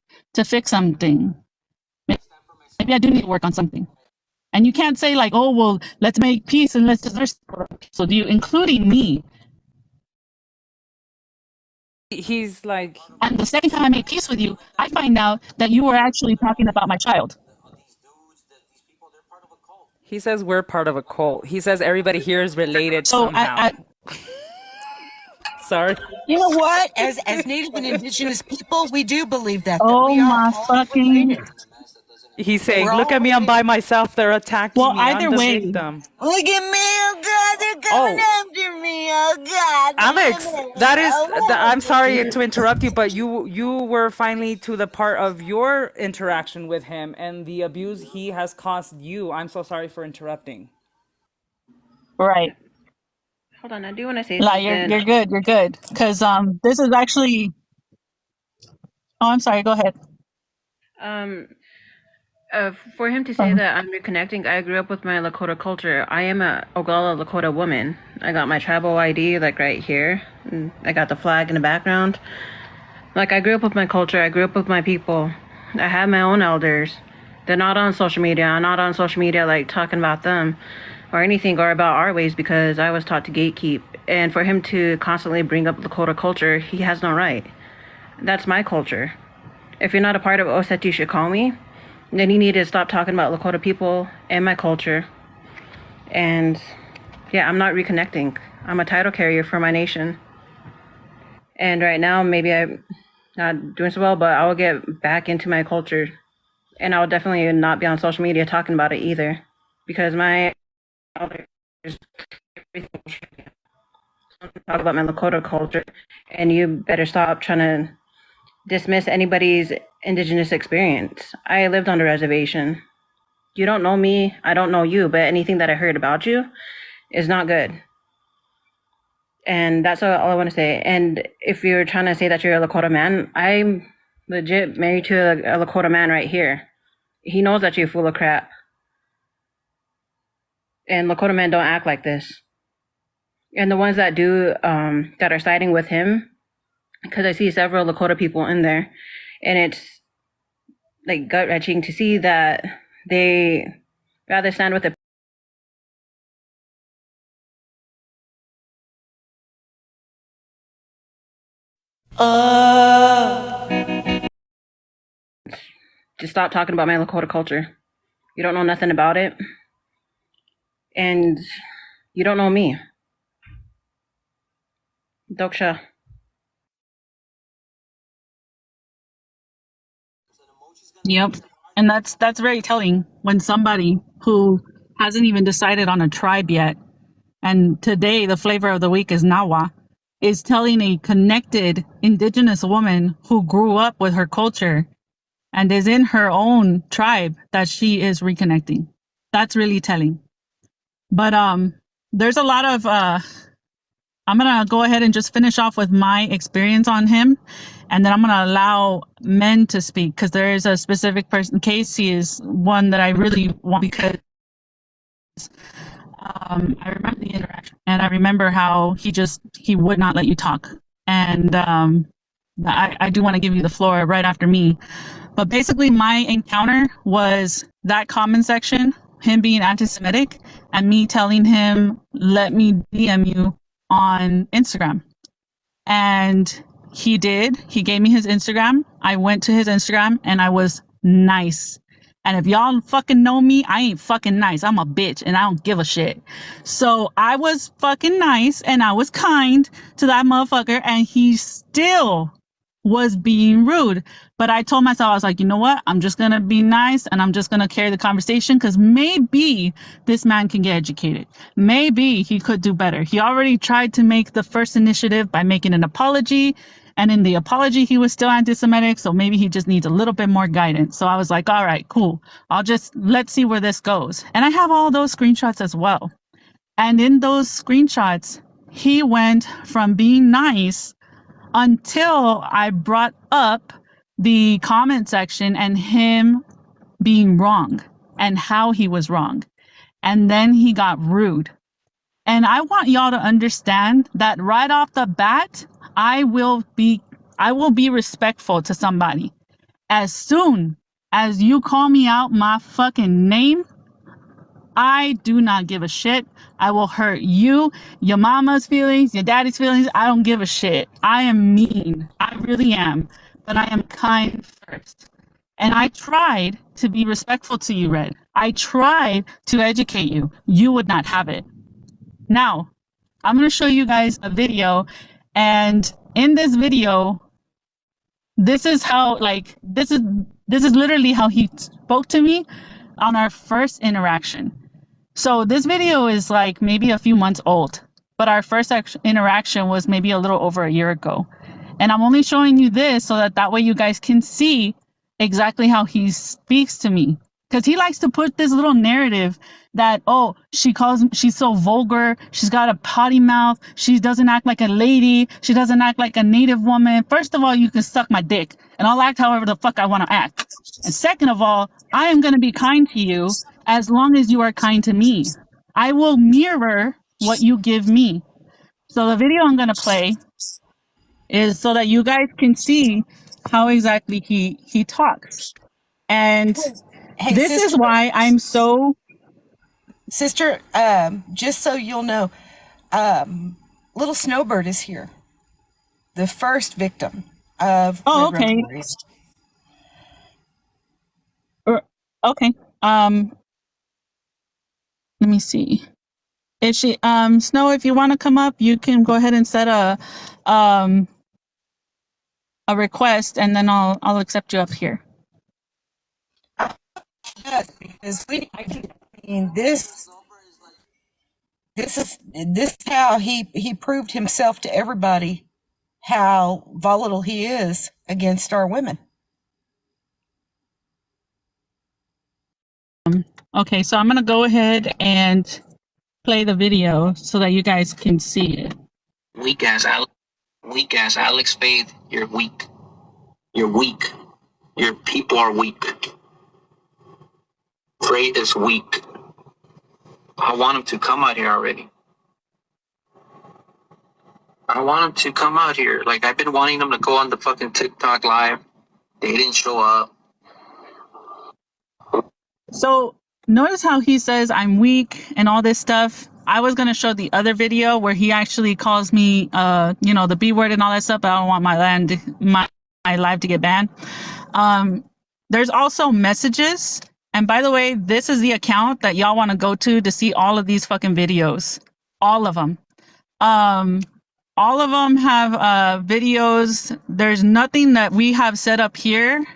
S1: fix something. Maybe I do need to work on something. And you can't say like, oh, well, let's make peace and let's just, so do you, including me.
S4: He's like,
S1: And the second time I make peace with you, I find out that you were actually talking about my child.
S4: he says we're part of a cult. He says everybody here is related
S1: So
S4: somehow. Sorry.
S7: You know what? As Native and Indigenous people, we do believe that
S1: oh
S7: we are
S1: my
S7: all
S1: fucking,
S7: related.
S4: He's saying,
S7: We're
S4: look
S7: all
S4: at me, I'm by
S7: related.
S4: myself. They're attacking
S1: well,
S4: me. I'm
S1: either
S4: the
S1: way,
S4: victim.
S7: Look at me, oh God, they're coming after me, oh God.
S4: Alex, that is, I'm sorry
S7: Oh,
S4: to interrupt you, but you were finally to the part of your interaction with him and the abuse he has caused you. I'm so sorry for interrupting.
S1: right.
S2: Hold on, I do want to say
S1: Like,
S2: something.
S1: you're good. Because this is actually, oh, I'm sorry, go ahead.
S2: Um, for him to say that I'm reconnecting, I grew up with my Lakota culture. I am a Oglala Lakota woman. I got my tribal ID like right here. And I got the flag in the background. Like, I grew up with my culture. I grew up with my people. I have my own elders. They're not on social media. I'm not on social media like talking about them or anything or about our ways because I was taught to gatekeep. And for him to constantly bring up Lakota culture, he has no right. That's my culture. If you're not a part of Oseti Shikomi, then you need to stop talking about Lakota people and my culture. And yeah, I'm not reconnecting. I'm a title carrier for my nation. And right now, maybe I'm not doing so well, but I will get back into my culture. And I will definitely not be on social media talking about it either. Because my elders talk about my Lakota culture. And you better stop trying to dismiss anybody's indigenous experience. I lived on the reservation. You don't know me, I don't know you, but anything that I heard about you is not good. And that's all I want to say. And if you're trying to say that you're a Lakota man, I'm legit married to a Lakota man right here. He knows that you're full of crap. And Lakota men don't act like this. And the ones that do, that are siding with him, because I see several Lakota people in there, and it's like gut-wrenching to see that they rather stand with the just stop talking about my Lakota culture. You don't know nothing about it, and you don't know me. Doksha.
S1: Yep. And that's very telling when somebody who hasn't even decided on a tribe yet, and today the flavor of the week is Nawa, is telling a connected indigenous woman who grew up with her culture and is in her own tribe that she is reconnecting. That's really telling. But there's a lot of I'm gonna go ahead and just finish off with my experience on him, and then I'm gonna allow men to speak because there is a specific person. Casey is one that I really want because I remember the interaction, and I remember how he would not let you talk, and I do want to give you the floor right after me. But basically, my encounter was that comment section, him being anti-Semitic, and me telling him, let me DM you on Instagram. And he did. He gave me his Instagram. I went to his Instagram and I was nice. And if y'all fucking know me, I ain't fucking nice. I'm a bitch and I don't give a shit. So I was fucking nice and I was kind to that motherfucker, and he still was being rude. But I told myself, I was like, you know what? I'm just going to be nice and I'm just going to carry the conversation because maybe this man can get educated. Maybe he could do better. He already tried to make the first initiative by making an apology. And in the apology, he was still anti-Semitic. So maybe he just needs a little bit more guidance. So I was like, all right, cool. Let's see where this goes. And I have all those screenshots as well. And in those screenshots, he went from being nice until I brought up the comment section and him being wrong and how he was wrong. And then he got rude. And I want y'all to understand that right off the bat, I will be respectful to somebody. As soon as you call me out my fucking name, I do not give a shit. I will hurt you, your mama's feelings, your daddy's feelings. I don't give a shit. I am mean. I really am. But I am kind first. And I tried to be respectful to you, Red. I tried to educate you. You would not have it. Now, I'm going to show you guys a video. And in this video, this is how, like, this is literally how he spoke to me on our first interaction. So this video is like maybe a few months old, but our first interaction was maybe a little over a year ago. And I'm only showing you this so that way you guys can see exactly how he speaks to me. Because he likes to put this little narrative that, oh, she's so vulgar, she's got a potty mouth, she doesn't act like a lady, she doesn't act like a native woman. First of all, you can suck my dick, and I'll act however the fuck I want to act. And second of all, I am going to be kind to you as long as you are kind to me. I will mirror what you give me. So the video I'm going to play is so that you guys can see how exactly he talks. And
S7: Hey,
S1: this
S7: sister,
S1: is why I'm so...
S7: Sister, just so you'll know, little Snowbird is here. The first victim of
S1: Oh,
S7: Red Road
S1: okay.
S7: Warriors.
S1: Okay. Let me see. If she Snow, if you want to come up, you can go ahead and set a request, and then I'll accept you up here.
S7: Yes, because I mean, this is how he proved himself to everybody how volatile he is against our women.
S1: Okay, so I'm gonna go ahead and play the video so that you guys can see it.
S12: Weak ass Alex Spade, you're weak. You're weak. Your people are weak. Freight is weak. I want him to come out here already. I want him to come out here. Like, I've been wanting them to go on the fucking TikTok live. They didn't show up.
S1: So notice how he says I'm weak and all this stuff. I was gonna show the other video where he actually calls me, the B word and all that stuff. But I don't want my live to get banned. There's also messages. And by the way, this is the account that y'all want to go to see all of these fucking videos. All of them. All of them have videos. There's nothing that we have set up here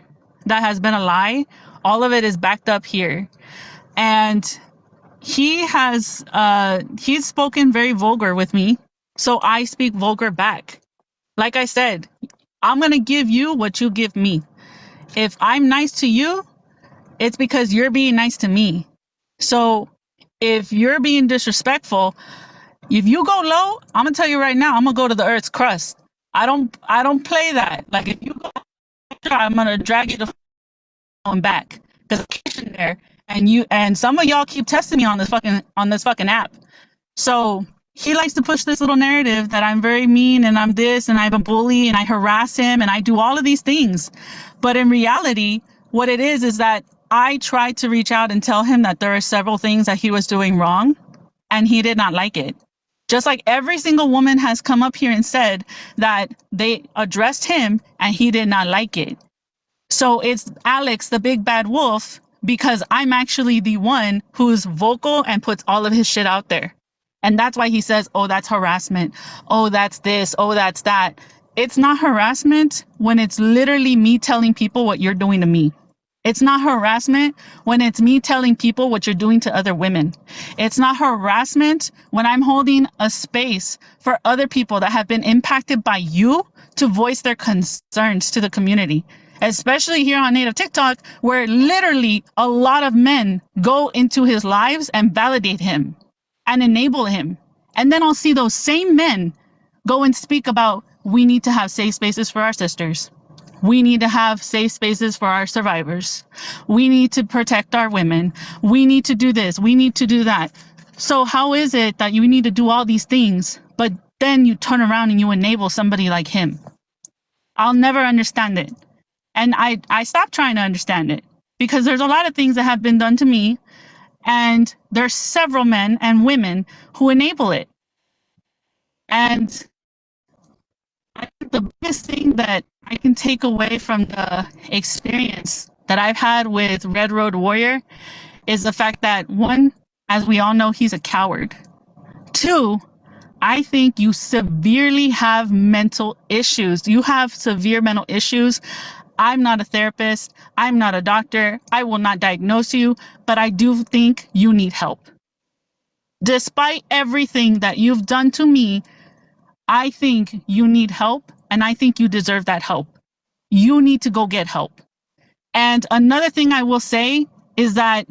S1: that has been a lie. All of it is backed up here. And he's spoken very vulgar with me. So I speak vulgar back. Like I said, I'm going to give you what you give me. If I'm nice to you, it's because you're being nice to me. So if you're being disrespectful, if you go low, I'm gonna tell you right now, I'm gonna go to the earth's crust. I don't play that. Like, if you go, I'm gonna drag you the phone back because I'm there, and some of y'all keep testing me on this fucking app. So he likes to push this little narrative that I'm very mean and I'm this and I'm a bully and I harass him and I do all of these things. But in reality, what it is that I tried to reach out and tell him that there are several things that he was doing wrong, and he did not like it. Just like every single woman has come up here and said that they addressed him and he did not like it. So it's Alex, the big bad wolf, because I'm actually the one who's vocal and puts all of his shit out there. And that's why he says, oh, that's harassment. Oh, that's this. Oh, that's that. It's not harassment when it's literally me telling people what you're doing to me. It's not harassment when it's me telling people what you're doing to other women. It's not harassment when I'm holding a space for other people that have been impacted by you to voice their concerns to the community, especially here on Native TikTok, where literally a lot of men go into his lives and validate him and enable him. And then I'll see those same men go and speak about, we need to have safe spaces for our sisters. We need to have safe spaces for our survivors. We need to protect our women. We need to do this. We need to do that. So how is it that you need to do all these things, but then you turn around and you enable somebody like him? I'll never understand it. And I stopped trying to understand it because there's a lot of things that have been done to me, and there's several men and women who enable it. And I think the biggest thing that I can take away from the experience that I've had with Red Road Warrior is the fact that, one, as we all know, he's a coward. Two, I think you severely have mental issues. You have severe mental issues. I'm not a therapist. I'm not a doctor. I will not diagnose you, but I do think you need help. Despite everything that you've done to me, I think you need help, and I think you deserve that help. You need to go get help. And another thing I will say is that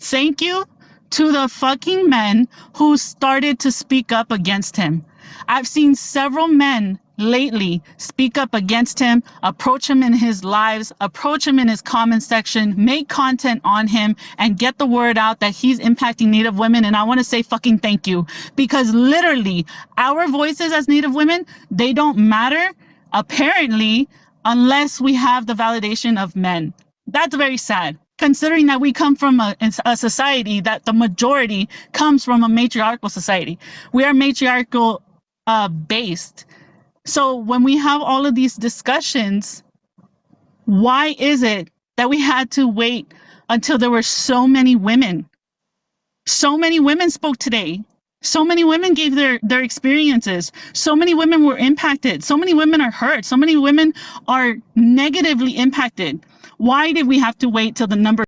S1: thank you to the fucking men who started to speak up against him. I've seen several men lately speak up against him, approach him in his lives, approach him in his comment section, make content on him, and get the word out that he's impacting Native women. And I want to say fucking thank you, because literally our voices as Native women, they don't matter, apparently, unless we have the validation of men. That's very sad, considering that we come from a society that the majority comes from a matriarchal society. We are matriarchal based. So when we have all of these discussions, why is it that we had to wait until there were so many women? So many women spoke today. So many women gave their experiences. So many women were impacted. So many women are hurt. So many women are negatively impacted. Why did we have to wait till the number